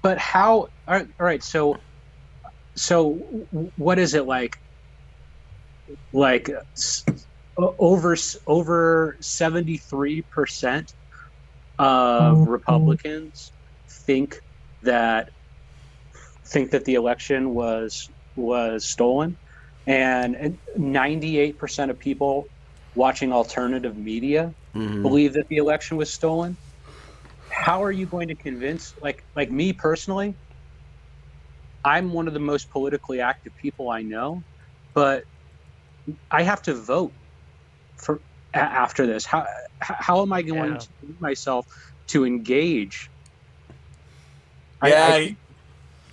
But how? All right. So what is it like? Like over 73% of Republicans think that the election was stolen, and 98% of people watching alternative media believe that the election was stolen. How are you going to convince, like me personally, I'm one of the most politically active people I know, but I have to vote for after this. How am I going to get myself to engage? I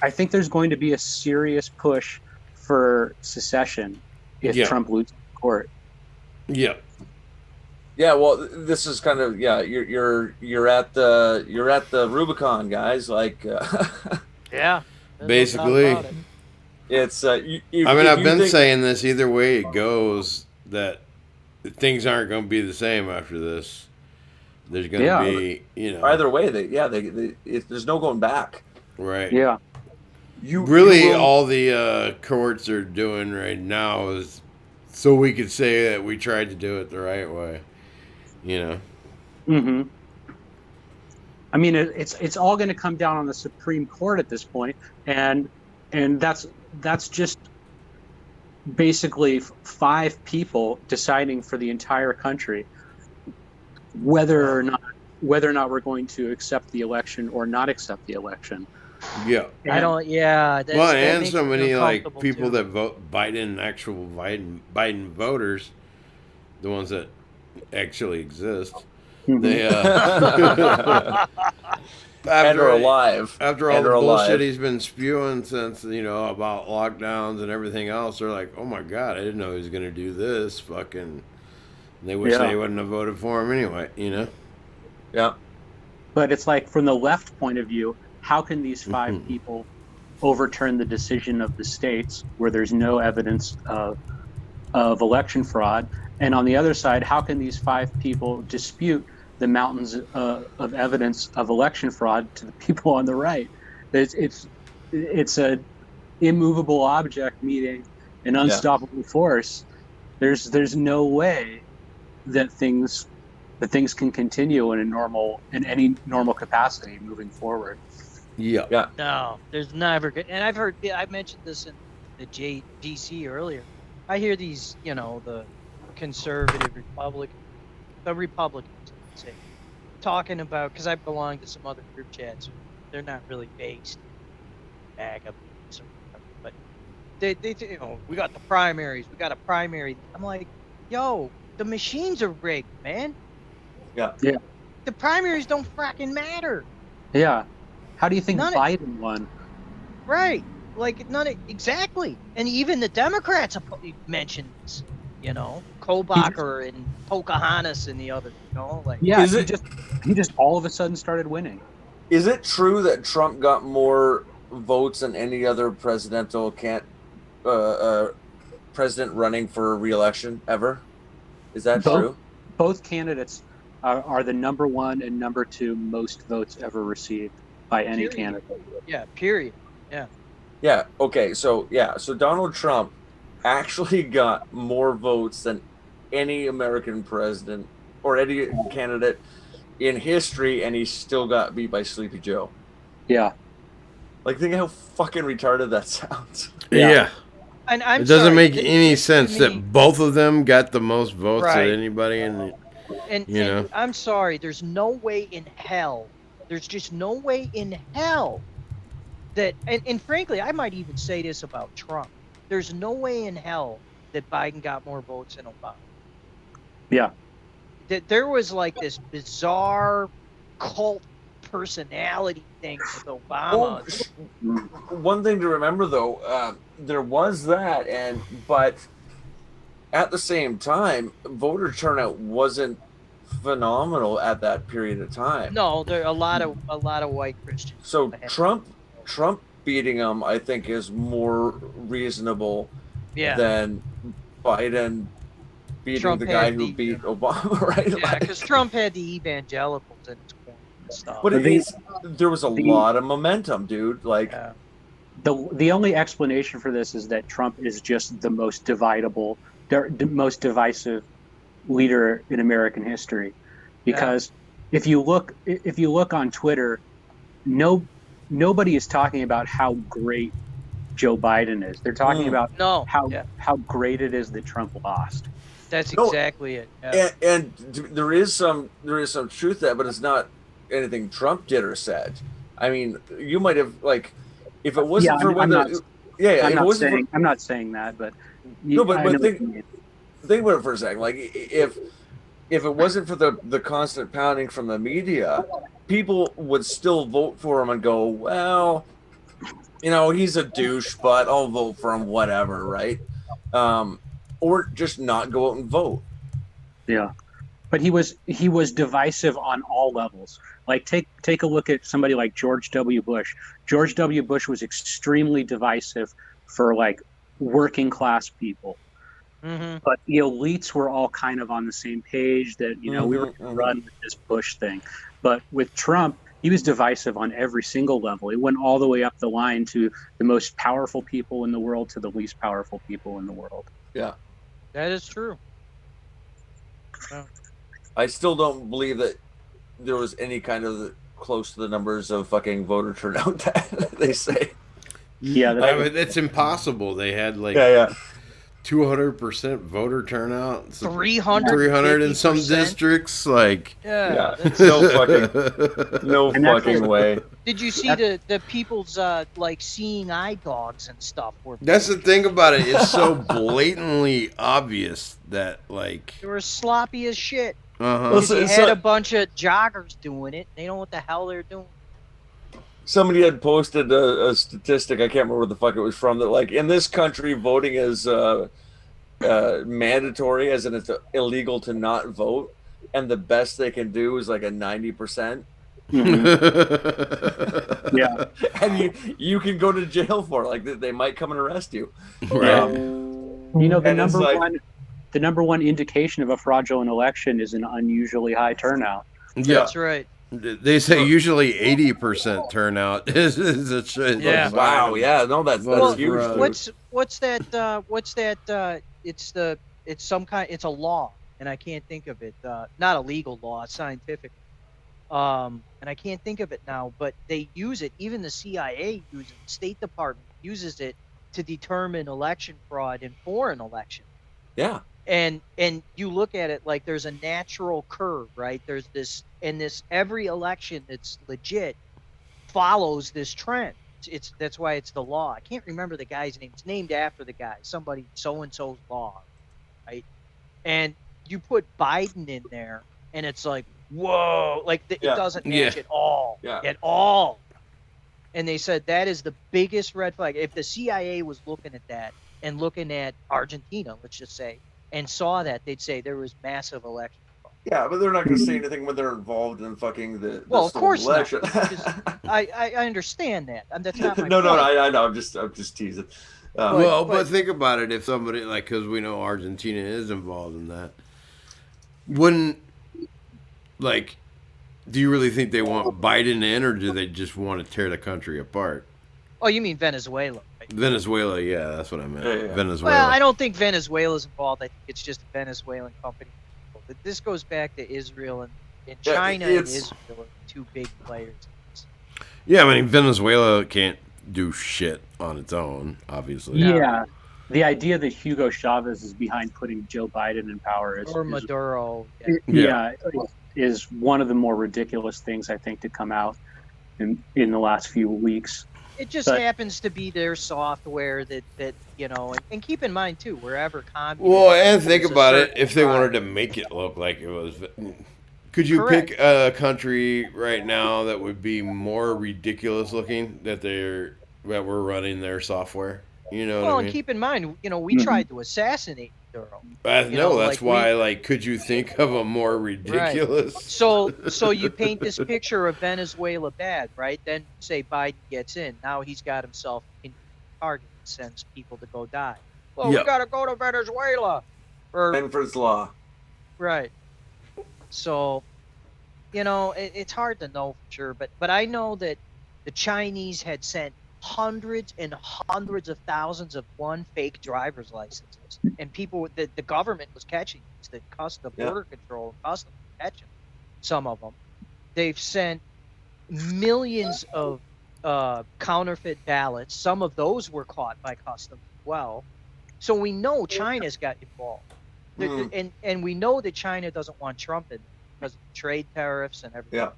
think there's going to be a serious push for secession if Trump loses court. Yeah. Yeah, well, this is kind of you're at the Rubicon, guys. Like, basically, it's. I've been saying this. Either way it goes, that things aren't going to be the same after this. There's going to be, either way, there's no going back. Right. Yeah. All the courts are doing right now is so we could say that we tried to do it the right way. Mm-hmm. I mean, it's all going to come down on the Supreme Court at this point, and that's just basically 5 people deciding for the entire country whether or not we're going to accept the election or not accept the election. Yeah, I don't. Yeah, and so many like people that vote Biden, actual Biden voters, the ones that actually exist. They after all the bullshit he's been spewing since about lockdowns and everything else, they're like, oh my god, I didn't know he was gonna do this. Fucking, they wish they wouldn't have voted for him anyway. Yeah. But it's like, from the left point of view, how can these 5 people overturn the decision of the states where there's no evidence of election fraud? And on the other side, how can these 5 people dispute the mountains of evidence of election fraud to the people on the right? It's a immovable object meeting an unstoppable force. There's no way that things can continue in any normal capacity moving forward. Yeah. No, there's never. And I mentioned this in the DC earlier. I hear these, the conservative Republicans, say, talking about, because I belong to some other group chats. They're not really based back up, but they we got the primaries. We got a primary. I'm like, yo, the machines are rigged, man. Yeah. The primaries don't fracking matter. Yeah. How do you think Biden won? Right. Like, exactly. And even the Democrats mentioned this, Kobacher and Pocahontas and the other, Yeah, he just all of a sudden started winning. Is it true that Trump got more votes than any other president running for re-election ever? Is that true? Both candidates are the number 1 and number 2 most votes ever received by any candidate. Yeah, period. Yeah. Yeah, okay, so Donald Trump actually got more votes than any American president or any candidate in history, and he still got beat by Sleepy Joe. Yeah. Like, think how fucking retarded that sounds. Yeah. And I'm It doesn't sorry, make th- any this to sense me- that both of them got the most votes Right. of anybody in the, you know. And I'm sorry, there's no way in hell. There's just no way in hell that, and frankly, I might even say this about Trump. There's no way in hell that Biden got more votes than Obama. Yeah. That there was like this bizarre cult personality thing with Obama. One thing to remember, though, there was that, but at the same time, voter turnout wasn't phenomenal at that period of time. No, there are a lot of white Christians. So Trump beating him, I think, is more reasonable than Biden beating Trump the guy had who the- beat Obama, right? Yeah, because Trump had the evangelicals in his corner and stuff. But there was a lot of momentum, dude. Like, The only explanation for this is that Trump is just the most the most divisive leader in American history, because if you look on Twitter, nobody is talking about how great Joe Biden is. They're talking about how great it is that Trump lost. That's exactly it. Yeah. and there is some truth to that, but it's not anything Trump did or said. I mean, you might have, like, if it wasn't for I'm not saying that, but think about it for a second. Like, if it wasn't for the constant pounding from the media, people would still vote for him and go, well, you know, he's a douche, but I'll vote for him, whatever, right? Or just not go out and vote. Yeah, but he was divisive on all levels. Like, take a look at somebody like George W. Bush. George W. Bush was extremely divisive for, like, working class people. Mm-hmm. But the elites were all kind of on the same page that, you know, we were going to run with this Bush thing. But with Trump, he was divisive on every single level. It went all the way up the line to the most powerful people in the world to the least powerful people in the world. Yeah. That is true. I still don't believe that there was any kind of close to the numbers of fucking voter turnout that they say. Yeah, that's impossible. They had like 200% voter turnout, 300 in some districts. Like, it's no fucking way. Did you see the people's like seeing eye dogs and stuff? That's the thing about it. It's so blatantly obvious that, like, they were sloppy as shit. Uh-huh. You had a bunch of joggers doing it. They know what the hell they're doing. Somebody had posted a statistic, I can't remember where the fuck it was from, that, like, in this country, voting is mandatory, as in it's illegal to not vote, and the best they can do is like a 90%. Yeah, and you can go to jail for it. Like, they might come and arrest you. Right. You know, the number one indication of a fraudulent election is an unusually high turnout. Yeah, that's right. They say usually 80% turnout is a shit. Yeah. Wow. Yeah. No, that's huge. What's that? It's some kind. It's a law, and I can't think of it. Not a legal law, scientific. And I can't think of it now. But they use it. Even the CIA uses it. The State Department uses it to determine election fraud in foreign elections. Yeah. And you look at it like there's a natural curve, right? There's this, and this every election that's legit follows this trend. That's why it's the law. I can't remember the guy's name. It's named after the guy. Somebody so and so's law, right? And you put Biden in there, and it's like, whoa, like it doesn't match at all, at all. And they said that is the biggest red flag. If the CIA was looking at that and looking at Argentina, let's just say, and saw that, they'd say there was massive election fraud. Yeah, but they're not going to say anything when they're involved in fucking the of course election. Not. I understand that. That's not my no, point. I know. I'm just teasing. But think about it. If somebody, like, because we know Argentina is involved in that, wouldn't, like, do you really think they want Biden in, or do they just want to tear the country apart? Oh, you mean Venezuela? Right? Venezuela, yeah, that's what I meant. Yeah. Venezuela. Well, I don't think Venezuela's involved. I think it's just a Venezuelan company. But this goes back to Israel and China and Israel are two big players. Yeah, I mean, Venezuela can't do shit on its own, obviously. Yeah. the idea that Hugo Chavez is behind putting Joe Biden in power or Maduro. Is one of the more ridiculous things I think to come out in the last few weeks. It just happens to be their software that and keep in mind too, wherever communism. Well, and think about it. If they wanted to make it look like it was, could you pick a country right now that would be more ridiculous looking that we're running their software? You know what I mean? And keep in mind, we tried to assassinate Maduro. That's why. Could you think of a more ridiculous? Right. So you paint this picture of Venezuela bad, right? Then say Biden gets in. Now he's got himself in target and sends people to go die. Well, we got to go to Venezuela. Benford's Law. Right. So, it's hard to know for sure, but I know that the Chinese had sent hundreds and hundreds of thousands of fake driver's licenses, and people that the government was catching these, the custom border control and custom catching some of them. They've sent millions of counterfeit ballots. Some of those were caught by customs as well. So we know China's got involved, and we know that China doesn't want Trump in because of trade tariffs and everything. Yeah.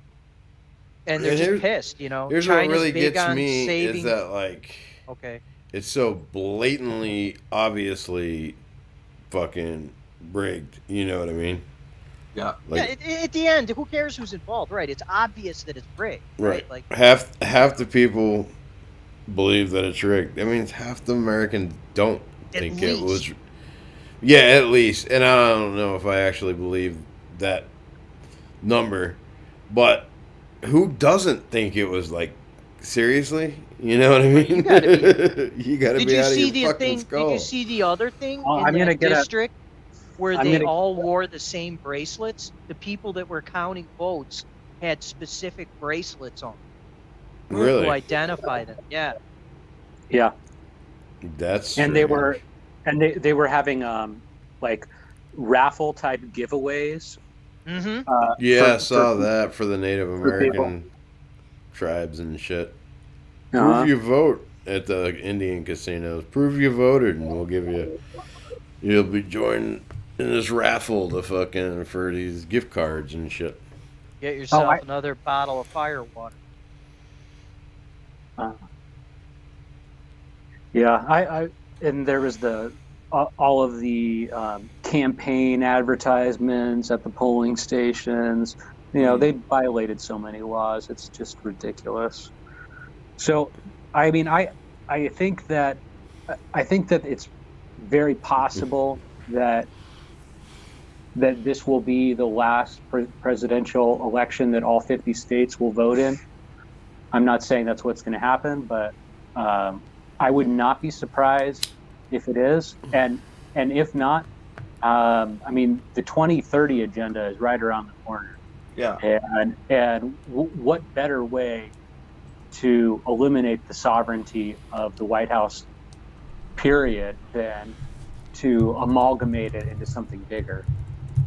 And they're just pissed, Here's China's what really big gets on me saving. is that it's so blatantly, obviously, fucking rigged. You know what I mean? Yeah. At the end, who cares who's involved? Right? It's obvious that it's rigged. Right. Half the people believe that it's rigged. I mean, half the Americans don't think it was. Yeah, at least, and I don't know if I actually believe that number, but. Who doesn't think it was seriously? You know what I mean? You gotta be out of your fucking skull. Did you see the other thing in that district where they all wore the same bracelets? The people that were counting votes had specific bracelets on. Really? To identify them. Yeah. Yeah. That's and they were having raffle type giveaways. Mm-hmm. I saw that for the Native American tribes and shit. Prove you vote at the Indian casinos. Prove you voted, and we'll give you'll be joining in this raffle for these gift cards and shit. Get yourself another bottle of fire water. And there was all of the campaign advertisements at the polling stations. They violated so many laws. It's just ridiculous. So, I mean, I think that it's very possible that this will be the last presidential election that all 50 states will vote in. I'm not saying that's what's going to happen, but I would not be surprised if it is, and if not, I mean, the 2030 agenda is right around the corner. Yeah. And what better way to eliminate the sovereignty of the White House, period, than to amalgamate it into something bigger?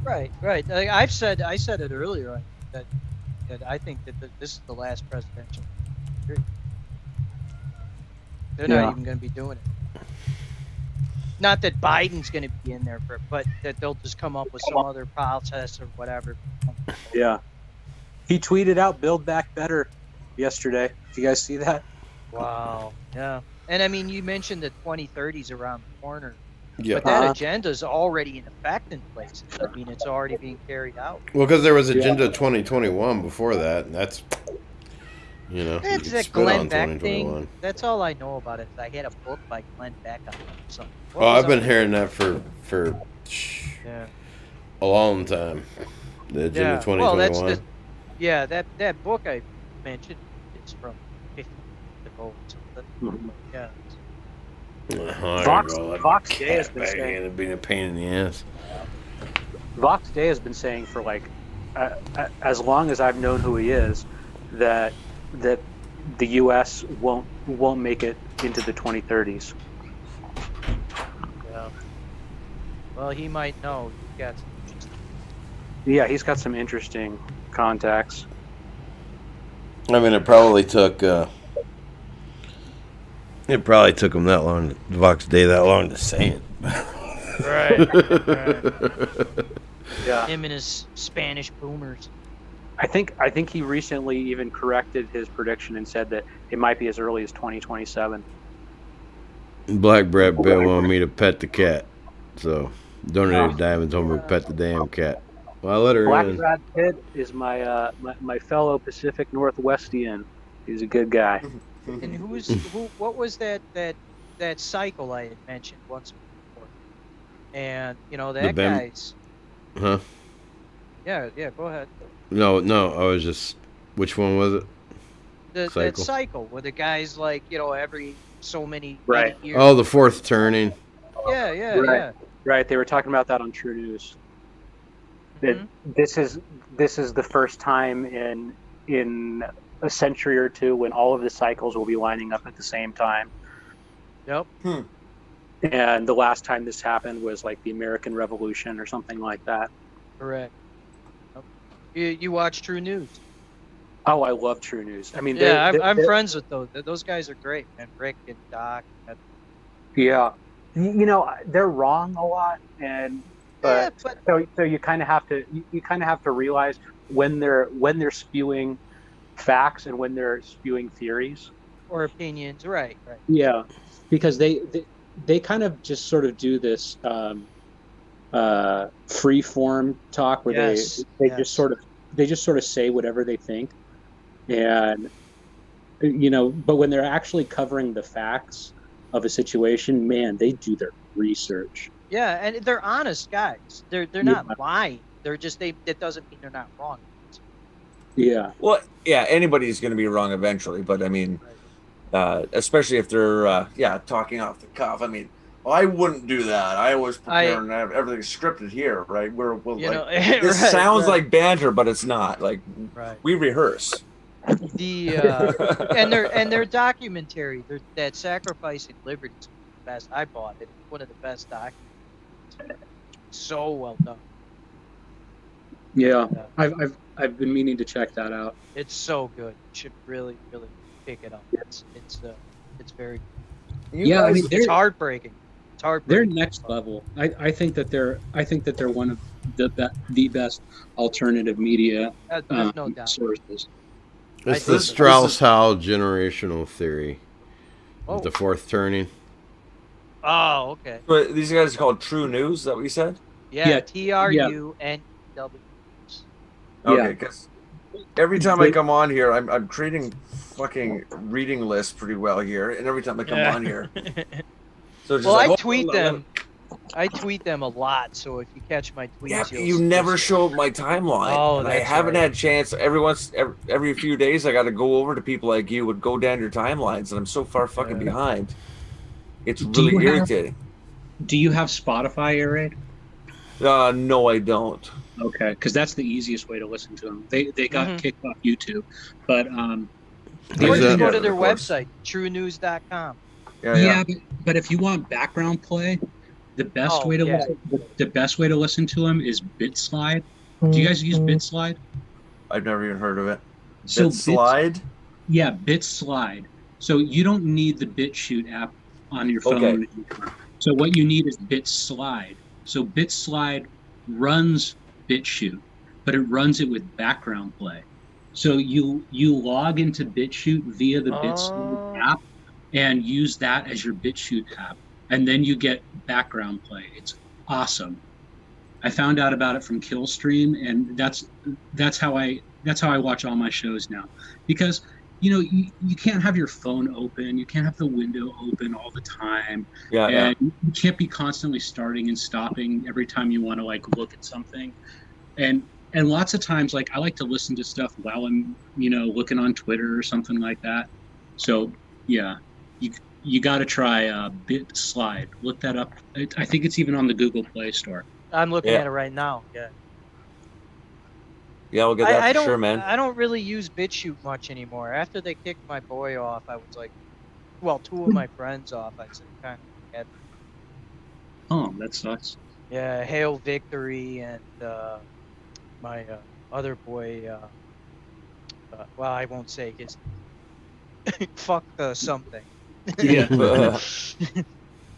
Right. I said it earlier that I think that this is the last presidential period. They're not even going to be doing it. Not that Biden's going to be in there, but that they'll just come up with some other process or whatever. Yeah. He tweeted out "Build Back Better" yesterday. Did you guys see that? Wow. Yeah. And I mean, you mentioned the 2030s around the corner. Yeah. But that agenda's already in effect in places. I mean, it's already being carried out. Well, because there was Agenda 2021 before that, and that's, That's that Glenn Beck thing. That's all I know about it. I had a book by Glenn Beck on it. So, I've been hearing that for a long time. The Agenda 2021. Well, that book I mentioned is from 50 years ago. Yeah. Vox Day has been saying, being a pain in the ass. Vox Day has been saying for as long as I've known who he is, that the U.S. won't make it into the 2030s. Yeah. Well, he might know. He's got some interesting contacts. I mean, it probably took It probably took him that long, Vox Day that long to say it. Right. Yeah. Him and his Spanish boomers. I think he recently even corrected his prediction and said that it might be as early as 2027. Black Brad Bill wanted me to pet the cat, so donated Diamond told me to pet the damn cat. Well, I let her Black in. Brad Pitt is my fellow Pacific Northwestian. He's a good guy. And what was that cycle I had mentioned once before? And that guy's. Huh? Yeah, go ahead. No, I was just. Which one was it? That cycle where the guy's like, every so many Right. years. Oh, the fourth turning. Yeah. Right. They were talking about that on True News. That this is the first time in a century or two when all of the cycles will be lining up at the same time. Yep. And the last time this happened was like the American Revolution or something like that. Correct. Yep. You watch True News? Oh, I love True News. I mean, I'm friends with those. Those guys are great, man. Rick and Doc. Yeah, they're wrong a lot, but so you kind of have to realize when they're spewing facts and when they're spewing theories or opinions. Right. Yeah, because they kind of just sort of do this free form talk where they just sort of say whatever they think. And but when they're actually covering the facts of a situation, man, they do their research. Yeah, and they're honest guys. They're not lying. They're just that doesn't mean they're not wrong. Yeah. Well, yeah, anybody's going to be wrong eventually, but I mean, especially if they're talking off the cuff. I mean, I wouldn't do that. I always prepare and have everything scripted here, right? This sounds like banter, but it's not. Like we rehearse. And their documentary, that Sacrificing Liberty is the best. I bought it. It's one of the best documentaries. So well done. Yeah, I've been meaning to check that out. It's so good. You should really, really pick it up. It's very good. I mean, it's heartbreaking. It's heartbreaking. They're next level. I think that they're one of the best alternative media there's no doubt. sources. It's the Strauss-Howe generational theory. The fourth turning. Oh, okay. But these guys are called True News. Is that what you said? Yeah. TRUNW. Okay, because every time I come on here, I'm creating fucking reading lists pretty well here, and every time I come on here, so it's just I tweet them. I tweet them a lot, so if you catch my tweets, you never show up my timeline. Oh, and I haven't had a chance. Every few days, I got to go over to people like you, would go down your timelines, and I'm so far fucking behind. It's really irritating. Do you have Spotify, Airade? No, I don't. Okay, because that's the easiest way to listen to them. They got kicked off YouTube, but or just go to their website, TrueNews.com. Yeah, but if you want background play, the best way to listen to them is BitSlide. Do you guys use BitSlide? I've never even heard of it. So BitSlide? Yeah, BitSlide. So you don't need the BitChute app on your phone. Okay. So what you need is BitSlide. So BitSlide runs BitChute, but it runs it with background play. So you log into BitChute via the BitSlide app and use that as your BitChute app, and then you get background play. It's awesome. I found out about it from Killstream, and that's how I watch all my shows now, because you can't have your phone open, you can't have the window open all the time, and you can't be constantly starting and stopping every time you want to look at something, and lots of times I like to listen to stuff while I'm looking on Twitter or something like that. So you got to try BitSlide. Look that up. I think it's even on the Google Play Store. I'm looking at it right now. Yeah, we'll get that for sure, man. I don't really use BitChute much anymore. After they kicked my boy off, I was two of my friends off. I said, kind of. Oh, that sucks. Yeah, Hail Victory and my other boy. I won't say his. Fuck something. Yeah.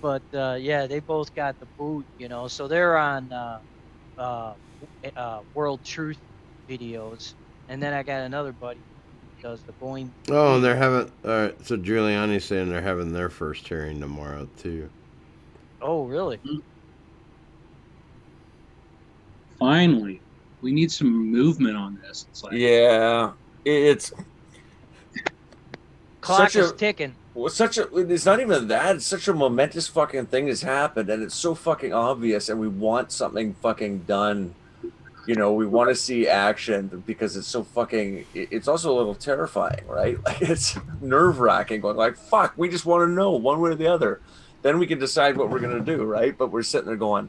But yeah, they both got the boot, you know. So they're on World Truth videos, and then I got another buddy who does the Boing. Oh, and they're having. All right, so Giuliani's saying they're having their first hearing tomorrow too. Oh, really? Finally, we need some movement on this. It's like, Yeah, it's Clock such is a ticking. it's not even that. It's such a momentous fucking thing has happened, and it's so fucking obvious, and we want something fucking done. You know, we want to see action because it's so fucking. It's also a little terrifying, right? Like it's nerve wracking. Going like, fuck, we just want to know one way or the other. Then we can decide what we're gonna do, right? But we're sitting there going.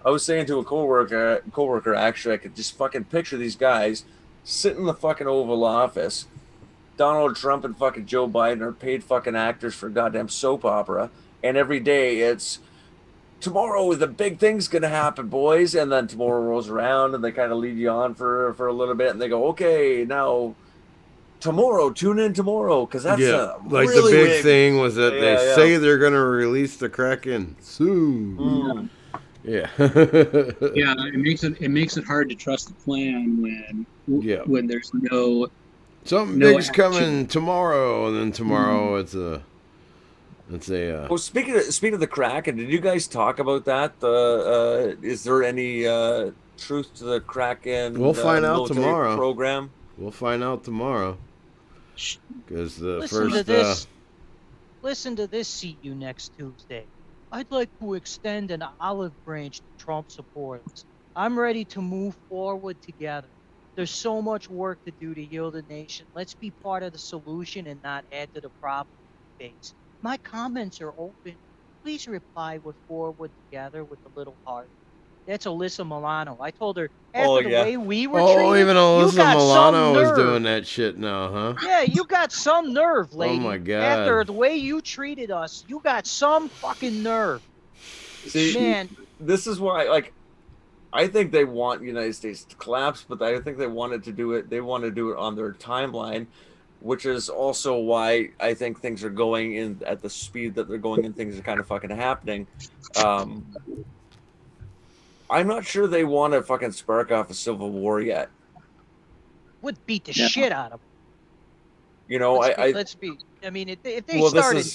I was saying to a coworker actually, I could just fucking picture these guys sitting in the fucking Oval Office. Donald Trump and fucking Joe Biden are paid fucking actors for goddamn soap opera, and every day it's tomorrow the big thing's gonna happen, boys, and then tomorrow rolls around and they kind of lead you on for a little bit, and they go, okay, now tomorrow, tune in tomorrow, because that's like really the big big thing was that they Yeah. say they're gonna release the Kraken soon. Mm. Yeah. yeah, it makes it hard to trust the plan when there's no Something no big's action. coming tomorrow, and then tomorrow it's a. Oh, speaking of the Kraken, did you guys talk about that? Is there any truth to the Kraken? We'll find out military tomorrow. Program. We'll find out tomorrow. Because the Listen first. to this. Listen to this. See you next Tuesday. I'd like to extend an olive branch to Trump supporters. I'm ready to move forward together. There's so much work to do to heal the nation. Let's be part of the solution and not add to the problem we face. My comments are open. Please reply with forward together with a little heart. That's Alyssa Milano. I told her after the way we were treated, even you Alyssa got Milano some is nerve. doing that shit now, huh? Yeah, you got some nerve, lady. Oh my God. After the way you treated us, you got some fucking nerve. See, Man, this is why, like, I think they want the United States to collapse, but I think they wanted to do it. They want to do it on their timeline, which is also why I think things are going in at the speed that they're going, and things are kind of fucking happening. I'm not sure they want to fucking spark off a civil war yet. would beat the shit out of them. You know, Let's be. I mean, if they started,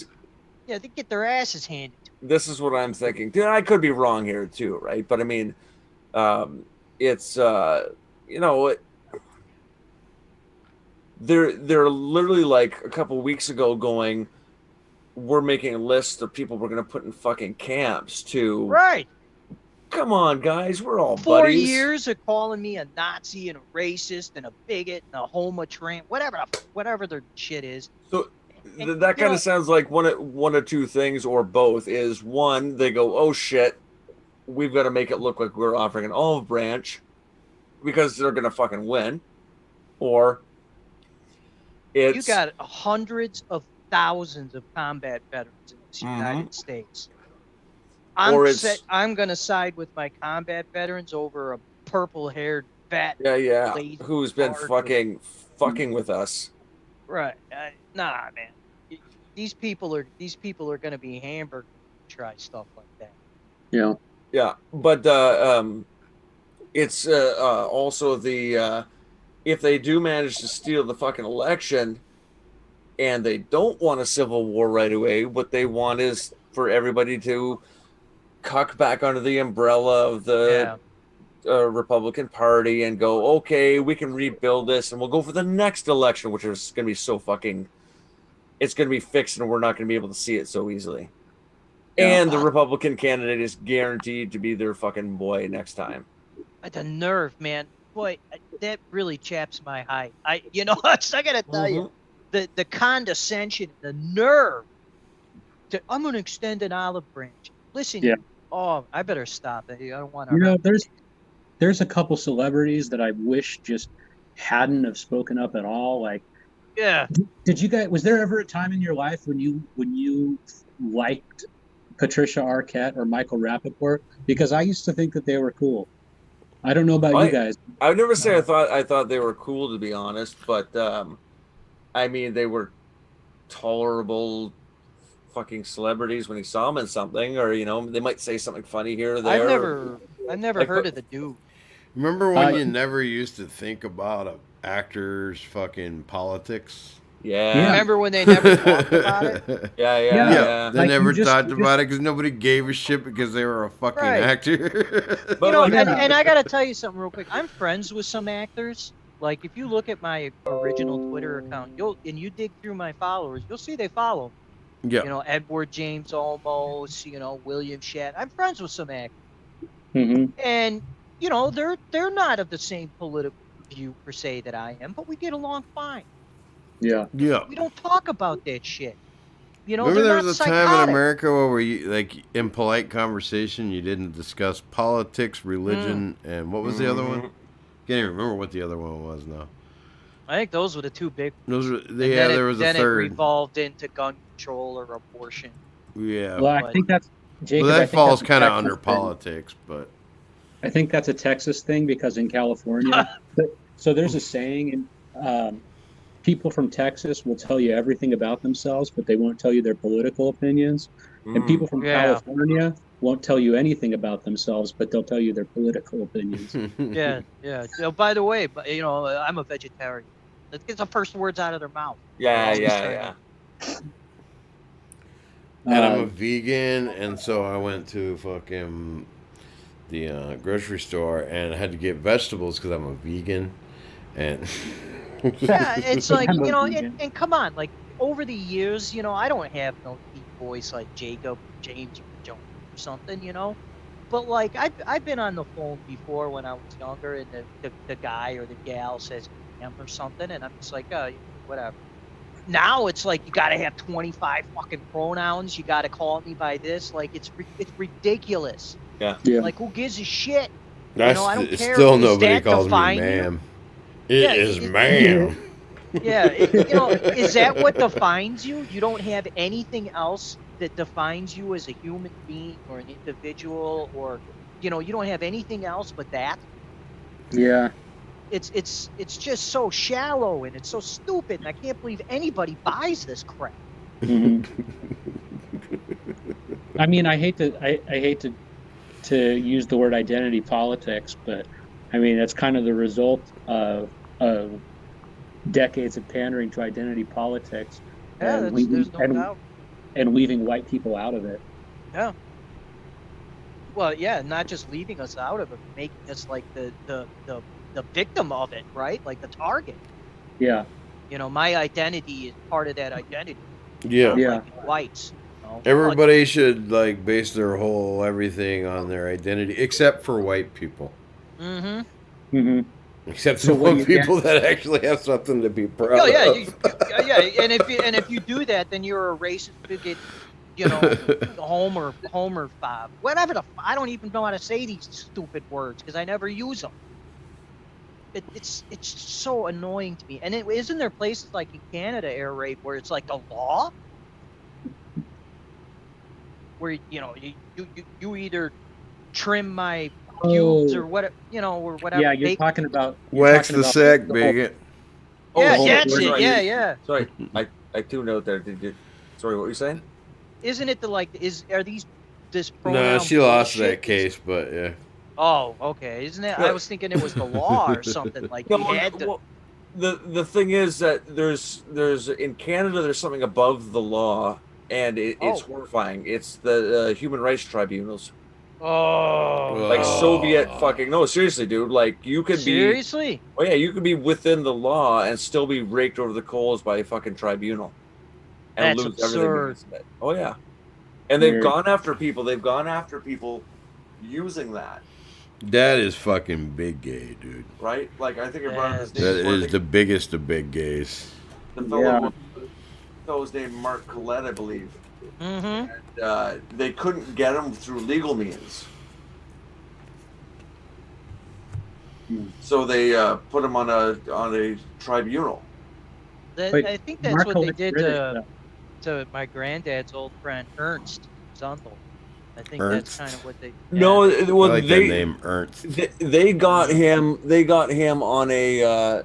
they get their asses handed to them. This is what I'm thinking. Dude, I could be wrong here too, right? But I mean, it's you know, they're literally like a couple weeks ago going, we're making a list of people we're gonna put in fucking camps to. Right. Come on, guys, we're all 4 buddies. years of calling me a Nazi and a racist and a bigot and a homotramp, whatever their shit is. So that kind of sounds like one of two things, or both. Is one, they go, oh shit, we've got to make it look like we're offering an olive branch because they're gonna fucking win, or it's You got hundreds of thousands of combat veterans in this United States. I'm gonna side with my combat veterans over a purple-haired fat. lady who's been hard fucking with us. Right? Nah, man. These people are gonna be hamburgers. Try stuff like that. Yeah. Yeah, but it's also the if they do manage to steal the fucking election, and they don't want a civil war right away, what they want is for everybody to cuck back under the umbrella of the Republican Party and go, okay, we can rebuild this, and we'll go for the next election, which is going to be so fucking, it's going to be fixed, and we're not going to be able to see it so easily. And the Republican candidate is guaranteed to be their fucking boy next time. The nerve, man. Boy, that really chaps my hide. I gotta tell you, the condescension, the nerve. I'm gonna extend an olive branch. Listen, I better stop it. I don't want to. There's a couple celebrities that I wish just hadn't have spoken up at all. Like, did you guys? Was there ever a time in your life when you liked Patricia Arquette or Michael Rappaport? Because I used to think that they were cool. I don't know about you guys. I would never say I thought they were cool, to be honest, but I mean, they were tolerable fucking celebrities when he saw them in something, or they might say something funny here or there. I've never Like, heard of the dude. Remember when you never used to think about actors' fucking politics? Yeah. Remember when they never talked about it? Yeah. They Like, never you just- talked you about it because nobody gave a shit because they were a fucking Right. actor. But You know, like, and I gotta tell you something real quick. I'm friends with some actors. Like, if you look at my original Twitter account, you dig through my followers, you'll see they follow me. Yeah. You know, Edward James Olmos, William Shat. I'm friends with some actors, and they're not of the same political view per se that I am, but we get along fine. Yeah. Yeah. We don't talk about that shit. Remember they're there not was a time in psychotic. America where you, like, in polite conversation, you didn't discuss politics, religion, and what was the other one? Can't even remember what the other one was now. I think those were the two big. Those were, And yeah, then there was a then third. it revolved into gun control or abortion. Yeah. Well, I think that's Jacob. Well, I that think falls that's a kind of Texas under thing. politics, but I think that's a Texas thing because in California, so there's a saying, and people from Texas will tell you everything about themselves, but they won't tell you their political opinions. And people from California won't tell you anything about themselves, but they'll tell you their political opinions. Yeah. So, by the way, I'm a vegetarian. Let's get the first words out of their mouth. yeah. And I'm a vegan, and so I went to fucking the grocery store and I had to get vegetables because I'm a vegan. And Yeah, it's like, I'm a vegan. and come on, like, over the years, I don't have no deep voice like Jacob, James, or Jones or something, But, like, I've been on the phone before when I was younger, and the guy or the gal says "am" or something, and I'm just like, whatever. Now it's like you got to have 25 fucking pronouns. You got to call me by this. Like, it's ridiculous. Yeah. Like, who gives a shit? I don't care. still Is nobody that calls me define you? ma'am. Yeah, It is ma'am. Yeah, is that what defines you? You don't have anything else that defines you as a human being or an individual, or you don't have anything else but that. Yeah. It's just so shallow and it's so stupid, and I can't believe anybody buys this crap. I mean, I hate to use the word identity politics, but I mean that's kind of the result of decades of pandering to identity politics, Yeah, there's no doubt. and leaving white people out of it. Yeah. Well, yeah, not just leaving us out of it, making us like the victim of it, right? Like the target. Yeah. My identity is part of that identity. Yeah. Yeah. Like whites. Everybody should like base their whole everything on their identity, except for white people. Mm-hmm. Except So for what do you people that actually have something to be proud Oh yeah, of. yeah. And if you do that, then you're a racist bigot. Homer fob, whatever I don't even know how to say these stupid words because I never use them. It's so annoying to me. And isn't there places like in Canada, air raid, where it's like the law, where you either trim my pubes or what or whatever. Yeah, you're talking about Wax the sack, whole- bigot. Yeah, Oh, that's it. sorry. Yeah. Sorry, I tuned out there. Sorry, what were you saying? Isn't it are these this No, pronoun she lost bullshit? that case, but yeah. Oh, okay. Isn't it? I was thinking it was the law or something like No, you had to. well, the thing is that there's in Canada there's something above the law, and it's horrifying. It's the human rights tribunals. Oh, Like Soviet fucking no, seriously, dude. Like you could seriously? Oh yeah, you could be within the law and still be raked over the coals by a fucking tribunal, and That's lose absurd. everything. Because of it. Oh yeah, and they've Weird. gone after people. They've gone after people using that, That is fucking big gay, dude. right? Like I think I brought up his name. That before. is the biggest of big gays. The fellow was named Mark Collette, I believe. Mm-hmm. And they couldn't get him through legal means. So they put him on a tribunal. Wait, I think that's Mark what they Collette's did British, to my granddad's old friend Ernst Zundel. I think Ernst? that's kind of what they. No, well, I like that name, Ernst. they got him. They got him on a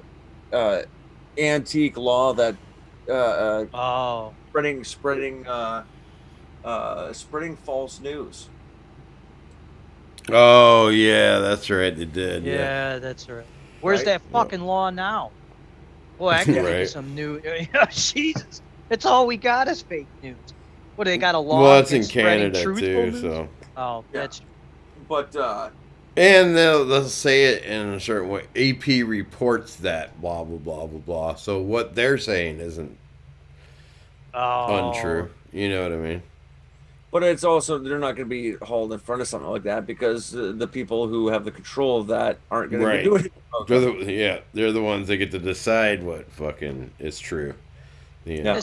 antique law that Oh. spreading spreading false news. Oh yeah, that's right. They did. Yeah. Yeah, that's right. Where's Right? that fucking law now? Boy, I can think Right. of some new. Jesus, that's all we got is fake news. What, they got a law Well, it's in against spreading Canada truthful too, news? so. Oh, Yeah. that's But And they'll say it in a certain way. AP reports that blah blah blah blah blah. So what they're saying isn't untrue. You know what I mean? But it's also, they're not going to be hauled in front of something like that because the people who have the control of that aren't going to Right. be doing it. They're the ones that get to decide what fucking is true. Yeah.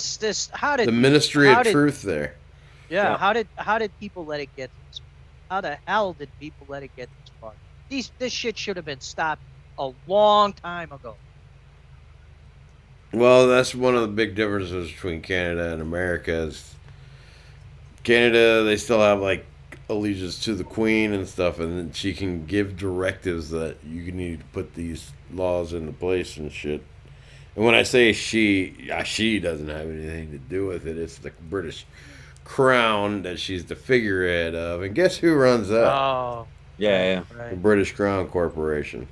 How did The Ministry how of did- Truth there. Yeah, Yeah. how did people let it get this far? How the hell did people let it get this far? This shit should have been stopped a long time ago. Well, that's one of the big differences between Canada and America. Is Canada, they still have like allegiance to the Queen and stuff, and then she can give directives that you need to put these laws into place and shit. And when I say she doesn't have anything to do with it. It's the British Crown that she's the figurehead of. And guess who runs that? Oh, Yeah, The right. British Crown Corporation.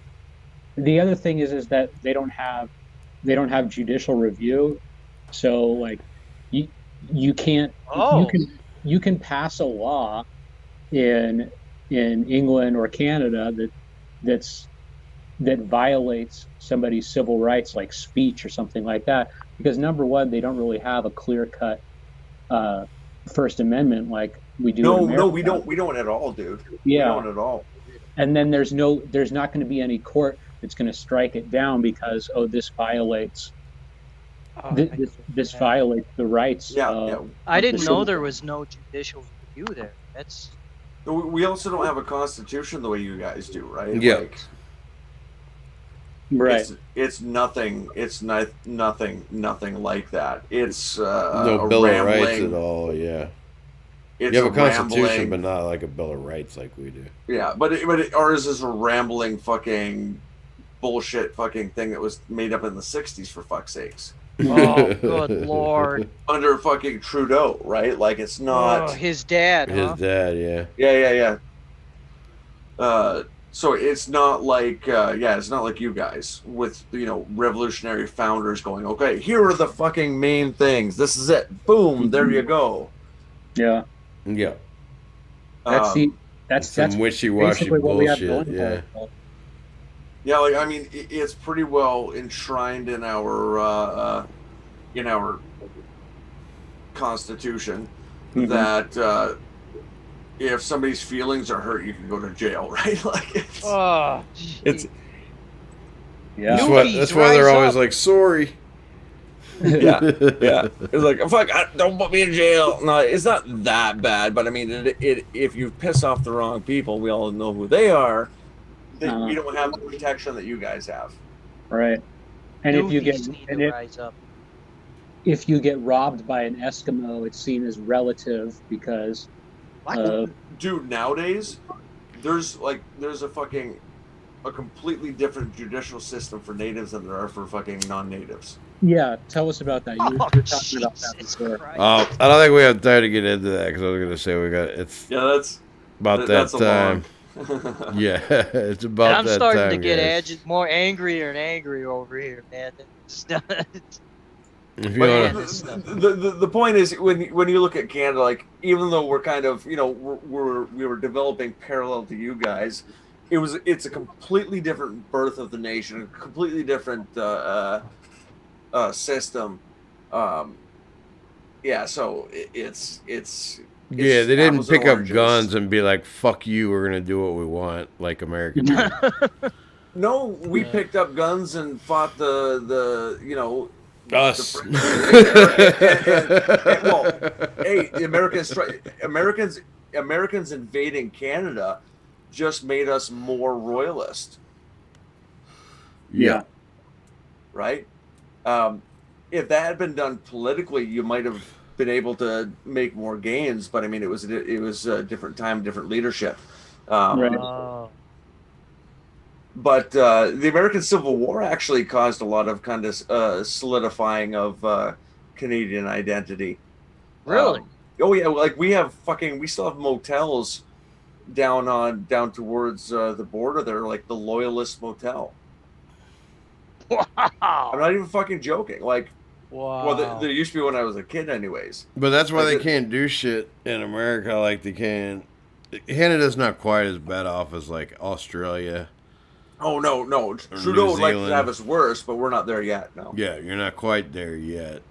The other thing is that they don't have judicial review, so like you can't Oh. you can pass a law in England or Canada that violates somebody's civil rights, like speech or something like that, because number one, they don't really have a clear-cut First Amendment like we do. in No, America. we don't at all, dude. Yeah. We don't at all. And then there's not going to be any court that's going to strike it down because this violates Oh, this violates the rights. Yeah, I didn't the know civil- there was no judicial review there. That's We also don't have a constitution the way you guys do, right? Yeah. Like, Right. It's nothing. It's nothing like that. It's No a Bill of rambling, Rights at all, yeah. It's You have a constitution, rambling, but not like a Bill of Rights like we do. yeah. But ours is a rambling fucking bullshit fucking thing that was made up in the '60s, for fuck's sakes, oh, good lord. under fucking Trudeau, right? Like, it's Oh, not. his dad, His huh? dad, yeah. Yeah. So it's not like it's not like you guys with revolutionary founders going, okay, here are the fucking main things. This is it. Boom, there you go. Yeah. Yeah. That's Some wishy-washy basically what we have bullshit, going yeah. for us. Yeah, like, I mean, it's pretty well enshrined in our Constitution that if somebody's feelings are hurt, you can go to jail, right? Like, Oh, it's Yeah. That's why they're rise always up. like, sorry. yeah. It's like, fuck, don't put me in jail. No, it's not that bad, but I mean, if you piss off the wrong people, we all know who they are. Then we don't have the protection that you guys have. Right. And if you get Newbies need to rise up. if you get robbed by an Eskimo, it's seen as relative because What? Dude, nowadays, there's a completely different judicial system for natives than there are for fucking non-natives. yeah. Tell us about that. You Oh, were talking about that Jesus before. Christ. I don't think we have time to get into that because I was going to say it's Yeah, that's about that that's a time. long. Yeah, it's about And I'm that starting time, to get guys. more angrier and angrier over here, man. If you But wanna- the point is, when you look at Canada, like, even though we're kind of, we were developing parallel to you guys, it's a completely different birth of the nation, a completely different system. Yeah, so it's yeah, they didn't apples and pick up oranges. guns and be like, fuck you, we're going to do what we want, like America did. No, we picked up guns and fought the Us. and, well, hey, the Americans invading Canada just made us more royalist, Yeah. right? If that had been done politically, you might have been able to make more gains. But I mean, it was a different time, different leadership. Right. Oh. But the American Civil War actually caused a lot of kind of solidifying of Canadian identity. Really? Oh yeah, like we still have motels down towards the border there, like the Loyalist Motel. Wow. I'm not even fucking joking. Like, Wow. well, there used to be when I was a kid, anyways. But that's why Like they can't do shit in America like they can. Canada's not quite as bad off as like Australia. Oh no, New Trudeau would like to Zealand. have us worse, but we're not there yet. No. Yeah, you're not quite there yet.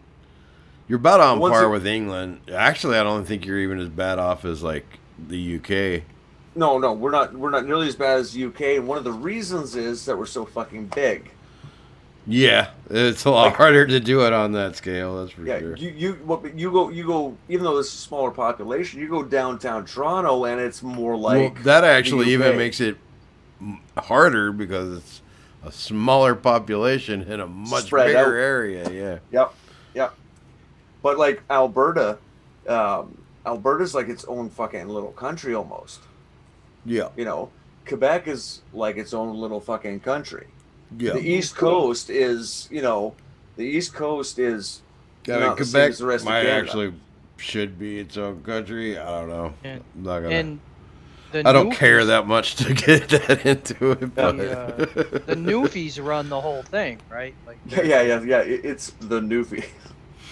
You're about on Once par it- with England. Actually, I don't think you're even as bad off as like the UK. No, we're not nearly as bad as the UK. And one of the reasons is that we're so fucking big. Yeah, it's a lot harder to do it on that scale. That's for Yeah, sure. you go. Even though it's a smaller population, you go downtown Toronto, and it's more like well, that actually the even UK. makes it harder because it's a smaller population in a much Spread bigger out. area. Yeah. Yep. But like Alberta, Alberta's like its own fucking little country almost. Yeah. You know, Quebec is like its own little fucking country. Yeah. The East Coast is, not I mean, the same Quebec as the rest of might Canada. actually should be its own country. I don't know. And- I'm not gonna. And the I don't Newfies- care that much to get that into it. But The Newfies run the whole thing, right? Like, Yeah. It's the Newfie.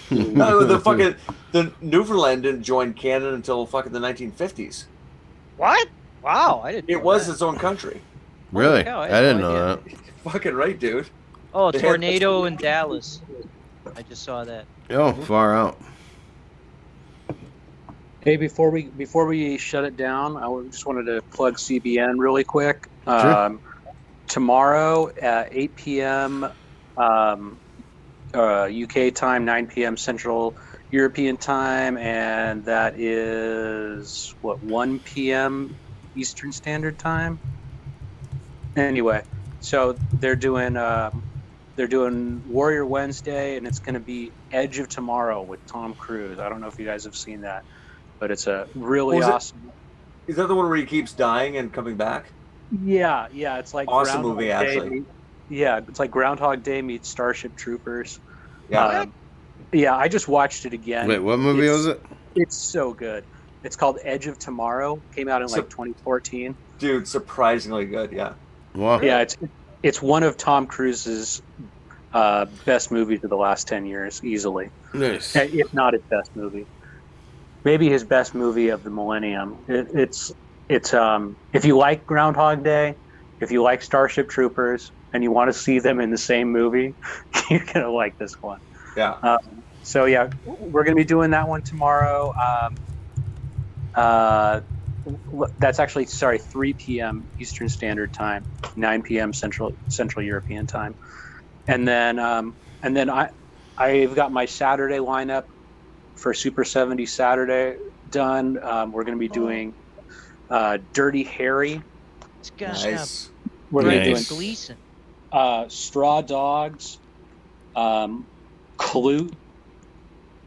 No, the Newfoundland didn't join Canada until fucking the 1950s. what? Wow, I didn't. It know was that. its own country. really, cow, I I had didn't no know idea. that. Fucking right, dude. Oh, They had- tornado in Dallas. I just saw that. Oh, far out. Hey, before we shut it down, just wanted to plug CBN really quick. Sure. Tomorrow at 8 p.m. UK time, 9 p.m. Central European time, and that is 1 p.m. Eastern Standard Time. Anyway, so they're doing Warrior Wednesday, and it's going to be Edge of Tomorrow with Tom Cruise. I don't know if you guys have seen that, but it's a really Was it- awesome. Is that the one where he keeps dying and coming back? Yeah, it's like Awesome Groundhog movie, Day actually. it's like Groundhog Day meets Starship Troopers. Yeah. Yeah, I just watched it again. Wait, what movie It's- was it? It's so good. It's called Edge of Tomorrow. Came out in So- like 2014. Dude, surprisingly good, yeah. Wow. Yeah, it's one of Tom Cruise's best movies of the last 10 years, easily. Nice. If not his best movie. Maybe his best movie of the millennium. It's if you like Groundhog Day, if you like Starship Troopers, and you want to see them in the same movie, you're gonna like this one. Yeah. So yeah, we're gonna be doing that one tomorrow. That's actually 3 p.m. Eastern Standard Time, 9 p.m. Central European Time, and then I've got my Saturday lineup for Super 70 Saturday done. We're gonna be doing Dirty Harry. It's got Nice. We're gonna be Nice. doing Gleason. Straw Dogs, Clue.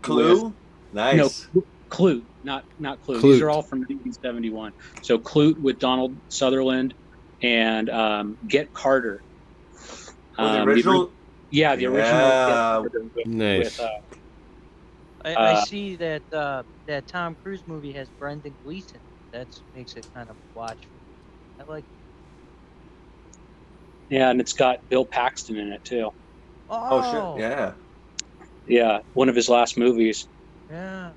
Clue? Nice. No, Clute, not Clue. Clute. These are all from 1971. So Clute with Donald Sutherland and Get Carter. The original? The original. Get Yeah. Carter with, Nice. with, I see that that Tom Cruise movie has Brendan Gleeson. That makes it kind of watch. I like. yeah, and it's got Bill Paxton in it too. Oh, shit. Yeah. Yeah, one of his last movies. Yeah.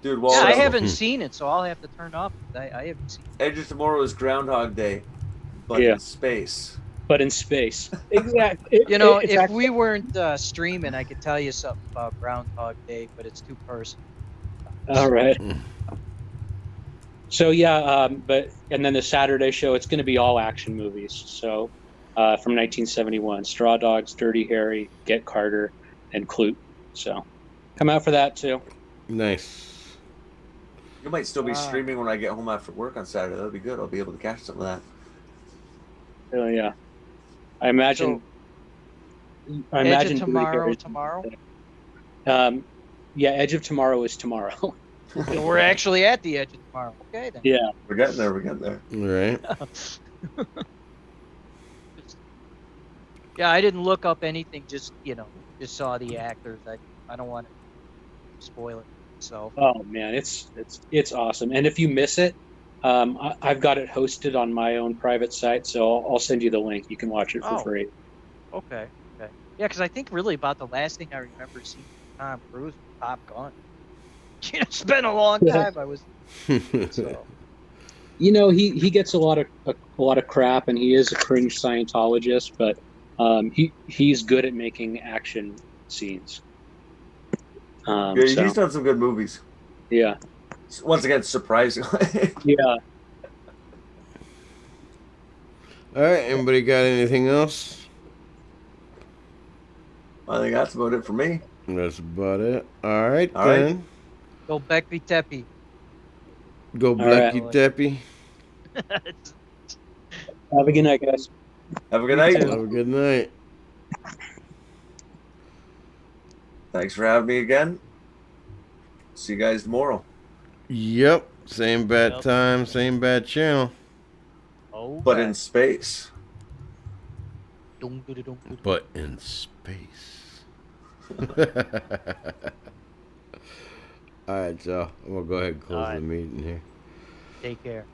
Dude, Yeah, Walrus. I haven't seen it, so I'll have to turn off. I haven't seen. Edge of Tomorrow is Groundhog Day, but Yeah. in space. But in space. Exactly. You know, It's if actually- we weren't streaming, I could tell you something about Groundhog Day, but it's too personal. All right. So yeah, and then the Saturday show, it's going to be all action movies. So from 1971, Straw Dogs, Dirty Harry, Get Carter, and Clute. So come out for that too. Nice. You might still be Wow. streaming when I get home after work on Saturday. That'll be good. I'll be able to catch some of that. Oh yeah. I imagine. Edge of Dirty Tomorrow, Harry's- tomorrow. Yeah, Edge of Tomorrow is tomorrow. So we're actually at the edge of tomorrow. Okay then. Yeah. We're getting there. We're getting there. All right. Yeah, I didn't look up anything. Just saw the actors. I don't want to spoil it. itself. Oh man, it's awesome. And if you miss it, I've got it hosted on my own private site, so I'll send you the link. You can watch it for free. Okay. Yeah, because I think really about the last thing I remember seeing Tom Cruise was Top Gun. It's been a long time. I was. So. You know, he gets a lot of crap, and he is a cringe Scientologist, but he's good at making action scenes. He's done some good movies. Yeah. Once again, surprisingly. Yeah. All right. Anybody got anything else? I think that's about it for me. That's about it. All right, All then. right. Go Becky Teppy. Go Blacky Deppy. Have a good night, guys. Have a good night. Have a good night. Thanks for having me again. See you guys tomorrow. Yep. Same bad time, same bad channel. Oh. But in space. But in space. All right, y'all. I'm going to go ahead and close the meeting here. Take care.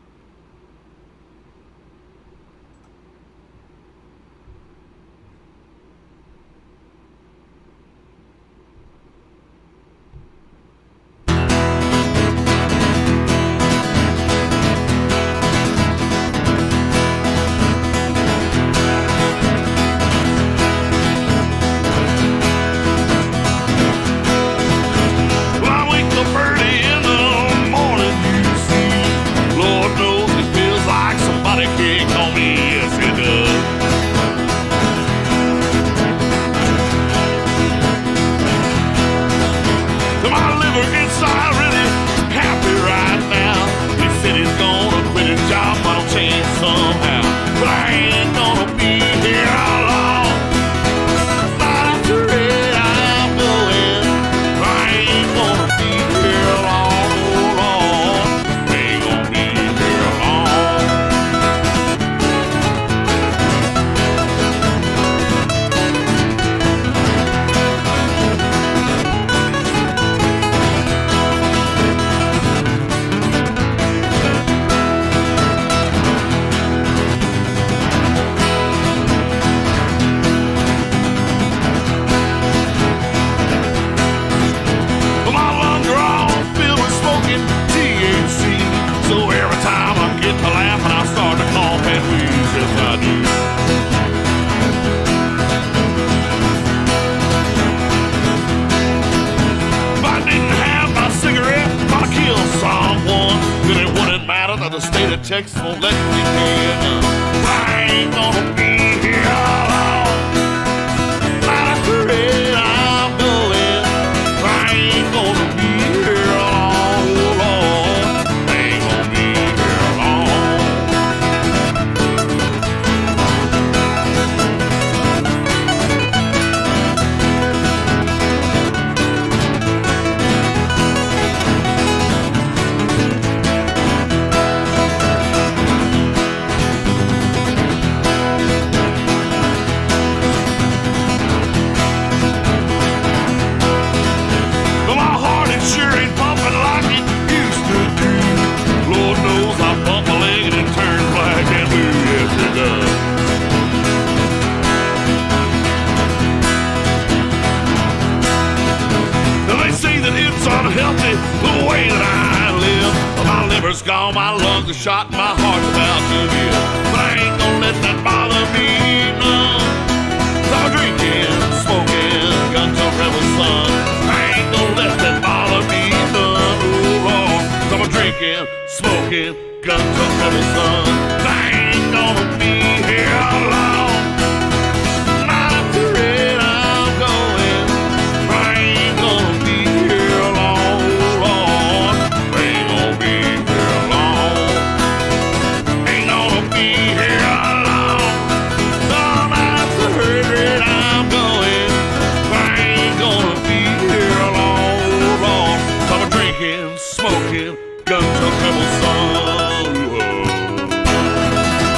The state of Texas won't let me in. I ain't gonna be here long. Not afraid I'm going. I ain't gonna be here long, Lord. I ain't gonna be here long. Unhealthy the way that I live. My liver's gone, my lungs are shot, my heart's about to give. But I ain't gonna let that bother me, no. So I'm drinking, smoking, gun to rebel son. I ain't gonna let that bother me, no, Lord. So I'm drinking, smoking, gun to rebel son. I ain't gonna be here alone.